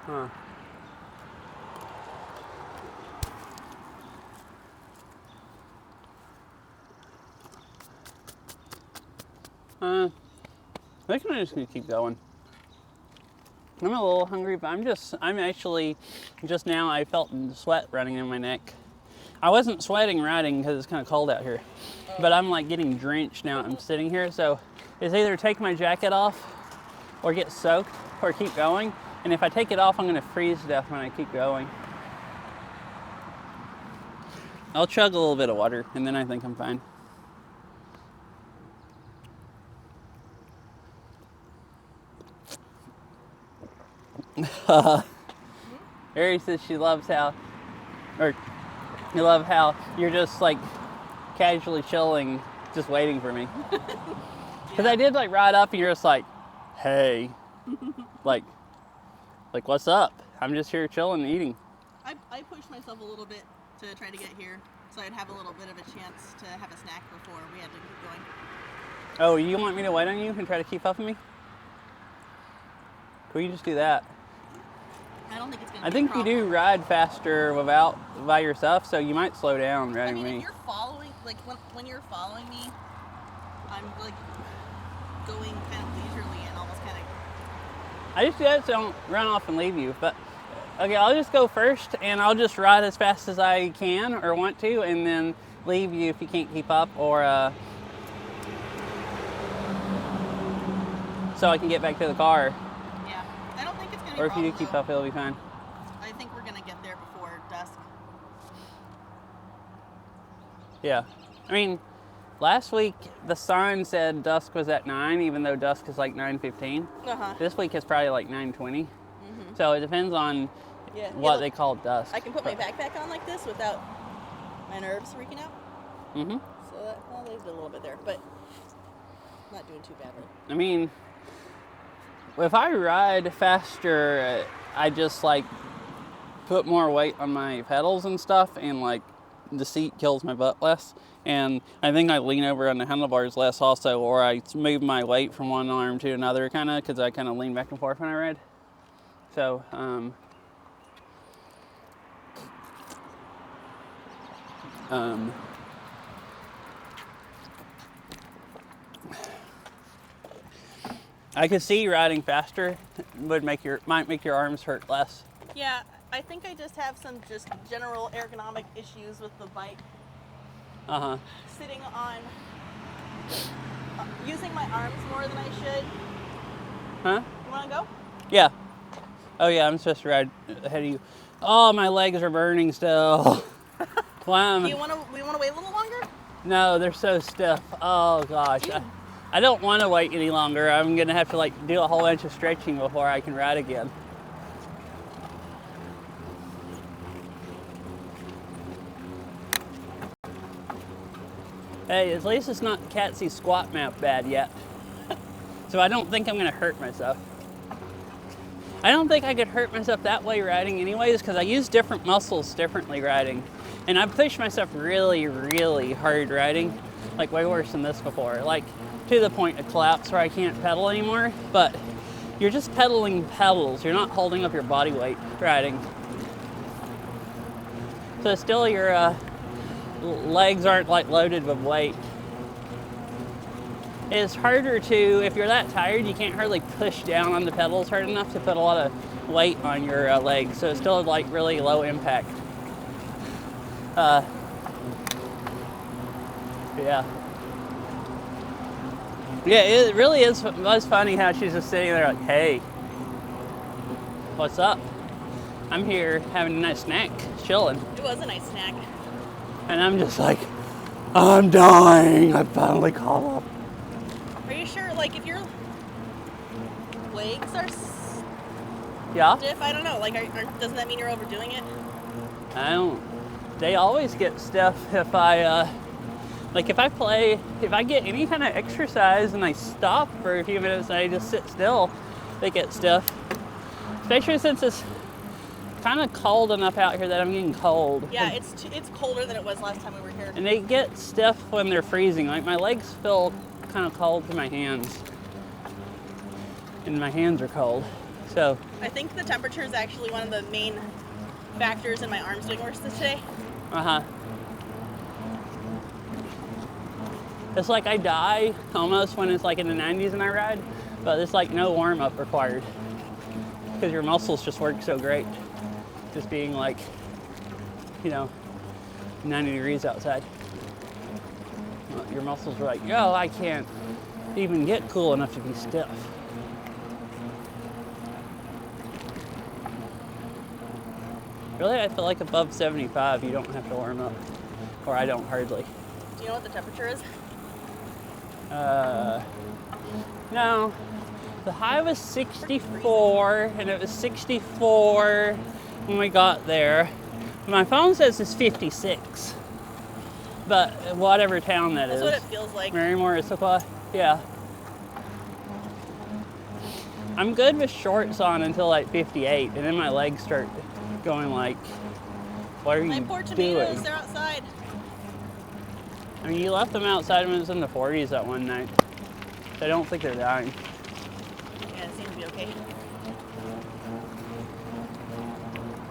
S2: Huh. I think I'm just gonna keep going. I'm a little hungry, but I'm actually, just now I felt sweat running in my neck. I wasn't sweating riding because it's kind of cold out here, but I'm like getting drenched now. I'm sitting here, so it's either take my jacket off or get soaked or keep going. And if I take it off, I'm gonna freeze to death when I keep going. I'll chug a little bit of water and then I think I'm fine. Ari says she loves how, or you love how you're just like casually chilling, just waiting for me. Because I did like ride up and you're just like, hey, like what's up? I'm just here chilling and eating.
S1: I pushed myself a little bit to try to get here, so I'd have a little bit of a chance to have a snack before we had to keep going.
S2: Oh, you want me to wait on you and try to keep up with me? Can we just do that?
S1: I don't think it's gonna
S2: I
S1: be
S2: think
S1: a
S2: you
S1: problem.
S2: do ride faster by yourself, so you might slow down
S1: I
S2: riding
S1: mean,
S2: me.
S1: if you're following, like when you're following me, I'm like going kind of leisurely and almost kind of.
S2: I just do that so I don't run off and leave you. But okay, I'll just go first and I'll just ride as fast as I can or want to, and then leave you if you can't keep up, or so I can get back to the car.
S1: Yeah, I don't think it's gonna be
S2: Or
S1: a
S2: if
S1: problem.
S2: you do keep up, it'll be fine.
S1: I think we're gonna get there before dusk.
S2: Yeah, I mean, last week the sign said dusk was at 9, even though dusk is like 9:15. This week it's probably like 9:20.
S1: Mm-hmm.
S2: So it depends on what they call dusk.
S1: I can put my backpack on like this without my nerves freaking out.
S2: Mm-hmm.
S1: So that, well, there's a little bit there, but not doing too badly.
S2: I mean, if I ride faster, I just like put more weight on my pedals and stuff, and like the seat kills my butt less. And I think I lean over on the handlebars less also, or I move my weight from one arm to another kind of, because I kind of lean back and forth when I ride. So, I could see riding faster might make your arms hurt less.
S1: Yeah, I think I just have some just general ergonomic issues with the bike.
S2: Uh-huh.
S1: Sitting on, using my arms more than I should.
S2: Huh?
S1: You want to go?
S2: Yeah. Oh yeah, I'm supposed to ride ahead of you. Oh, my legs are burning still. Wow.
S1: We want to wait a little longer?
S2: No, they're so stiff. Oh gosh. I don't want to wait any longer. I'm gonna have to like do a whole bunch of stretching before I can ride again. Hey, at least it's not Catsy squat map bad yet. So I don't think I'm gonna hurt myself. I don't think I could hurt myself that way riding anyways, because I use different muscles differently riding. And I've pushed myself really, really hard riding, like way worse than this before. Like to the point of collapse where I can't pedal anymore, but you're just pedaling pedals. You're not holding up your body weight riding. So still your legs aren't like loaded with weight. It's harder to, if you're that tired, you can't hardly push down on the pedals hard enough to put a lot of weight on your legs. So it's still like really low impact. Yeah. Yeah, it really was funny how she's just sitting there like, hey, what's up? I'm here having a nice snack, chilling.
S1: It was a nice snack.
S2: And I'm just like, I'm dying. I finally caught up.
S1: Are you sure, like, if your legs are
S2: Yeah?
S1: stiff? I don't know. Like, doesn't that mean you're overdoing it?
S2: I don't. They always get stiff if I, if I get any kind of exercise and I stop for a few minutes and I just sit still, they get stiff. Especially since it's kind of cold enough out here that I'm getting cold.
S1: Yeah, it's colder than it was last time we were here.
S2: And they get stiff when they're freezing. Like my legs feel kind of cold to my hands. And my hands are cold. So
S1: I think the temperature is actually one of the main factors in my arms doing worse today.
S2: It's like I die almost when it's like in the 90s and I ride, but it's like no warm up required because your muscles just work so great. Just being like, 90 degrees outside. Your muscles are like, yo, I can't even get cool enough to be stiff. Really, I feel like above 75, you don't have to warm up. Or I don't hardly.
S1: Do you know what the temperature is?
S2: No. The high was 64, and it was 64 when we got there. My phone says it's 56. But whatever town that is.
S1: That's what it feels like.
S2: Marymore, Issaquah? Yeah. I'm good with shorts on until like 58, and then my legs start going like, what are you doing?
S1: My poor tomatoes, they're outside.
S2: I mean, you left them outside when it was in the 40s that one night. I don't think they're dying.
S1: Yeah, it seems to be okay.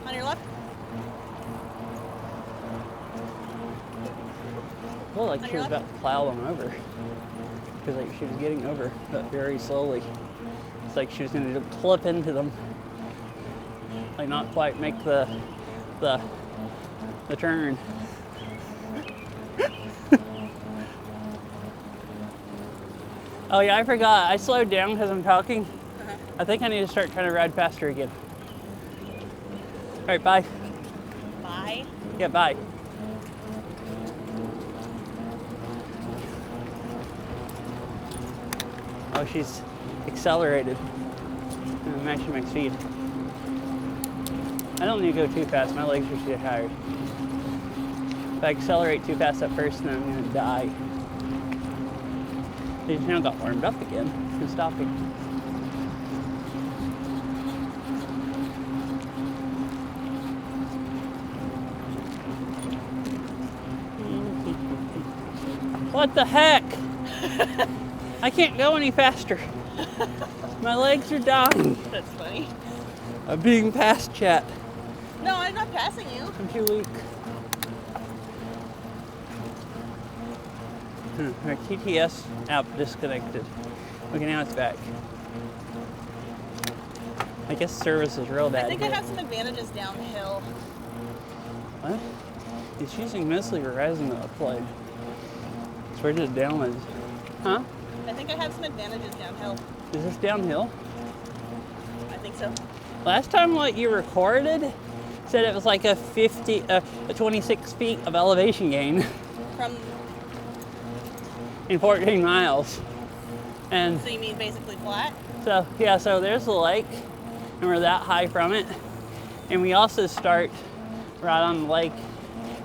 S1: On your left?
S2: Well, like she was about to plow them over. Because like she was getting over, but very slowly. It's like she was going to clip into them. Like not quite make the turn. Oh yeah, I forgot. I slowed down because I'm talking. I think I need to start trying to ride faster again. All right, bye.
S1: Bye.
S2: Yeah, bye. Oh, she's accelerated. I'm matching my speed. I don't need to go too fast. My legs are too tired. If I accelerate too fast at first, then I'm going to die. They just now got warmed up again from stopping. What the heck? I can't go any faster. My legs are dying.
S1: That's funny.
S2: I'm being passed, chat.
S1: No, I'm not passing you.
S2: I'm too weak. Our TTS app disconnected. Okay, now it's back. I guess service is real bad.
S1: I think
S2: here.
S1: I have some advantages downhill.
S2: What? It's using mostly Verizon to upload. So where did it download? Huh?
S1: I think I have some advantages downhill.
S2: Is this downhill?
S1: I think so.
S2: Last time what you recorded said it was like a 26 feet of elevation gain
S1: From,
S2: in 14 miles. And
S1: so you mean basically flat?
S2: so, yeah, so there's the lake, and we're that high from it. And we also start right on the lake,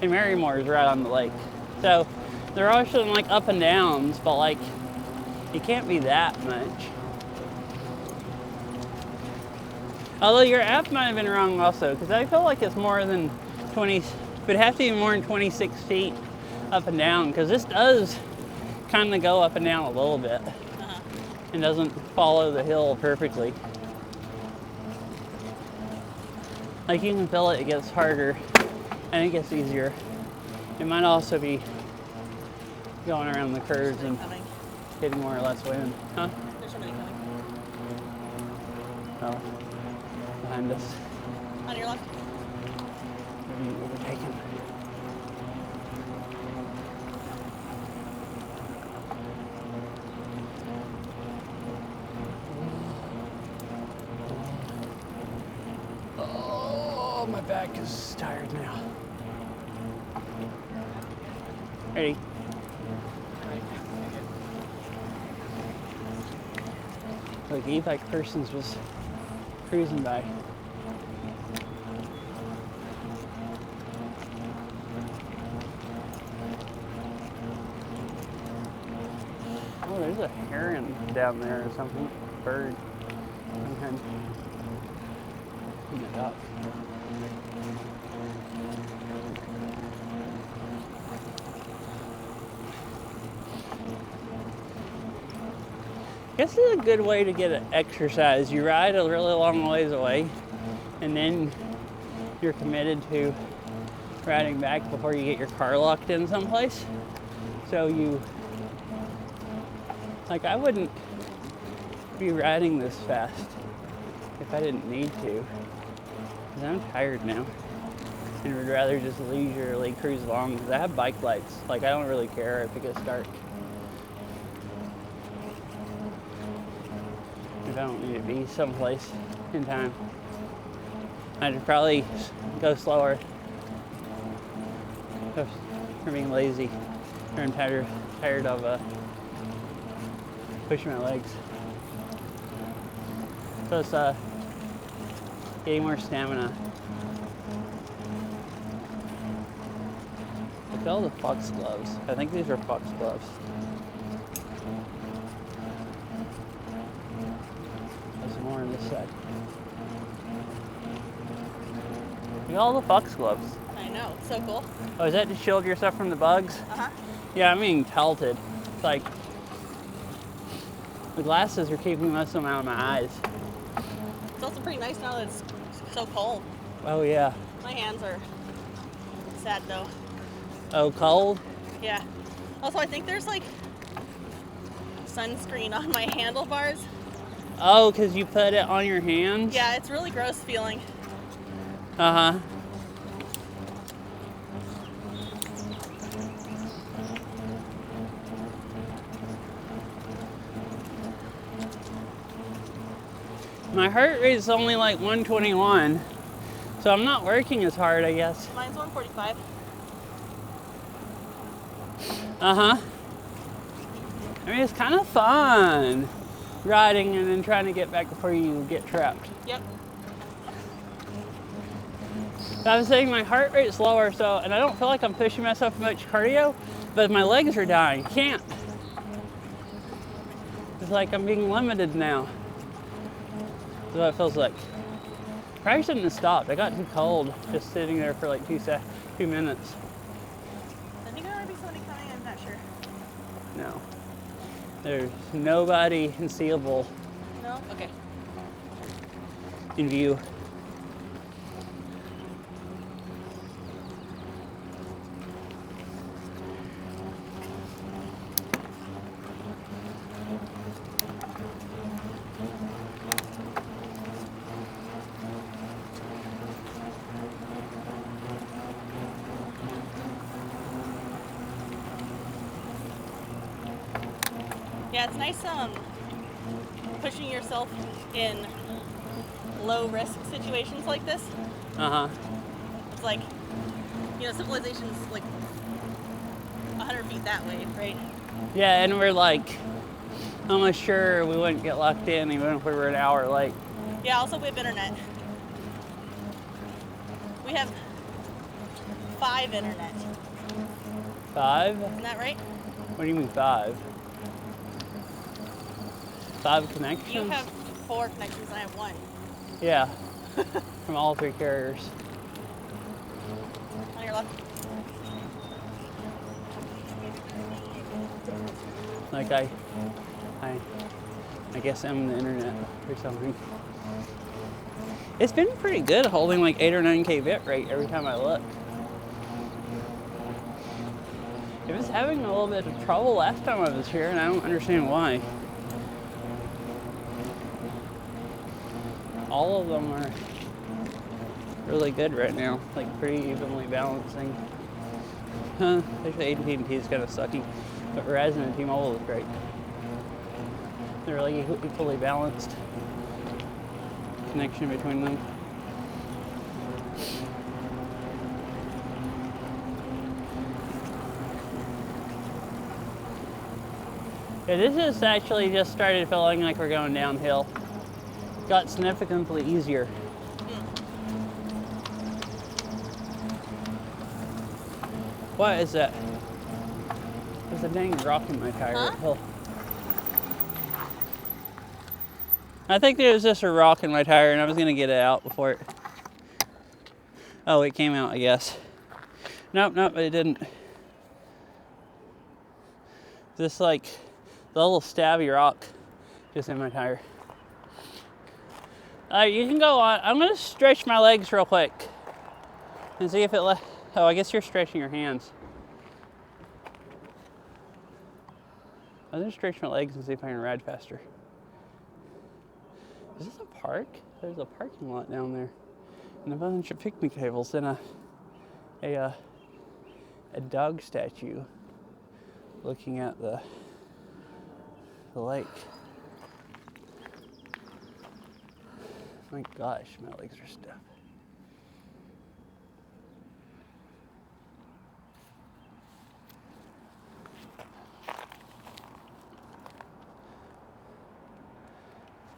S2: and Marymore is right on the lake. So they're all showing like up and downs, but like, it can't be that much. Although your app might have been wrong also, because I feel like it's more than 20, but it has to be more than 26 feet up and down, because this does kind of go up and down a little bit. And doesn't follow the hill perfectly. Like you can feel it, it gets harder and it gets easier. It might also be going around the curves and
S1: Coming.
S2: getting more or less wind. Huh?
S1: There's somebody coming.
S2: Oh, behind us.
S1: On your left.
S2: Are you overtaken? Oh, my back is tired now. Ready? Look, e-bike persons was cruising by. Oh, there's a heron down there or something. Bird. And a duck. I guess it's a good way to get an exercise. You ride a really long ways away, and then you're committed to riding back before you get your car locked in someplace. So you, like, I wouldn't be riding this fast if I didn't need to, because I'm tired now and would rather just leisurely cruise along, because I have bike lights. Like, I don't really care if it gets dark. If I don't need to be someplace in time, I'd probably go slower for being lazy, or I'm tired of pushing my legs. So it's getting more stamina. Look at all the foxgloves. I think these are foxgloves. There's more on this side. Look at all the foxgloves.
S1: I know, it's so cool.
S2: Oh, is that to shield yourself from the bugs?
S1: Uh-huh.
S2: Yeah, I'm being pelted. It's like the glasses are keeping most of them out of my eyes.
S1: It's also pretty nice now that it's so cold.
S2: Oh yeah.
S1: My hands are sad though.
S2: Oh, cold?
S1: Yeah. Also, I think there's like sunscreen on my handlebars.
S2: Oh, because you put it on your hands?
S1: Yeah, it's really gross feeling.
S2: Uh-huh. My heart rate is only like 121, so I'm not working as hard, I guess.
S1: Mine's 145.
S2: Uh-huh. I mean, it's kind of fun riding and then trying to get back before you get trapped.
S1: Yep.
S2: I was saying my heart rate's lower, so, and I don't feel like I'm pushing myself much cardio, but my legs are dying. Can't. It's like I'm being limited now. That's what it feels like. Probably shouldn't have stopped. I got too cold just sitting there for like 2 minutes.
S1: I think there might be somebody coming, I'm not sure.
S2: No. There's nobody seeable
S1: No? Okay.
S2: in view.
S1: Yeah, it's nice pushing yourself in low risk situations like this.
S2: Uh-huh.
S1: It's like, civilization's like 100 feet that way, right?
S2: Yeah, and we're like almost sure we wouldn't get locked in even if we were an hour late.
S1: Yeah, also we have internet. We have 5 internet.
S2: 5?
S1: Isn't that right?
S2: What do you mean 5? 5 connections?
S1: You have 4 connections and I have 1.
S2: Yeah. From all 3 carriers.
S1: On your left.
S2: Like I guess I'm the internet or something. It's been pretty good holding like 8 or 9K bit rate every time I look. It was having a little bit of trouble last time I was here and I don't understand why. All of them are really good right now, like pretty evenly balancing. Actually AT&T is kind of sucky, but Verizon and T-Mobile is great. They're like equally balanced connection between them. Yeah, this has actually just started feeling like we're going downhill. Got significantly easier. What is that? There's a dang rock in my tire.
S1: Huh?
S2: Oh. I think there was just a rock in my tire and I was gonna get it out before it. Oh, it came out, I guess. Nope, it didn't. Just like the little stabby rock just in my tire. You can go on. I'm gonna stretch my legs real quick and see if it oh, I guess you're stretching your hands. I'm gonna stretch my legs and see if I can ride faster. Is this a park? There's a parking lot down there and a bunch of picnic tables and a dog statue looking at the lake. My gosh, my legs are stiff.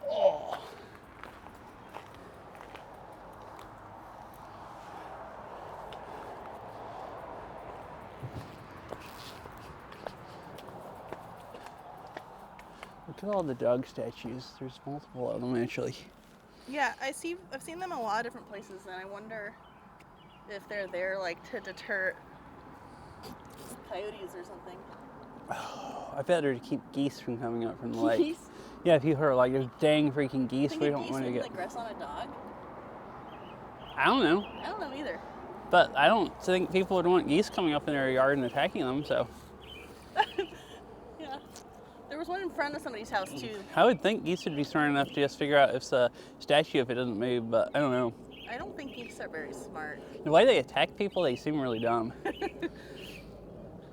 S2: Oh. Look at all the dog statues. There's multiple of them actually.
S1: Yeah, I've seen them in a lot of different places, and I wonder if they're there like to deter coyotes or something.
S2: Oh, I bet they're to keep geese from coming up from the lake.
S1: Geese?
S2: Yeah, if you heard like those dang freaking geese,
S1: Think
S2: we
S1: a
S2: don't
S1: geese
S2: want to
S1: would
S2: get.
S1: aggress on a dog?
S2: I don't know,
S1: I don't know either.
S2: but I don't think people would want geese coming up in their yard and attacking them. So
S1: Yeah. There was one in front of somebody's house too.
S2: I would think geese would be smart enough to just figure out if it's a statue if it doesn't move, but I don't know.
S1: I don't think geese are very smart.
S2: The way they attack people, they seem really dumb.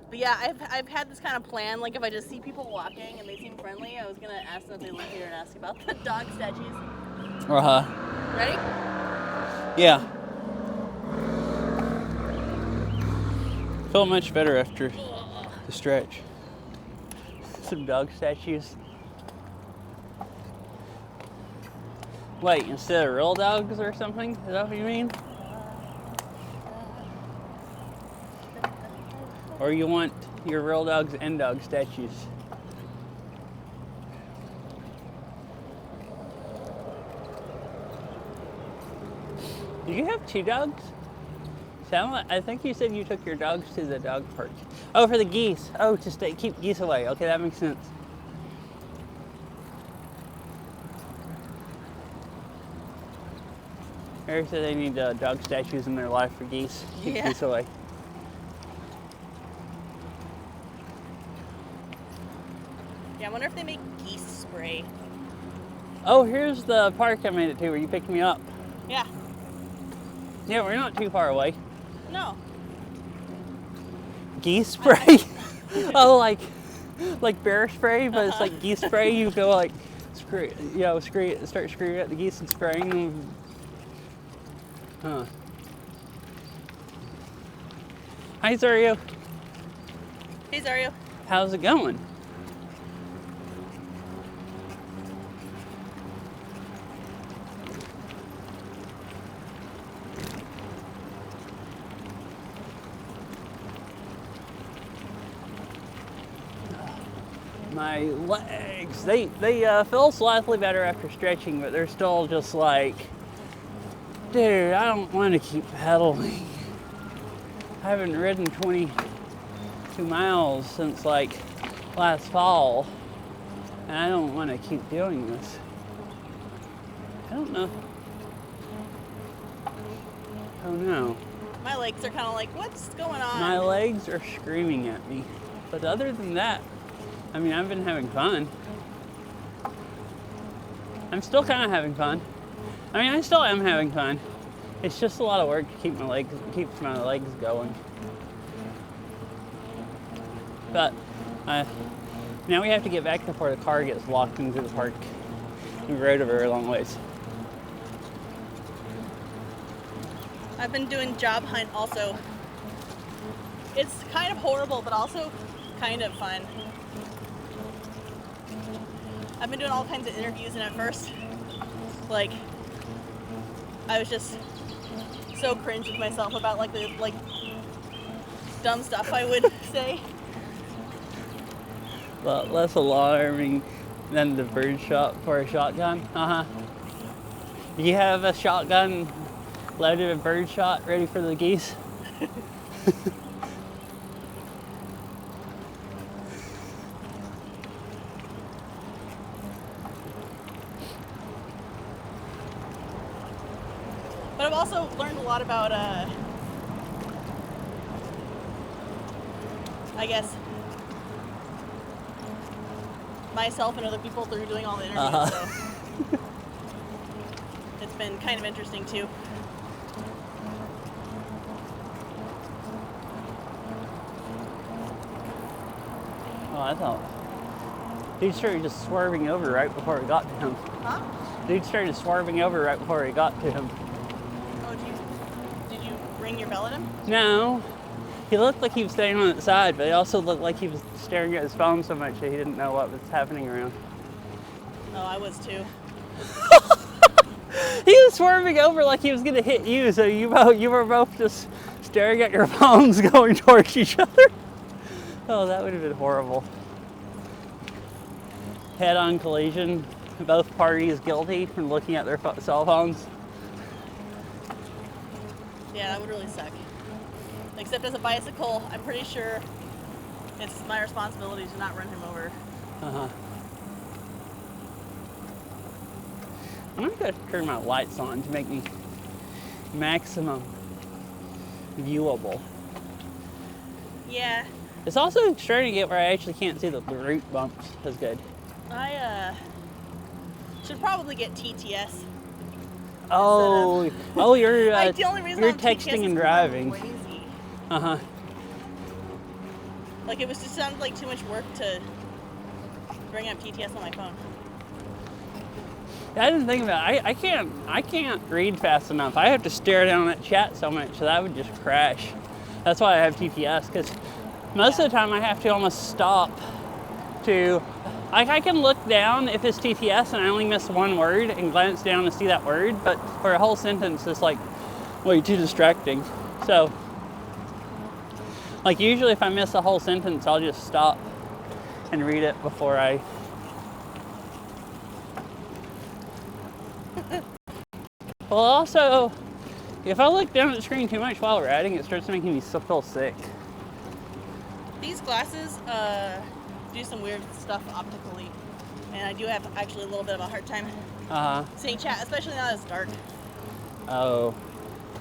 S1: But yeah, I've had this kind of plan. Like if I just see people walking and they seem friendly, I was gonna ask them if they live here and ask about the dog statues. Ready?
S2: Yeah. Feel much better after the stretch. Some dog statues. Wait, instead of real dogs or something? Is that what you mean? Or you want your real dogs and dog statues? Do you have 2 dogs? I think you said you took your dogs to the dog park. Oh, for the geese. Oh, to keep geese away. Okay, that makes sense. Eric said they need dog statues in their life for geese. Keep geese away.
S1: Yeah, I wonder if they make geese spray.
S2: Oh, here's the park I made it to where you picked me up.
S1: Yeah.
S2: Yeah, we're not too far away.
S1: No.
S2: Geese spray? Oh, like like bear spray, but it's like geese spray. You go like, start screwing at the geese and spraying them. Huh. Hi, Zario.
S1: Hey, Zario.
S2: How's it going? My legs, they feel slightly better after stretching, but they're still just like, dude, I don't want to keep pedaling. I haven't ridden 22 miles since like last fall, and I don't want to keep doing this. I don't know. Oh no.
S1: My legs are kind of like, what's going on?
S2: My legs are screaming at me. But other than that, I mean, I've been having fun. I'm still kind of having fun. I mean, I still am having fun. It's just a lot of work to keep my legs going. But now we have to get back before the car gets locked into the park. We rode a very long ways.
S1: I've been doing job hunt also. It's kind of horrible, but also kind of fun. I've been doing all kinds of interviews, and at first, like, I was just so cringe with myself about like the dumb stuff I would say.
S2: Well, less alarming than the bird shot for a shotgun. Do you have a shotgun loaded with bird shot ready for the geese?
S1: But I've also learned a lot about, I guess, myself and other people through doing all the interviews. So it's been kind of interesting too.
S2: Oh, I thought dude started just swerving over right before we got to him.
S1: Huh?
S2: Dude started swerving over right before we got to him.
S1: Oh, did you ring your bell at him?
S2: No. He looked like he was staying on its side, but he also looked like he was staring at his phone so much that he didn't know what was happening around.
S1: Oh, I was too.
S2: He was swerving over like he was going to hit you, so you were both just staring at your phones going towards each other. Oh, that would have been horrible. Head-on collision, both parties guilty from looking at their cell phones.
S1: Yeah, that would really suck. Except as a bicycle, I'm pretty sure it's my responsibility to not run him over.
S2: I'm going to turn my lights on to make me maximum viewable.
S1: Yeah,
S2: It's also starting to get where I actually can't see the root bumps as good.
S1: I should probably get TTS.
S2: Oh, you're
S1: Like, the only reason
S2: you're
S1: I'm TTS
S2: texting
S1: is
S2: and
S1: 'cause
S2: driving.
S1: I'm lazy.
S2: Uh-huh.
S1: Like, it was just sounded like too much work to bring up TTS on my phone.
S2: I didn't think about it. I can't read fast enough. I have to stare down that chat so much, so that would just crash. That's why I have TTS, because most of the time I have to almost stop to, like, I can look down if it's TTS and I only miss one word and glance down to see that word, but for a whole sentence it's like way too distracting. So, like, usually if I miss a whole sentence, I'll just stop and read it before I. Well, also, if I look down at the screen too much while riding, it starts making me feel sick.
S1: These glasses do some weird stuff optically, and I do have actually a little bit of a hard time seeing chat, especially now that it's dark.
S2: Oh.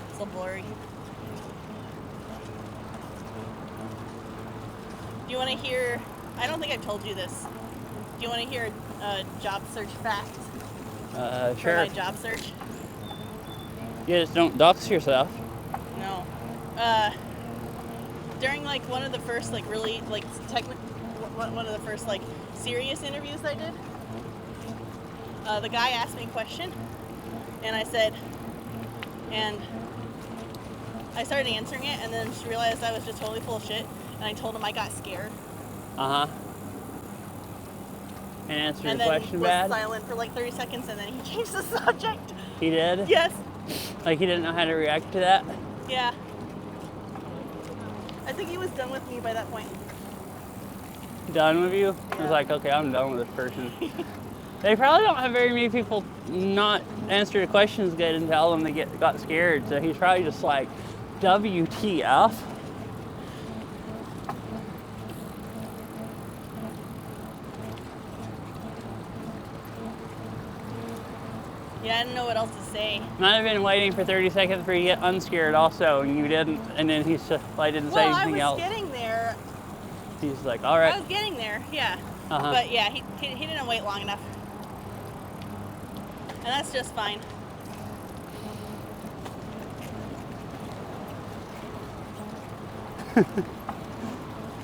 S1: It's a little blurry. Do you want to hear, I don't think I've told you this, do you want to hear a job search fact for
S2: Sure.
S1: my job search?
S2: You just don't dox yourself.
S1: No. During like one of the first like really like one of the first like serious interviews I did. The guy asked me a question, and I started answering it, and then she realized I was just totally full of shit, and I told him I got scared.
S2: And answered
S1: And
S2: the
S1: then
S2: question
S1: was
S2: bad?
S1: silent for like 30 seconds, and then he changed the subject.
S2: He did?
S1: Yes.
S2: Like he didn't know how to react to that?
S1: Yeah. I think he was done with me by that point.
S2: Done with you? I
S1: Yeah.
S2: was like, okay, I'm done with this person. They probably don't have very many people not answer the questions good and tell them they got scared. So he's probably just like, WTF?
S1: Yeah, I didn't know what else to say.
S2: Might have been waiting for 30 seconds for you to get unscared also, and you didn't, and then he's just like, didn't say anything else.
S1: I was getting there.
S2: He's like, all right.
S1: I was getting there, yeah.
S2: Uh-huh.
S1: But yeah, he didn't wait long enough. And that's just fine.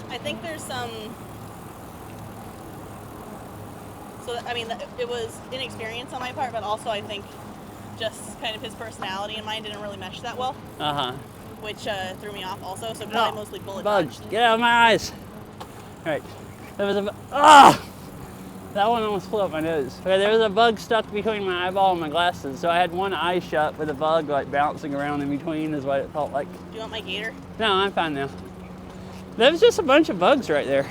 S1: I think there's some... So, I mean, it was inexperience on my part, but also I think just kind of his personality and mine didn't really mesh that well. Which threw me off also, so probably mostly bullet
S2: Bugs,
S1: dodged.
S2: get out of my eyes. All right, there was a, that one almost flew up my nose. Okay, there was a bug stuck between my eyeball and my glasses, so I had one eye shut with a bug like bouncing around in between is what it felt like.
S1: Do you want my gator?
S2: No, I'm fine now. There was just a bunch of bugs right there.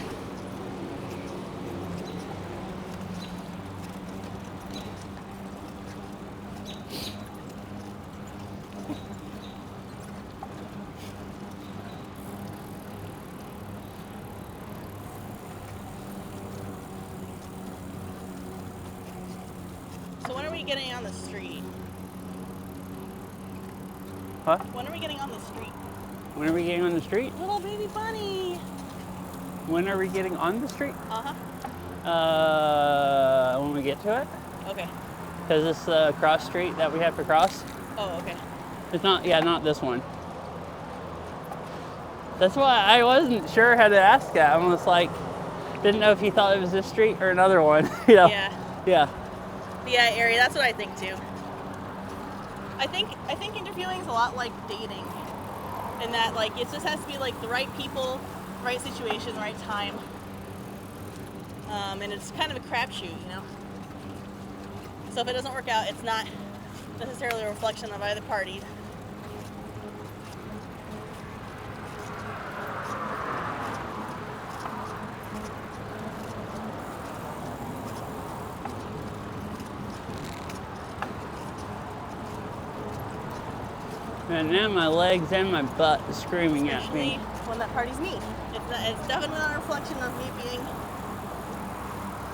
S1: So when are we getting on the street?
S2: Huh?
S1: When are we getting on the street?
S2: When are we getting on the street?
S1: Little baby bunny.
S2: When are we getting on the street? When we get to it.
S1: Okay.
S2: Because it's the cross street that we have to cross.
S1: Oh, okay.
S2: It's not, yeah, not this one. That's why I wasn't sure how to ask that. I was like, didn't know if he thought it was this street or another one. You know?
S1: Yeah.
S2: Yeah.
S1: Yeah, Ari, that's what I think too. I think interviewing is a lot like dating, in that like it just has to be like the right people, right situation, right time, and it's kind of a crapshoot, you know. So if it doesn't work out, it's not necessarily a reflection of either party.
S2: And now my legs and my butt is screaming at
S1: Especially
S2: me.
S1: when that party's me. It's definitely not a reflection of me being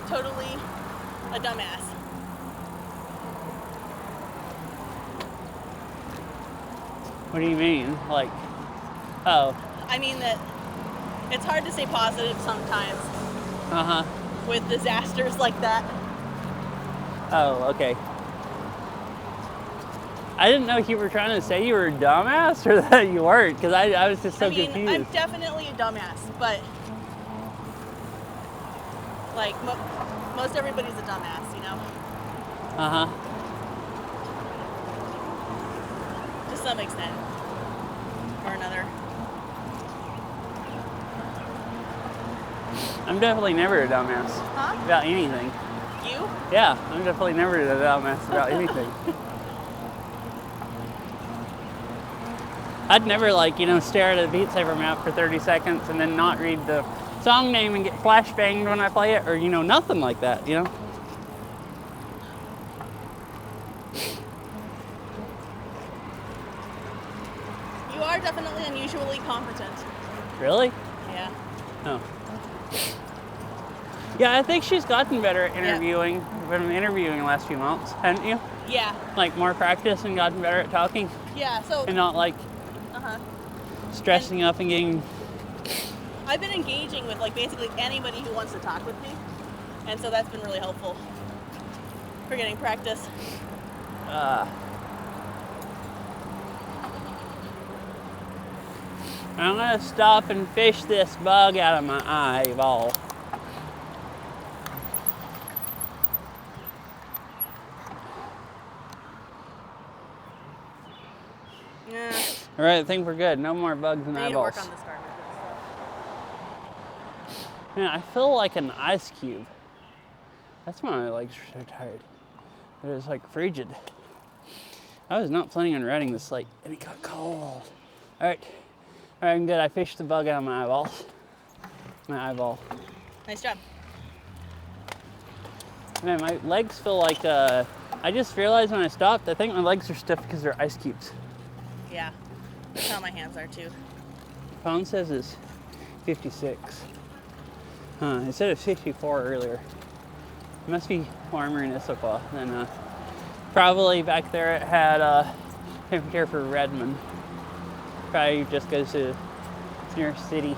S1: totally a dumbass.
S2: What do you mean? Like, oh.
S1: I mean that it's hard to stay positive sometimes with disasters like that.
S2: Oh, okay. I didn't know if you were trying to say you were a dumbass or that you weren't, because I was just so confused.
S1: I'm definitely a dumbass, but like most everybody's a dumbass, you know? To some extent or another.
S2: I'm definitely never a dumbass about anything.
S1: You?
S2: Yeah, I'm definitely never a dumbass about anything. I'd never, like, you know, stare at a Beat Saber map for 30 seconds and then not read the song name and get flashbanged when I play it, or, you know, nothing like that, you know?
S1: You are definitely unusually competent.
S2: Really?
S1: Yeah.
S2: Oh. Yeah, I think she's gotten better at interviewing. Been interviewing the last few months, haven't you?
S1: Yeah.
S2: Like, more practice and gotten better at talking?
S1: Yeah, so...
S2: And not, like, stressing up and getting...
S1: I've been engaging with, like, basically anybody who wants to talk with me. And so that's been really helpful for getting practice.
S2: I'm gonna stop and fish this bug out of my eyeball. All right, I think we're good. No more bugs and
S1: I need to work
S2: eyeballs.
S1: on the starter.
S2: Man, I feel like an ice cube. That's why my legs are so tired. It was like frigid. I was not planning on riding this late, and it got cold. All right, I'm good. I fished the bug out of my eyeballs. My eyeball.
S1: Nice job.
S2: Man, my legs feel like, I just realized when I stopped, I think my legs are stiff because they're ice cubes.
S1: Yeah, that's how my hands are too.
S2: Phone says it's 56. It said it's 54 earlier. It must be warmer in Issaquah than, probably back there it had temperature for Redmond. Probably just goes to nearest city.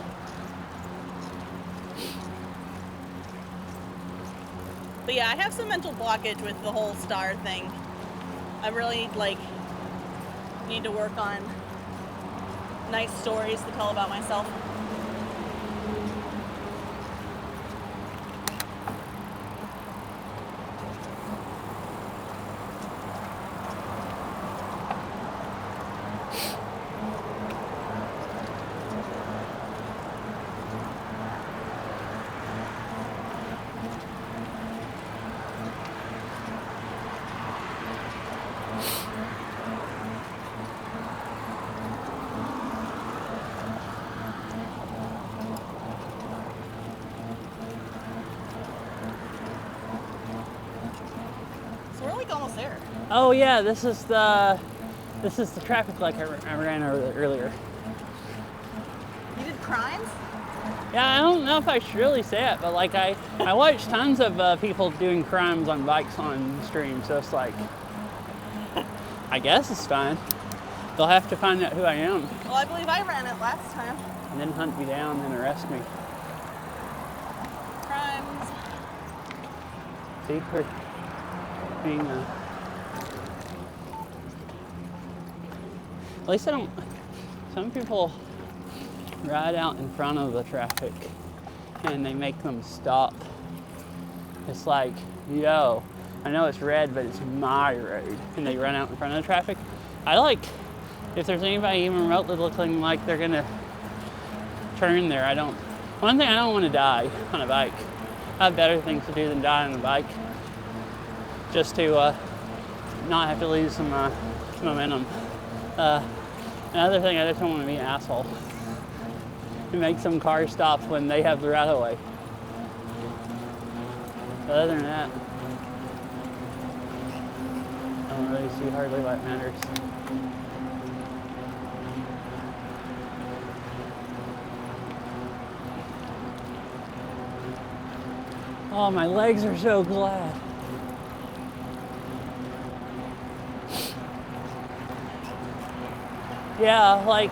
S1: But yeah, I have some mental blockage with the whole star thing. I really need to work on nice stories to tell about myself. So we're like almost there.
S2: Oh yeah, this is the traffic light I ran over earlier.
S1: You did crimes?
S2: Yeah, I don't know if I should really say it, but like I watch tons of people doing crimes on bikes on stream, so it's like, I guess it's fine. They'll have to find out who I am
S1: Well, I believe I ran it last time.
S2: and then hunt me down and arrest me.
S1: Crimes.
S2: See, for being at least I don't. Some people ride out in front of the traffic and they make them stop. It's like, yo, I know it's red, but it's my road, and they run out in front of the traffic. I like, if there's anybody even remotely looking like they're gonna turn there, one thing, I don't want to die on a bike. I have better things to do than die on a bike, just to not have to lose some momentum. Another thing, I just don't want to be an asshole and make some cars stop when they have the right of way. But other than that, I don't really see hardly what matters. Oh, my legs are so glad. Yeah, like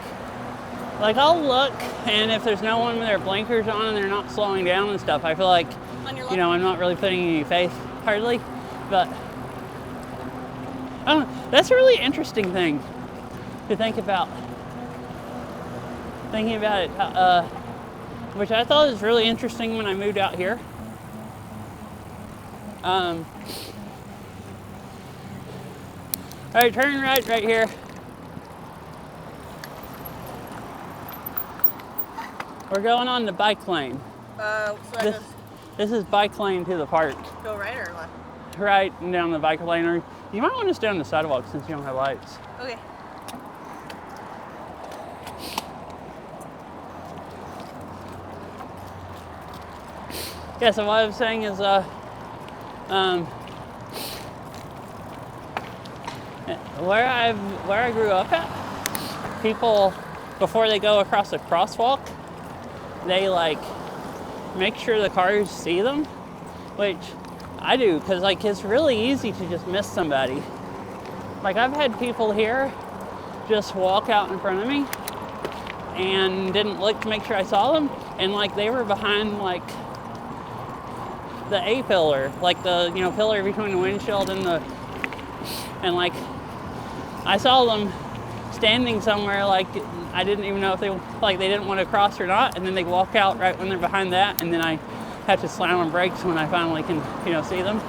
S2: I'll look, and if there's no one with their blinkers on and they're not slowing down and stuff, I feel like, I'm not really putting any faith, hardly. But I don't know, that's a really interesting thing to think about. Thinking about it, which I thought was really interesting when I moved out here. All right, turn right here. We're going on the bike lane.
S1: So I
S2: This is bike lane to the park.
S1: go right or left?
S2: Right, and down the bike lane. Or you might want to stay on the sidewalk since you don't have lights.
S1: Okay.
S2: Yeah, so what I was saying is, where I grew up at, people, before they go across a crosswalk, they make sure the cars see them, which I do, because it's really easy to just miss somebody. I've had people here just walk out in front of me and didn't look to make sure I saw them, and they were behind the A pillar, the pillar between the windshield and I saw them standing somewhere I didn't even know if they didn't want to cross or not, and then they walk out right when they're behind that, and then I have to slam on brakes when I finally can see them.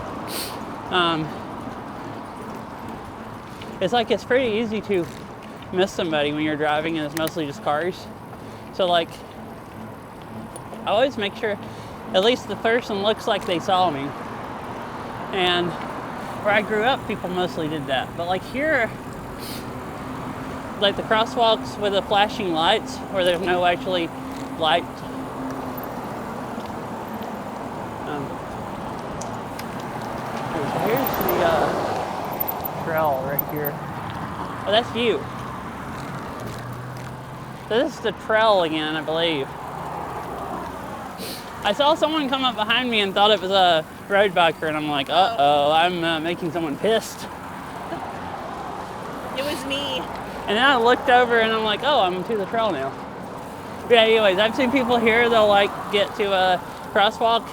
S2: It's pretty easy to miss somebody when you're driving and it's mostly just cars. So like, I always make sure at least the person looks like they saw me. And where I grew up, people mostly did that. But like here, like the crosswalks with the flashing lights where there's no actually light. So here's the trail right here. Oh, that's you. So this is the trail again, I believe. I saw someone come up behind me and thought it was a road biker, and I'm like, uh-oh, I'm making someone pissed.
S1: It was me.
S2: And then I looked over and I'm like, oh, I'm to the trail now. But yeah, anyways, I've seen people here, they'll like get to a crosswalk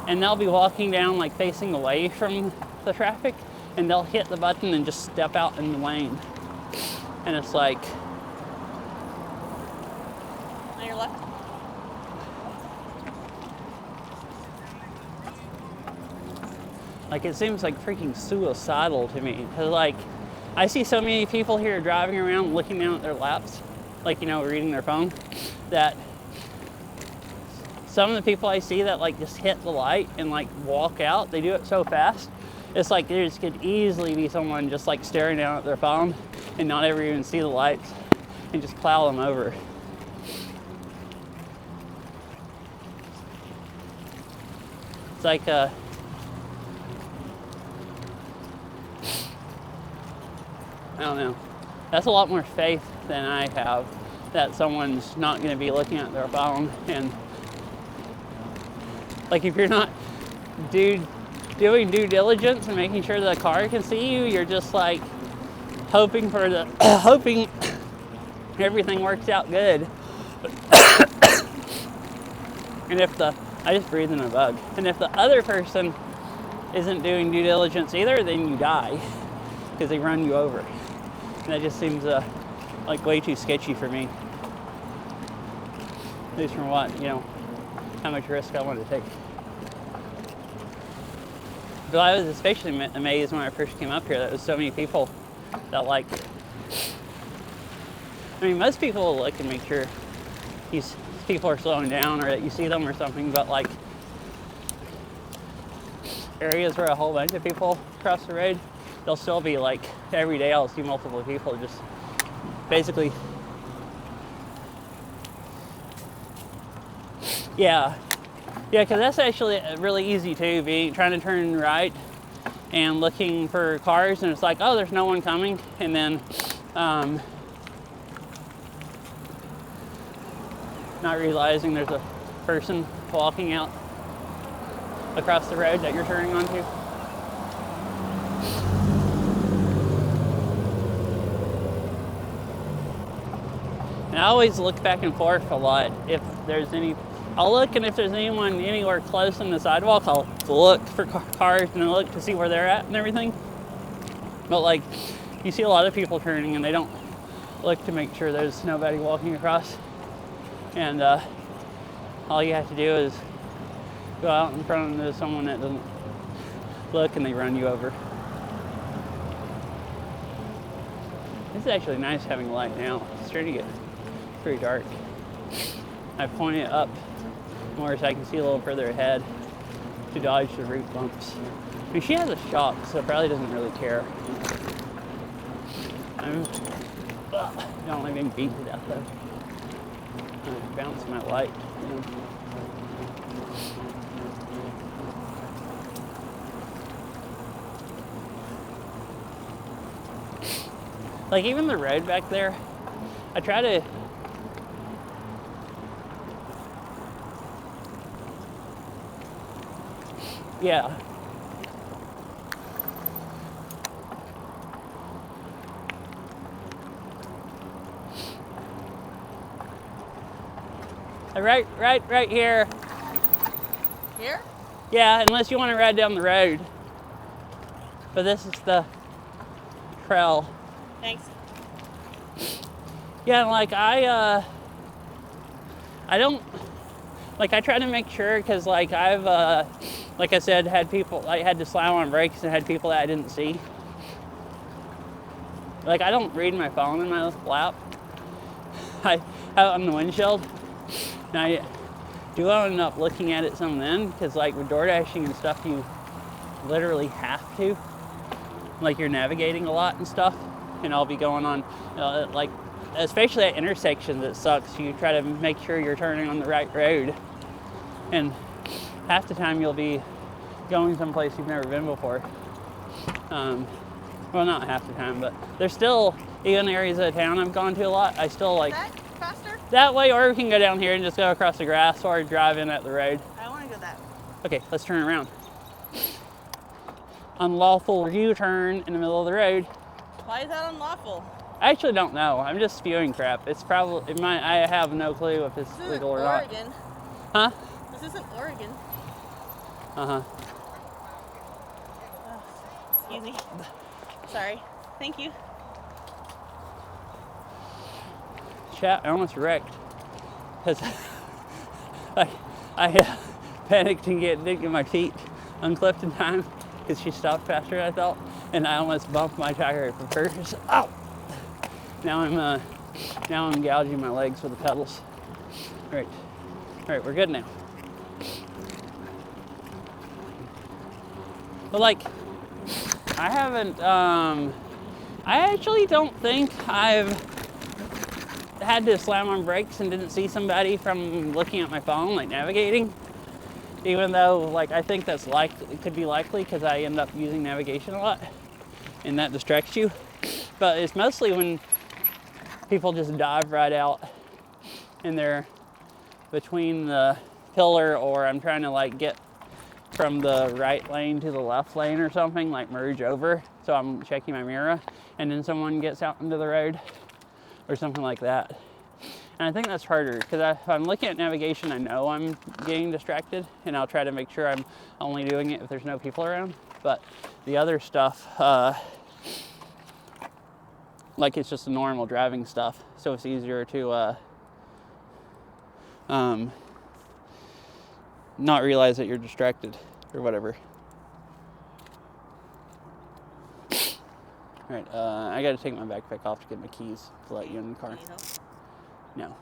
S2: and they'll be walking down like facing away from the traffic, and they'll hit the button and just step out in the lane. And it's like,
S1: On your left.
S2: like it seems like freaking suicidal to me. Cause like, I see so many people here driving around looking down at their laps, like, you know, reading their phone, that some of the people I see that like just hit the light and like walk out, they do it so fast. It's like there just could easily be someone just like staring down at their phone and not ever even see the lights and just plow them over. It's like I don't know. That's a lot more faith than I have that someone's not going to be looking at their phone. And like if you're not doing due diligence and making sure the car can see you, you're just like hoping for the hoping everything works out good. And if I just breathed in a bug. And if the other person isn't doing due diligence either, then you die because they run you over. And that just seems like way too sketchy for me. At least from what, you know, how much risk I want to take. But I was especially amazed when I first came up here that there was so many people that like, I mean, most people will look and make sure these people are slowing down or that you see them or something, but like areas where a whole bunch of people cross the road, they'll still be like, every day I'll see multiple people just basically, yeah, because that's actually really easy too, trying to turn right and looking for cars, and it's like, oh, there's no one coming, and then not realizing there's a person walking out across the road that you're turning onto. And I always look back and forth a lot. If there's any, I'll look, and if there's anyone anywhere close on the sidewalk, I'll look for cars and look to see where they're at and everything. But like, you see a lot of people turning and they don't look to make sure there's nobody walking across. And all you have to do is go out in front of someone that doesn't look and they run you over. It's actually nice having light now. It's starting to get pretty dark. I point it up more so I can see a little further ahead to dodge the root bumps. I mean, she has a shock, so it probably doesn't really care. Don't let me beat to death though. I bounce my light. You know. Like even the road back there, I try to yeah. Right here.
S1: Here?
S2: Yeah, unless you want to ride down the road. But this is the trail.
S1: Thanks.
S2: Yeah, like I don't, like I try to make sure, because like I've, like I said, had people, I had to slam on brakes and had people that I didn't see. Like, I don't read my phone in my lap. I have it on the windshield. And I do end up looking at it some then, because like with door dashing and stuff, you literally have to. Like, you're navigating a lot and stuff. And I'll be going on, like, especially at intersections, it sucks. You try to make sure you're turning on the right road. And half the time you'll be going someplace you've never been before. Well, not half the time, but there's still, even areas of town I've gone to a lot, I still like
S1: that faster?
S2: That way, or we can go down here and just go across the grass or drive in at the road.
S1: I want to go that way.
S2: Okay, let's turn around. Unlawful U-turn in the middle of the road.
S1: Why is that unlawful?
S2: I actually don't know. I'm just spewing crap. It's probably, I have no clue if it's legal or not.
S1: This isn't Oregon.
S2: Huh?
S1: This isn't Oregon.
S2: Uh-huh.
S1: Oh, excuse me. Sorry. Thank you.
S2: Chat, I almost wrecked. Because I panicked and didn't get my feet unclipped in time because she stopped faster than I thought. And I almost bumped my tire from first. Ow! Now I'm gouging my legs with the pedals. All right, we're good now. But like, I haven't, I actually don't think I've had to slam on brakes and didn't see somebody from looking at my phone, like navigating. Even though, like, I think that's it could be likely because I end up using navigation a lot and that distracts you. But it's mostly when people just dive right out and they're between the pillar, or I'm trying to like get from the right lane to the left lane or something, like merge over. So I'm checking my mirror and then someone gets out into the road or something like that. And I think that's harder because if I'm looking at navigation, I know I'm getting distracted and I'll try to make sure I'm only doing it if there's no people around. But the other stuff, like it's just normal driving stuff. So it's easier to not realize that you're distracted or whatever. All right, I gotta take my backpack off to get my keys to let you in the car.
S1: Need help?
S2: No.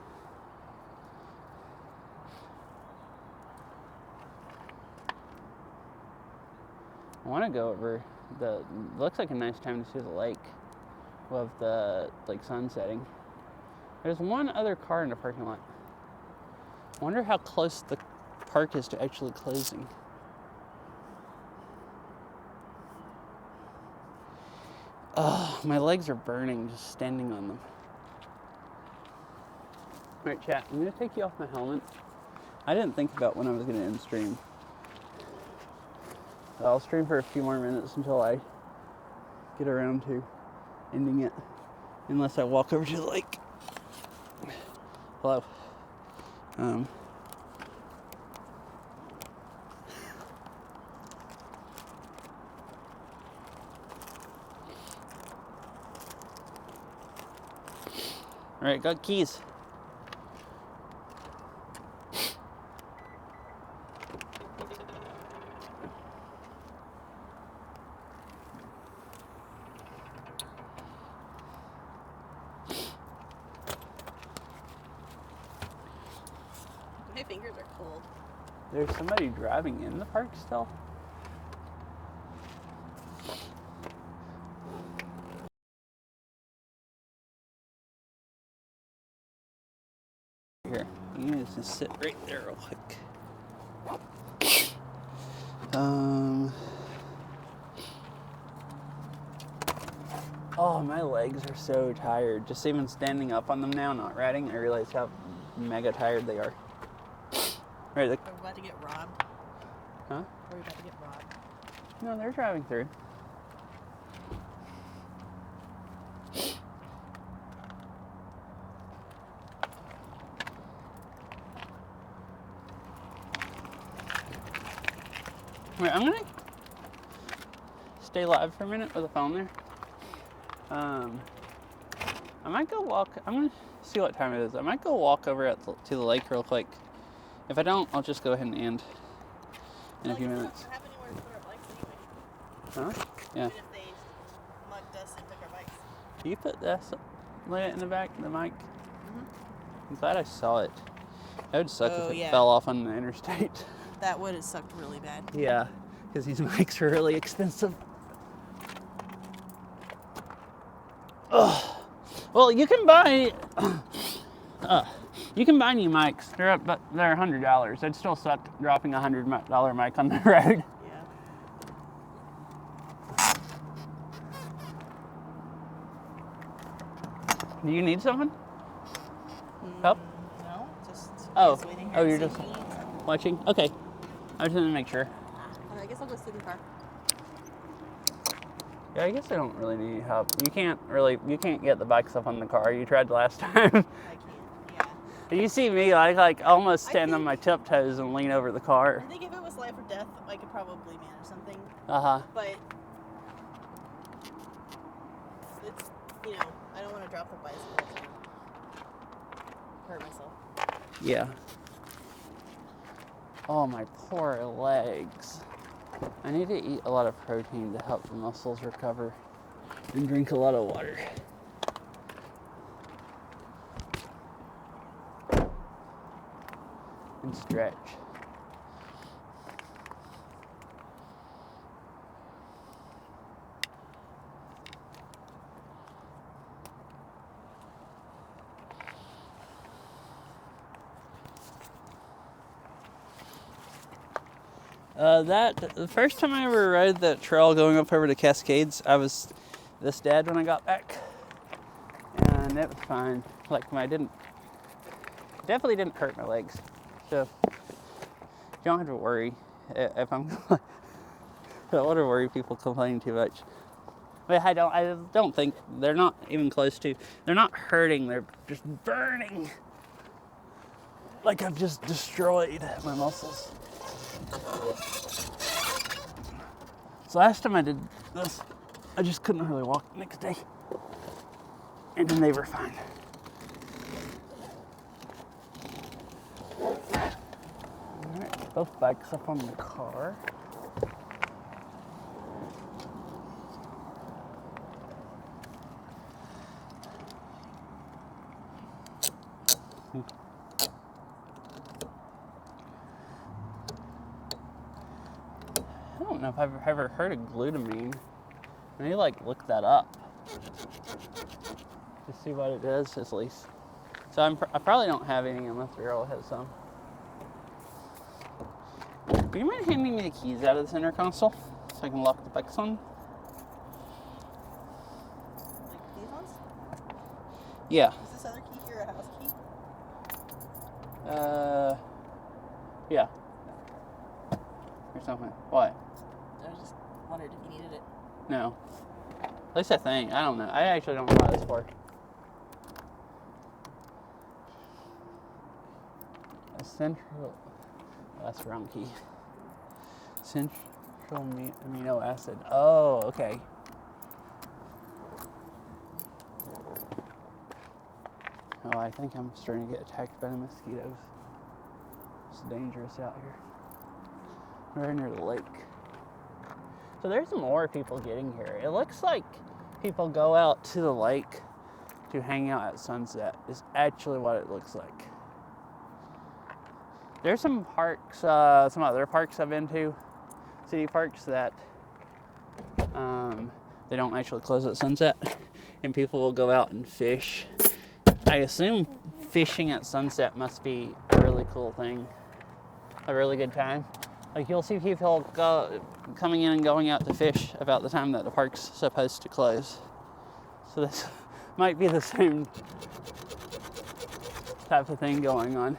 S2: I want to go over looks like a nice time to see the lake with the like sun setting. There's one other car in the parking lot. I wonder how close the park is to actually closing. Oh, my legs are burning just standing on them. All right, chat, I'm gonna take you off my helmet. I didn't think about when I was gonna end stream. I'll stream for a few more minutes until I get around to ending it. Unless I walk over to the lake. Hello. All right, got keys.
S1: My fingers are cold.
S2: There's somebody driving in the park still. Here, you need to just sit right there real quick. Oh, my legs are so tired. Just even standing up on them now, not riding, I realize how mega tired they are. Right,
S1: Are we about to get robbed?
S2: huh?
S1: Are we about to get robbed?
S2: No, they're driving through. Right, I'm gonna stay live for a minute with the phone there. I might go walk. I'm gonna see what time it is. I might go walk over to the lake real quick. If I don't, I'll just go ahead and end in a few minutes.
S1: We don't have anywhere to put our bikes anyway.
S2: Huh? Yeah.
S1: Even if they mugged us and took our bikes.
S2: You put this, lay it in the back of the mic. I'm glad I saw it. That would suck if it fell off on the interstate.
S1: That would have sucked really bad.
S2: Yeah, because these mics are really expensive. Ugh. Well, you can buy new mics. They're $100. It'd still suck dropping $100 mic on the road.
S1: Yeah.
S2: Do you need something? Help?
S1: No, just waiting here.
S2: Oh, you're just watching? Okay. I just wanted to make sure.
S1: I guess I'll go sit in the car.
S2: Yeah, I guess I don't really need help. You can't get the bike stuff on the car. You tried last time.
S1: I can't, yeah.
S2: You see me, I like almost stand on my tiptoes and lean over the car.
S1: I think if it was life or death, I could probably manage something.
S2: Uh-huh.
S1: But it's, I don't want to drop the bicycle and hurt myself.
S2: Yeah. Oh, my poor legs. I need to eat a lot of protein to help the muscles recover and drink a lot of water. And stretch. The first time I ever rode that trail going up over the Cascades, I was this dead when I got back, and it was fine. Like definitely didn't hurt my legs, so you don't have to worry if I'm. I don't want to worry people complaining too much. But I don't think they're not even close to. They're not hurting. They're just burning. Like I've just destroyed my muscles. So last time I did this, I just couldn't really walk the next day. And then they were fine. Alright, both bikes up on the car. I don't know if I've ever heard of glutamine. I need to look that up to see what it is at least. So I probably don't have any unless Earl has some. Do you mind handing me the keys out of the center console so I can lock the bikes on?
S1: Like these ones?
S2: Yeah.
S1: Is this other key here a house key?
S2: Yeah. Or something. What?
S1: I just wondered if you needed it.
S2: No. At least I think. I don't know. I actually don't know what it's for. Central. Oh, that's the wrong key. Central amino acid. Oh, okay. Oh, I think I'm starting to get attacked by the mosquitoes. It's dangerous out here. We're near the lake. So there's more people getting here. It looks like people go out to the lake to hang out at sunset. Is actually what it looks like. There's some parks, some other parks I've been to, city parks that they don't actually close at sunset, and people will go out and fish. I assume fishing at sunset must be a really cool thing, a really good time. Like you'll see people coming in and going out to fish about the time that the park's supposed to close. So this might be the same type of thing going on.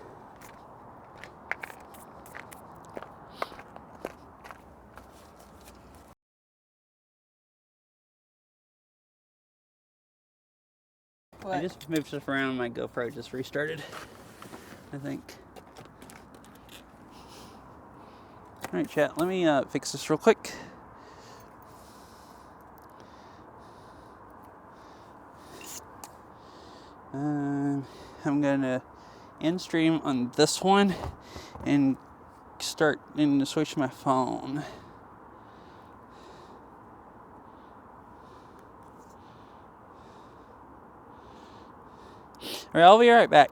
S1: What?
S2: I just moved stuff around and my GoPro just restarted, I think. Alright, chat, let me fix this real quick. I'm gonna end stream on this one and switch my phone. Alright, I'll be right back.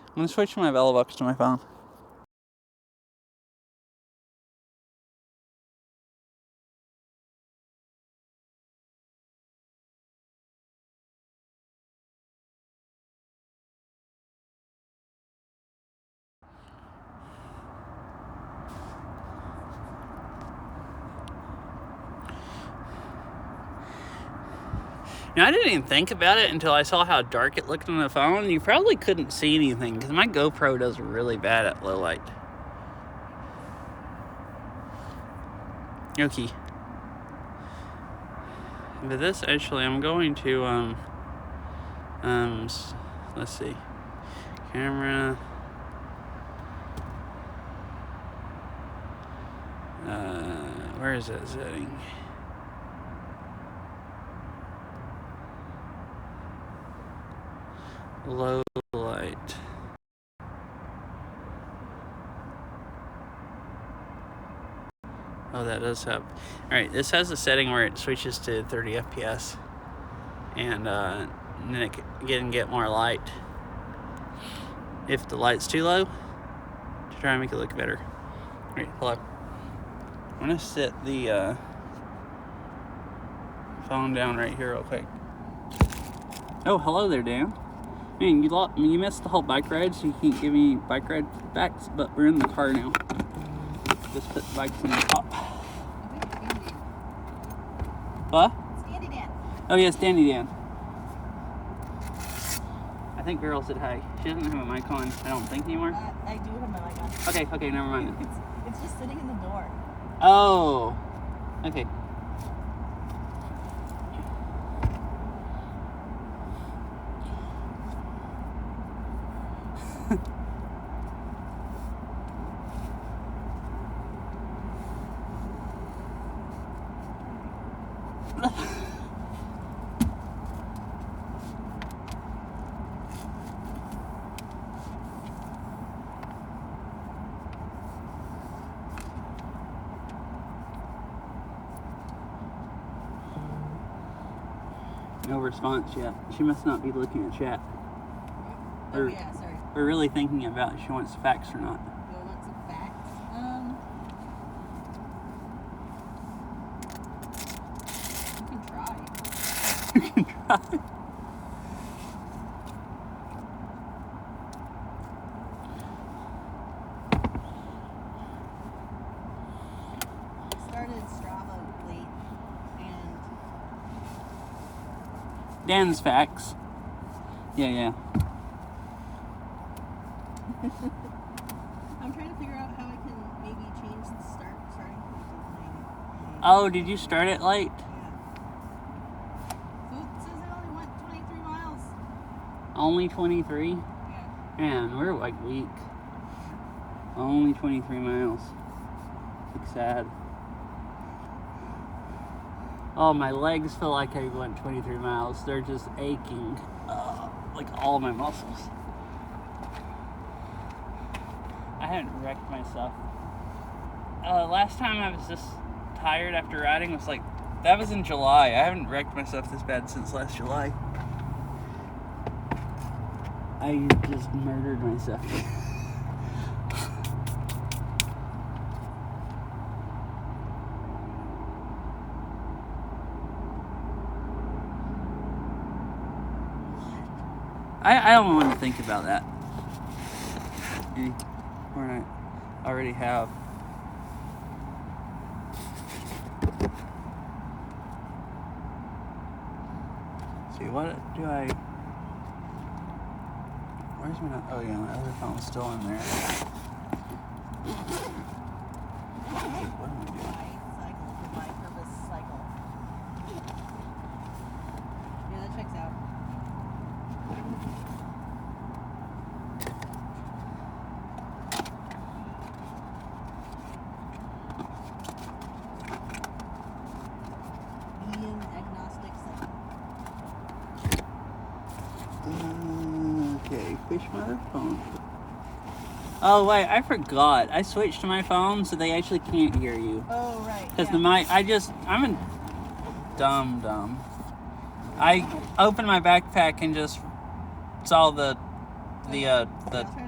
S2: I'm gonna switch my Bella Bucks to my phone. Now, I didn't even think about it until I saw how dark it looked on the phone. You probably couldn't see anything because my GoPro does really bad at low light. Okay. But this, actually, I'm going to, let's see. Camera. Where is that setting? Low light. Oh, that does have. Alright, this has a setting where it switches to 30 FPS. And then it can get more light. If the light's too low, to try and make it look better. Alright, hello. I'm gonna set the phone down right here real quick. Oh, hello there, Dan. Man, you missed the whole bike ride, so you can't give me bike ride backs, but we're in the car now. Just put the bikes in the top. What?
S3: Standy Dan.
S2: Oh, yeah, Standy Dan. I think Girl said hi. She doesn't have a mic on, I don't think, anymore.
S3: I do have my mic on.
S2: Okay, never mind.
S3: It's just sitting in the door.
S2: Oh, okay. No response yet. She must not be looking at chat.
S3: Oh, yeah, sorry.
S2: We're really thinking about if she wants facts or not.
S3: Do I want some facts? You can try.
S2: You can try.
S3: I started Strava late, and
S2: Dan's facts. Yeah.
S3: I'm trying to figure out how I can maybe change the starting point of my
S2: Oh, did you start it late?
S3: Yeah. So it says I only went 23 miles.
S2: Only 23?
S3: Yeah.
S2: Man, we're like weak. Only 23 miles. Looks sad. Oh, my legs feel like I went 23 miles. They're just aching. Like all my muscles. I haven't wrecked myself. Last time I was just tired after riding was like, that was in July. I haven't wrecked myself this bad since last July. I just murdered myself. I don't want to think about that. Or I already have. Let's see, what do I... Where's my... Oh yeah, my other phone's still in there. What am I doing?
S3: Cycle for my purpose cycle. Yeah, that checks out. Being agnostic cycle.
S2: Okay, fish my other phone. Oh wait, I forgot. I switched to my phone so they actually can't hear you.
S3: Oh, right.
S2: Because the mic, I'm a dumb. I opened my backpack and just saw the.
S3: I'll try to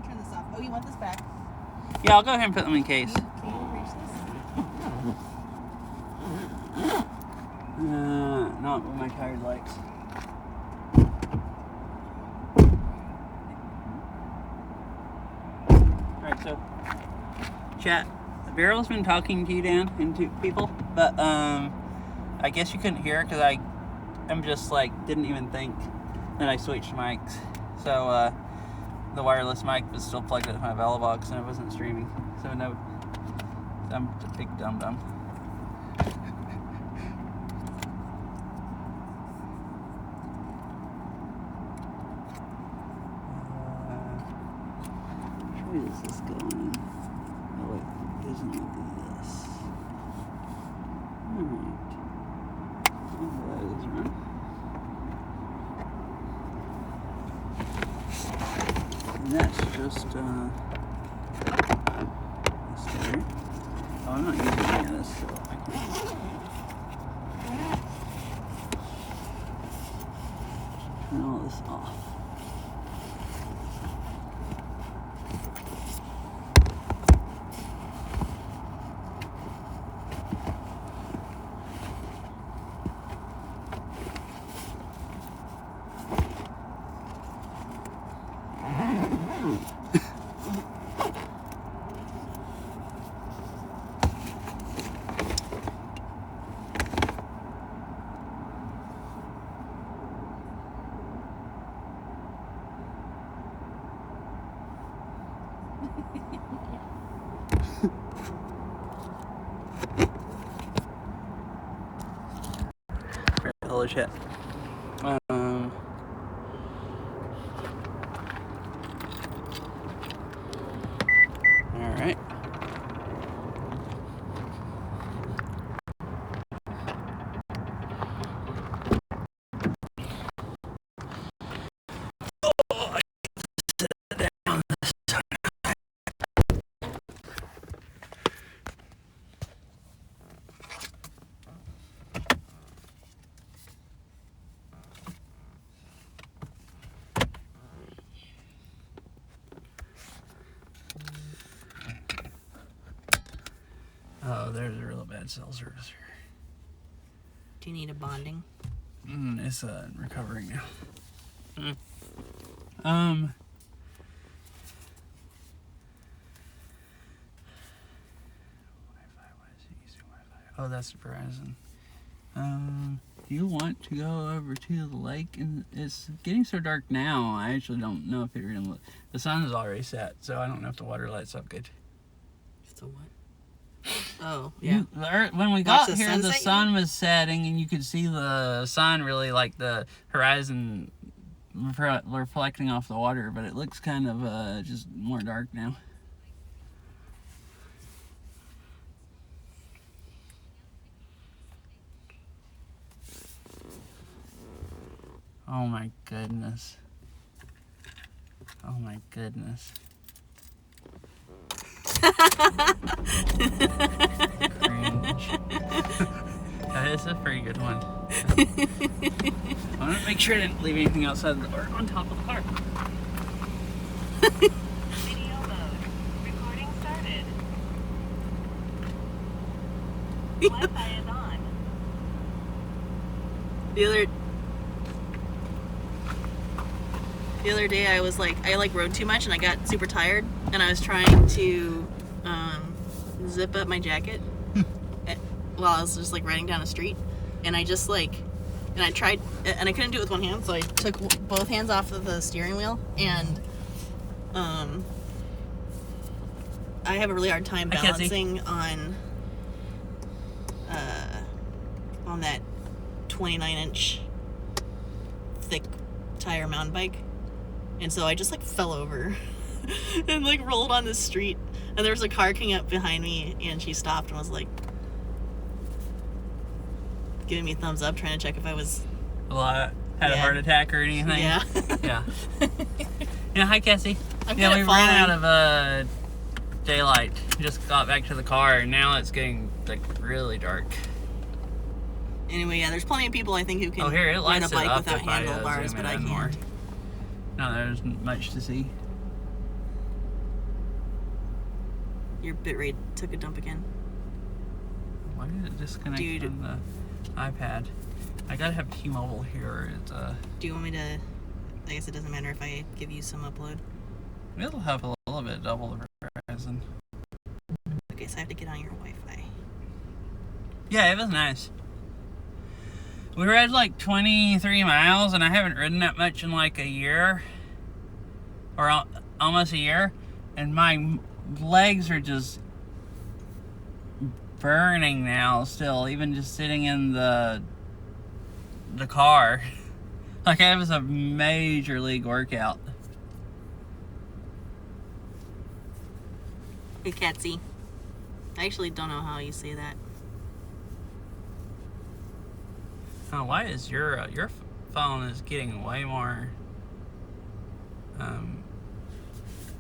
S3: turn this off. Oh, you want this back?
S2: Yeah, I'll go ahead and put them in case.
S3: Can you reach this?
S2: Not with my tired legs. Alright, so chat. Vero's been talking to you, Dan, and to people, but I guess you couldn't hear because I'm just like didn't even think that I switched mics. So the wireless mic was still plugged into my Vela box and it wasn't streaming. So no, I'm a big dum dum. Where is this going? Oh wait, it doesn't look like this. Alright. Oh, that is run. And that's just this there. Oh, I'm not using any of this, so I can turn all this off. Hello, chat. All right. Oh, there's a real bad cell service here.
S1: Do you need a bonding?
S2: It's recovering now. Wi-Fi. Why is it using Wi-Fi? Oh, that's Verizon. Do you want to go over to the lake? And it's getting so dark now. I actually don't know if you're gonna look. The sun is already set, so I don't know if the water lights up good.
S1: It's a what? Oh, yeah.
S2: When we
S1: Watch
S2: got
S1: the
S2: here, the
S1: sunset,
S2: sun was setting, and you could see the sun really, like the horizon reflecting off the water, but it looks kind of just more dark now. Oh my goodness. Oh my goodness. Cringe. That is a pretty good one. I want to make sure I didn't leave anything outside the door on top of the car.
S4: Video mode. Recording started. Wi-Fi is on.
S1: The other day I was like, I rode too much and I got super tired and I was trying to zip up my jacket while I was just like riding down a street, and I just and I tried and I couldn't do it with one hand, so I took both hands off of the steering wheel, and I have a really hard time balancing on that 29-inch thick tire mountain bike. And so I just fell over and rolled on the street, and there was a car coming up behind me, and she stopped and was giving me a thumbs up, trying to check if I was
S2: Had a heart attack or anything.
S1: Yeah.
S2: Yeah. Yeah, hi Cassie.
S1: I'm
S2: Yeah,
S1: good
S2: we
S1: at
S2: ran
S1: falling.
S2: out of daylight. Just got back to the car, and now it's getting really dark.
S1: Anyway, yeah, there's plenty of people I think who can
S2: Oh, here, it
S1: ride
S2: lights
S1: a
S2: it
S1: bike
S2: up
S1: without
S2: if I,
S1: handlebars,
S2: zoom
S1: but
S2: it
S1: I
S2: in more.
S1: can't.
S2: No, there's much to see.
S1: Your bitrate took a dump again.
S2: Why did it disconnect
S1: Dude.
S2: from the iPad? I gotta have T-Mobile here.
S1: Do you want me to? I guess it doesn't matter if I give you some upload.
S2: It'll have a little bit double the Verizon.
S1: Okay, so I have to get on your Wi-Fi.
S2: Yeah, it was nice. We rode like 23 miles, and I haven't ridden that much in like a year. Or almost a year. And my legs are just burning now still, even just sitting in the car. Like it was a major league workout.
S1: Hey, Catsy. I actually don't know how you say that.
S2: Oh, why is your phone is getting way more bandwidth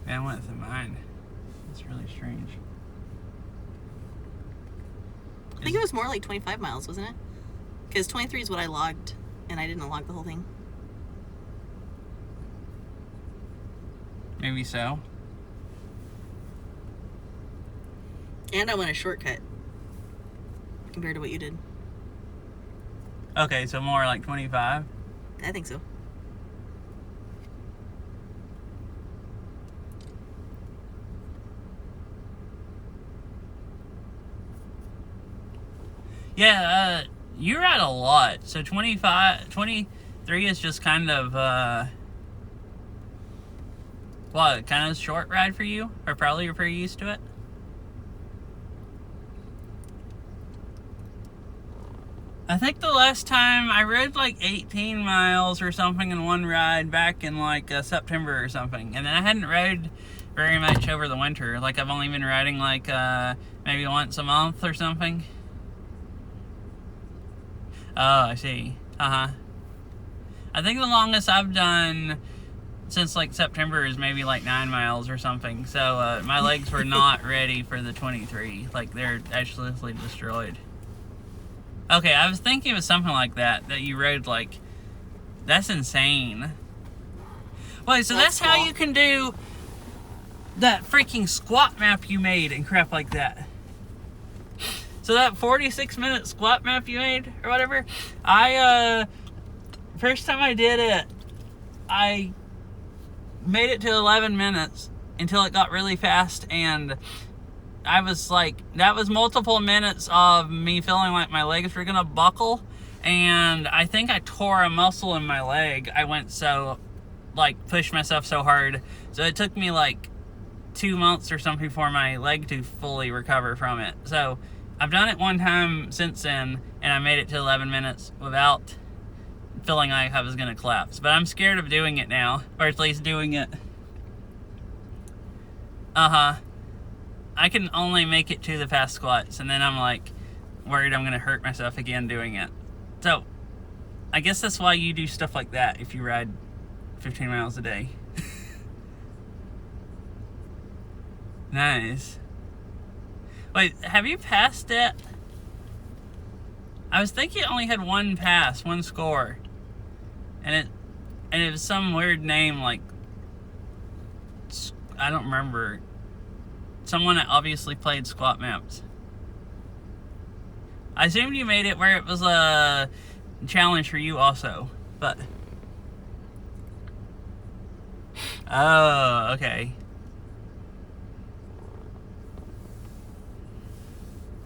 S2: than mine? It's really strange.
S1: I think it was more like 25 miles, wasn't it? Because 23 is what I logged, and I didn't log the whole thing.
S2: Maybe so.
S1: And I went a shortcut compared to what you did.
S2: Okay, so more like 25.
S1: I think so.
S2: Yeah, you ride a lot. So 23 is just kind of, what, kind of a short ride for you? Or probably you're pretty used to it? I think the last time I rode like 18 miles or something in one ride back in like September or something. And then I hadn't rode very much over the winter. Like I've only been riding like maybe once a month or something. Oh, I see. I think the longest I've done since like September is maybe like 9 miles or something. So my legs were not ready for the 23. Like they're absolutely destroyed. Okay, I was thinking it was something like that you rode like, that's insane. Wait, so that's how
S1: cool.
S2: you can do that freaking squat map you made and crap like that. So that 46-minute squat map you made or whatever, first time I did it, I made it to 11 minutes until it got really fast, and I was like, that was multiple minutes of me feeling like my legs were gonna buckle, and I think I tore a muscle in my leg. I went so, like, pushed myself so hard. So it took me like 2 months or something for my leg to fully recover from it. So I've done it one time since then, and I made it to 11 minutes without feeling like I was gonna collapse. But I'm scared of doing it now, or at least doing it. I can only make it to the fast squats, and then I'm like worried I'm gonna hurt myself again doing it. So I guess that's why you do stuff like that if you ride 15 miles a day. Nice. Wait, have you passed it? I was thinking it only had one pass, one score. And it was some weird name, like, I don't remember. Someone that obviously played squat maps. I assumed you made it where it was a challenge for you also, but... Oh, okay.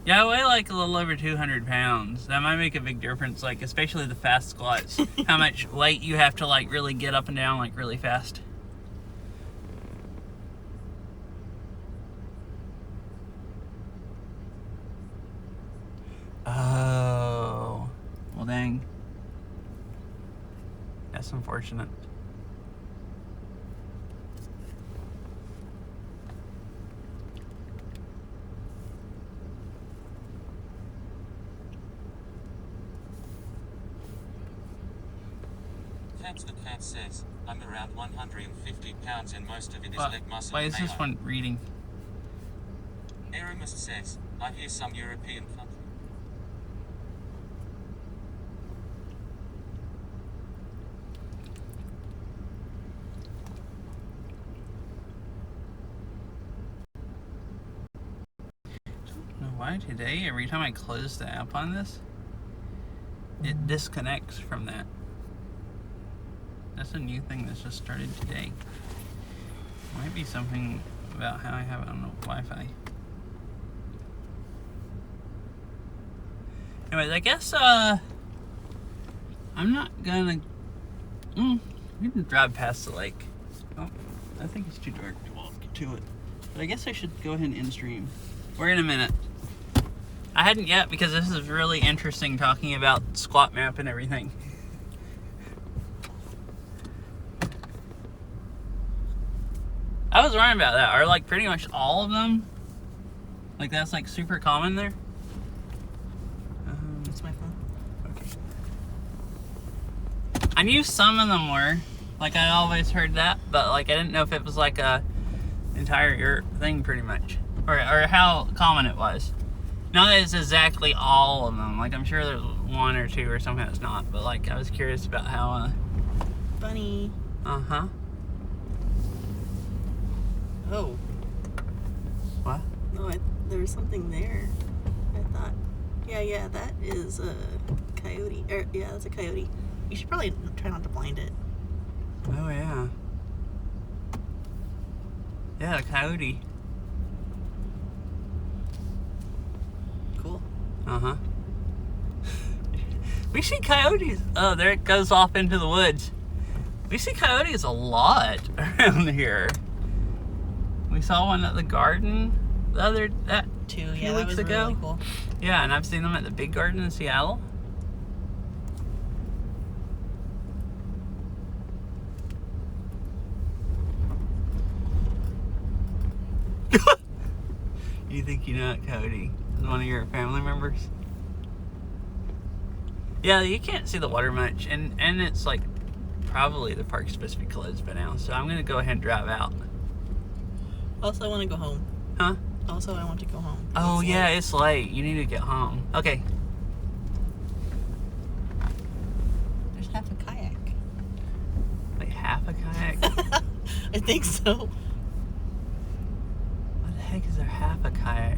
S2: Yeah, I weigh like a little over 200 pounds. That might make a big difference, like, especially the fast squats. How much weight you have to, like, really get up and down, like, really fast. Oh, well, dang. That's unfortunate.
S5: Thanks, the cat says. I'm around 150 pounds and most of it is leg muscle.
S2: Why is this one reading?
S5: Aramis says, I hear some European country.
S2: why today, every time I close the app on this, it disconnects from that. That's a new thing that's just started today. Might be something about how I have it on the Wi-Fi. Anyways, I guess I'm not gonna. We can drive past the lake. Oh, I think it's too dark to walk to it. But I guess I should go ahead and in stream. We're in a minute. I hadn't yet because this is really interesting talking about squat map and everything. I was wondering about that. Are like pretty much all of them? Like that's like super common there?
S1: That's my phone.
S2: Okay. I knew some of them were. Like I always heard that, but like I didn't know if it was like a entire thing pretty much. Or how common it was. Not that it's exactly all of them. Like I'm sure there's one or two or something that's not, but like I was curious about how
S1: Bunny.
S2: uh-huh.
S1: Oh.
S2: What?
S1: No, there was something there. I thought. Yeah, that is a coyote. Yeah, that's a coyote. You should probably try not to blind it.
S2: Oh yeah. Yeah, a coyote.
S1: Cool.
S2: Uh-huh. We see coyotes. Oh, there it goes off into the woods. We see coyotes a lot around here. We saw one at the garden
S1: Two,
S2: few
S1: yeah, that
S2: weeks
S1: was
S2: ago.
S1: really cool.
S2: Yeah, and I've seen them at the big garden in Seattle. You think you know that coyote is one of your family members? Yeah, you can't see the water much, and it's like probably the park's supposed to be closed by now, so I'm gonna go ahead and drive out.
S1: Also, I want to go home.
S2: Huh?
S1: Also, I want to go home.
S2: Oh
S1: It's
S2: yeah,
S1: late.
S2: it's late. You need to get home. Okay.
S1: There's half a kayak.
S2: Like half a kayak?
S1: I think so.
S2: What the heck is there half a kayak?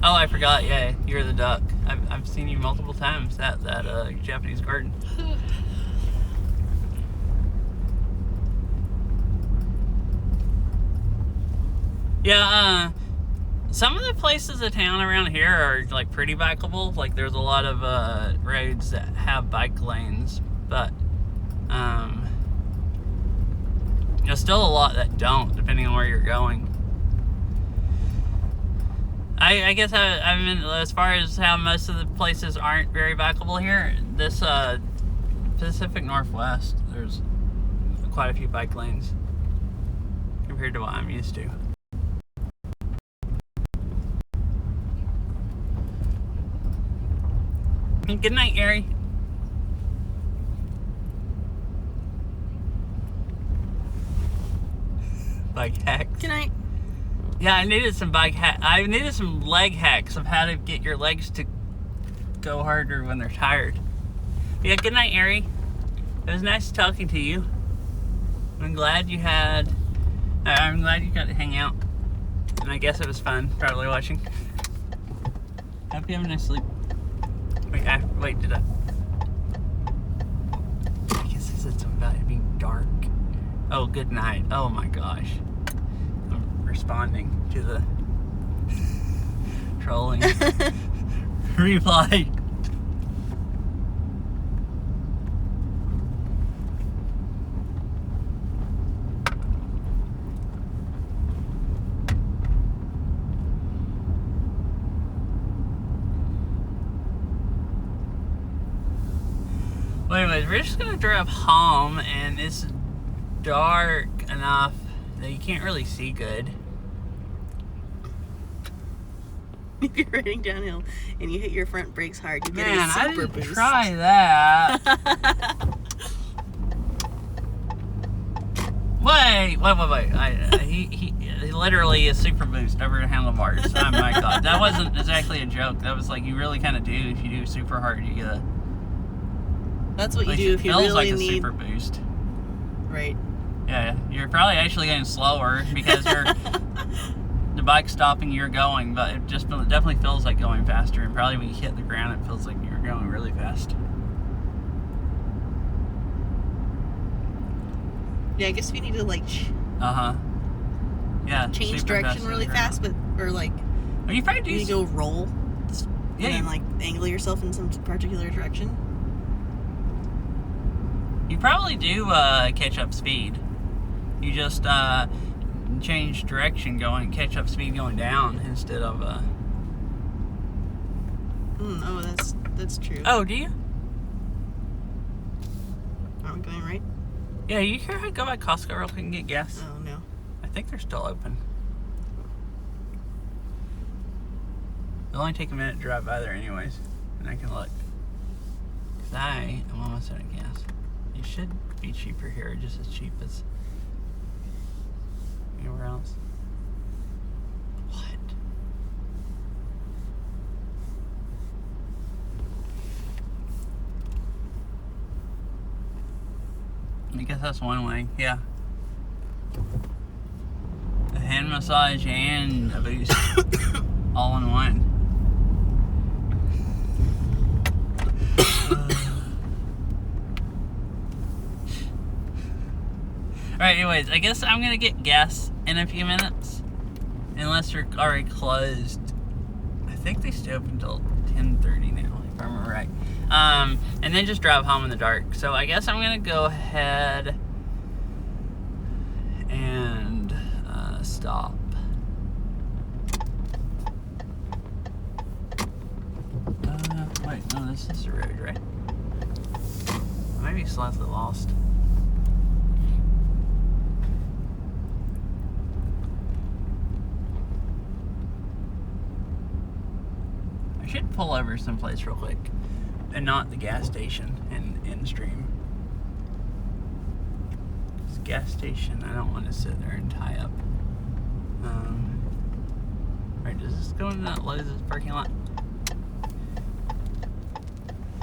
S2: Oh, I forgot. Yeah, you're the duck. I've seen you multiple times at that Japanese garden. Yeah, some of the places of town around here are like pretty bikeable. Like there's a lot of roads that have bike lanes, but there's still a lot that don't, depending on where you're going. I guess I mean, as far as how most of the places aren't very bikeable here, this Pacific Northwest, there's quite a few bike lanes compared to what I'm used to. Good night, Gary. Bike hacks.
S1: Good night.
S2: Yeah, I needed some I needed some leg hacks of how to get your legs to go harder when they're tired. Yeah, good night, Ari. It was nice talking to you. I'm glad you got to hang out. And I guess it was fun, probably watching. Hope you have a nice sleep. Wait, did I guess I said something about it being dark. Oh, good night. Oh my gosh. I'm responding to the trolling reply. Well, anyways, we're just gonna drive home, and it's dark enough that you can't really see good.
S1: If you're riding downhill and you hit your front brakes hard, you get
S2: Man,
S1: a super
S2: I didn't
S1: boost.
S2: try that. Wait. He literally is super boost over the handlebars. Oh my god, that wasn't exactly a joke. That was like, you really kind of do. If you do super hard, you get a.
S1: That's what you
S2: Like,
S1: do
S2: it
S1: if you
S2: feels
S1: really
S2: like a
S1: need.
S2: super boost.
S1: Right.
S2: Yeah, you're probably actually getting slower because the bike's stopping, you're going, but it definitely feels like going faster. And probably when you hit the ground, it feels like you're going really fast.
S1: Yeah, I guess we need to like
S2: Yeah.
S1: change
S2: super
S1: direction
S2: fast
S1: really
S2: in the
S1: fast,
S2: ground.
S1: or like
S2: Well, you probably
S1: you need to
S2: do.
S1: go roll.
S2: Yeah,
S1: And then
S2: you-
S1: like angle yourself in some particular direction.
S2: You probably do catch up speed. You just change direction, catch up speed going down instead of.
S1: Oh, that's true.
S2: Oh, do you?
S1: Aren't we going right?
S2: Yeah, you can go by Costco real quick and get gas.
S1: Oh no.
S2: I think they're still open. It'll only take a minute to drive by there, anyways, and I can look. Cause I am almost out of gas. It should be cheaper here, just as cheap as anywhere else. What? I guess that's one way, yeah. A hand massage and a boost all in one. Alright, anyways, I guess I'm gonna get gas in a few minutes. Unless they're already closed. I think they stay open until 10:30 now, if I remember right. And then just drive home in the dark. So I guess I'm gonna go ahead and stop. Wait, no, this is the road, right? I might be slightly lost. I should pull over someplace real quick, and not the gas station and in stream. This gas station, I don't want to sit there and tie up. Right, does this go into that Lowe's parking lot?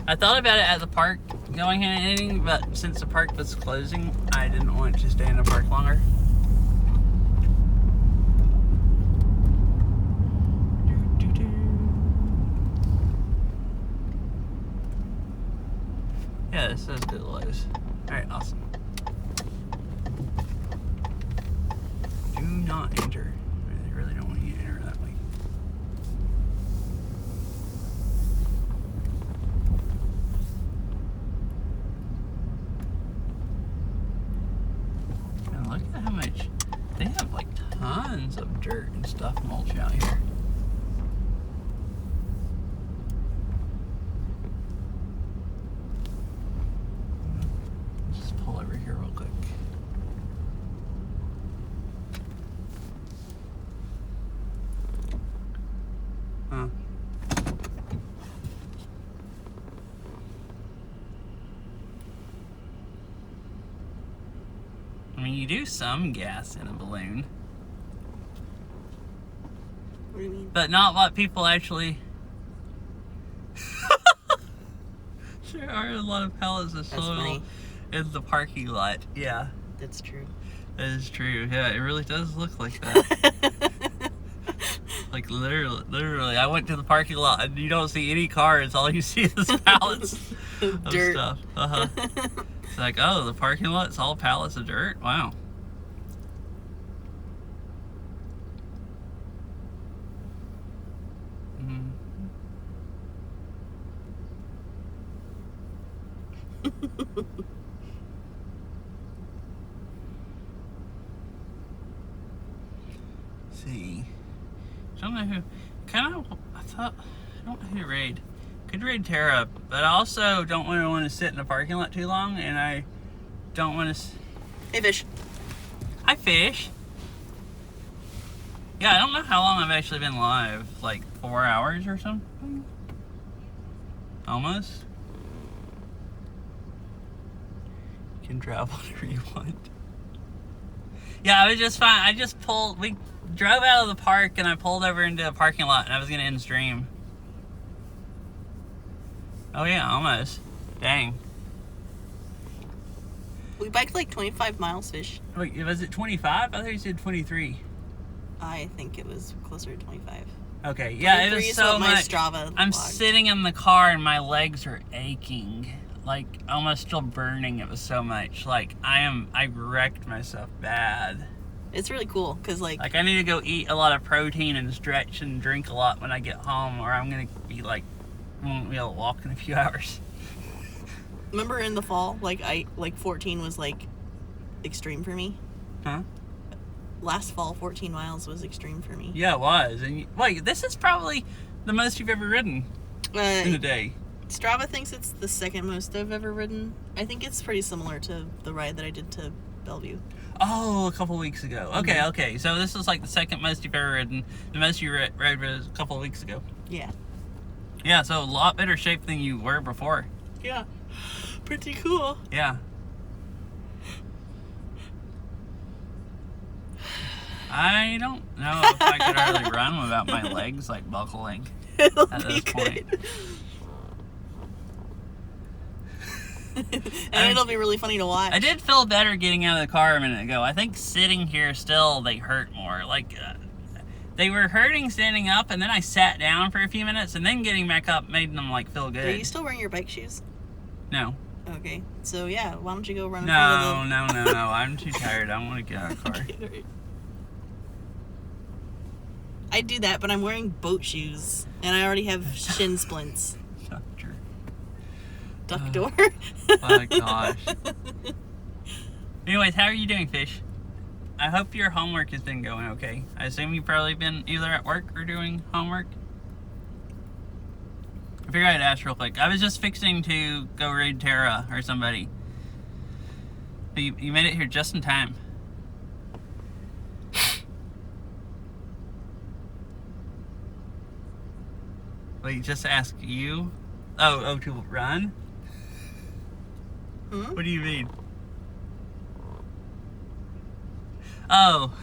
S2: I thought about it at the park going in and ending, but since the park was closing, I didn't want to stay in the park longer. Yeah, this says good Lowe's. Alright, awesome. Do not enter. I really don't want you to enter that way. And look at how much they have, like tons of dirt and stuff mulch out here. Just pull over here real quick. Huh. I mean, you do some gas in a balloon,
S1: What do you mean?
S2: but not what people actually. There are a lot of pallets of
S1: That's
S2: soil
S1: funny.
S2: in the parking lot. Yeah,
S1: That's true.
S2: that is true. Yeah, it really does look like that. Like literally, I went to the parking lot and you don't see any cars. All you see is pallets of
S1: Dirt.
S2: stuff. It's like, oh, the parking lot's all pallets of dirt. Wow. Mhm. See, I don't know who. I don't know who to raid. Could raid Tara, but I also don't want to sit in the parking lot too long, and I don't want to.
S1: Hey, fish.
S2: I fish. Yeah, I don't know how long I've actually been live. Like 4 hours or something? Almost. You can drive whatever you want. Yeah, I was just fine. We drove out of the park and I pulled over into a parking lot and I was going to end stream. Oh yeah, almost. Dang.
S1: We biked like 25 miles, Fish.
S2: Wait, was it 25? I thought you said 23.
S1: I think it was closer to 25.
S2: Okay, yeah, it
S1: 23
S2: was
S1: is
S2: so
S1: what my
S2: much.
S1: Strava
S2: I'm
S1: logged.
S2: sitting in the car and my legs are aching, like almost still burning. It was so much. Like I wrecked myself bad.
S1: It's really cool because like
S2: Like I need to go eat a lot of protein and stretch and drink a lot when I get home, or I'm gonna be like, won't be able to walk in a few hours.
S1: remember in the fall, like 14 was like extreme for me.
S2: Huh?
S1: Last fall, 14 miles was extreme for me.
S2: Yeah, it was. And wait, this is probably the most you've ever ridden in a day.
S1: Strava thinks it's the second most I've ever ridden. I think it's pretty similar to the ride that I did to Bellevue.
S2: Oh, a couple weeks ago. Okay, okay. So this is like the second most you've ever ridden. The most you rode was a couple of weeks ago.
S1: Yeah.
S2: Yeah, so a lot better shape than you were before.
S1: Yeah. Pretty cool.
S2: Yeah. I don't know if I could hardly run without my legs like buckling
S1: It'll
S2: at
S1: be
S2: this point.
S1: good. And it'll be really funny to watch.
S2: I did feel better getting out of the car a minute ago. I think sitting here still, they hurt more. Like, they were hurting standing up, and then I sat down for a few minutes, and then getting back up made them, like, feel good.
S1: Are you still wearing your bike shoes?
S2: No.
S1: Okay. So, yeah, why don't you go run in front
S2: No,
S1: of
S2: no, no, no. I'm too tired. I want to get out of the car.
S1: the... I do that, but I'm wearing boat shoes, and I already have shin splints.
S2: Doctor.
S1: Duck door.
S2: Oh, my gosh. Anyways, how are you doing, Fish? I hope your homework has been going okay. I assume you've probably been either at work or doing homework. I figured I'd ask real quick. I was just fixing to go raid Tara or somebody. But you made it here just in time. Wait, just ask you? Oh, to run?
S1: Hmm?
S2: What do you mean? Oh.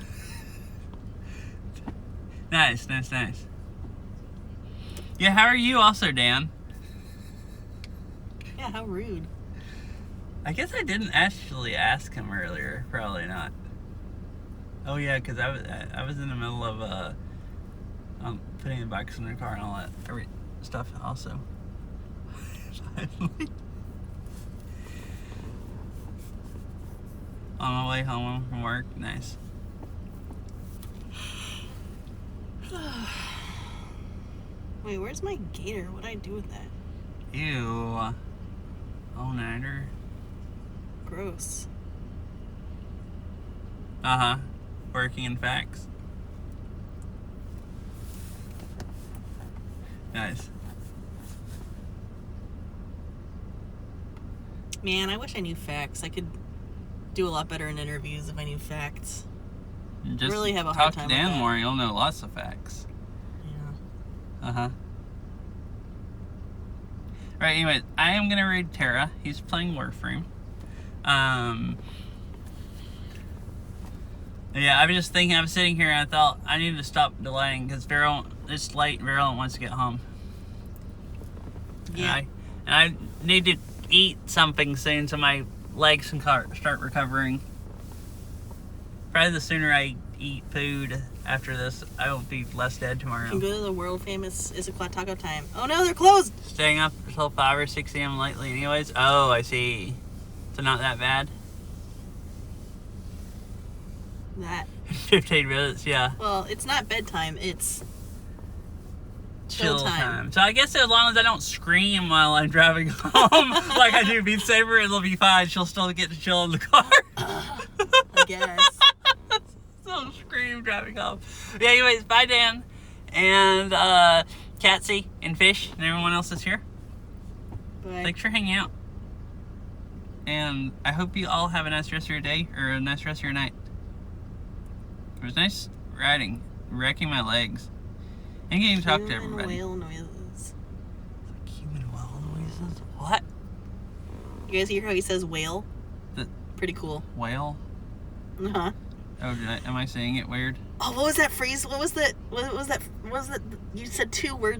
S2: Nice. Yeah, how are you also, Dan?
S1: Yeah, how rude.
S2: I guess I didn't actually ask him earlier. Probably not. Oh yeah, because I was in the middle of putting the bikes in the car and all that stuff also. On my way home from work. Nice.
S1: Wait, where's my gator? What'd I do with that?
S2: Ew. All-nighter.
S1: Gross.
S2: Uh-huh. Working in facts. Nice.
S1: Man, I wish I knew facts. I could do a lot better in interviews if I knew facts.
S2: You just
S1: really have a
S2: talk
S1: hard
S2: to
S1: time
S2: Dan
S1: with that.
S2: more, you'll know lots of facts.
S1: Yeah.
S2: Uh-huh. Right, anyways, I am gonna raid Tara. He's playing Warframe. Yeah, I was just thinking, I was sitting here and I thought I need to stop delaying because it's late, Virulent wants to get home.
S1: Yeah.
S2: And I need to eat something soon so my legs can start recovering. Probably the sooner I eat food after this, I will be less dead
S1: You can
S2: tomorrow.
S1: go to the world famous Issaquah Taco Time. Oh no, they're closed!
S2: Staying up until 5 or 6 a.m. lately anyways. Oh, I see. So not that bad?
S1: That.
S2: 15 minutes, yeah.
S1: Well, it's not bedtime, it's
S2: Chill
S1: chill time.
S2: time. So I guess as long as I don't scream while I'm driving home, like I do Beat Saber, it'll be fine. She'll still get to chill in the car.
S1: I guess.
S2: So scream driving home. Yeah, anyways, bye Dan. And Catsy and Fish and everyone else that's here.
S1: But
S2: Thanks for hanging out. And I hope you all have a nice rest of your day or a nice rest of your night. It was nice riding, wrecking my legs, and getting to talk to
S1: human
S2: everybody.
S1: whale noises.
S2: Human whale noises? What?
S1: You guys hear how he says whale?
S2: The
S1: Pretty cool.
S2: whale?
S1: Uh-huh.
S2: Oh, am I saying it weird?
S1: Oh, what was that phrase? What was that? You said two words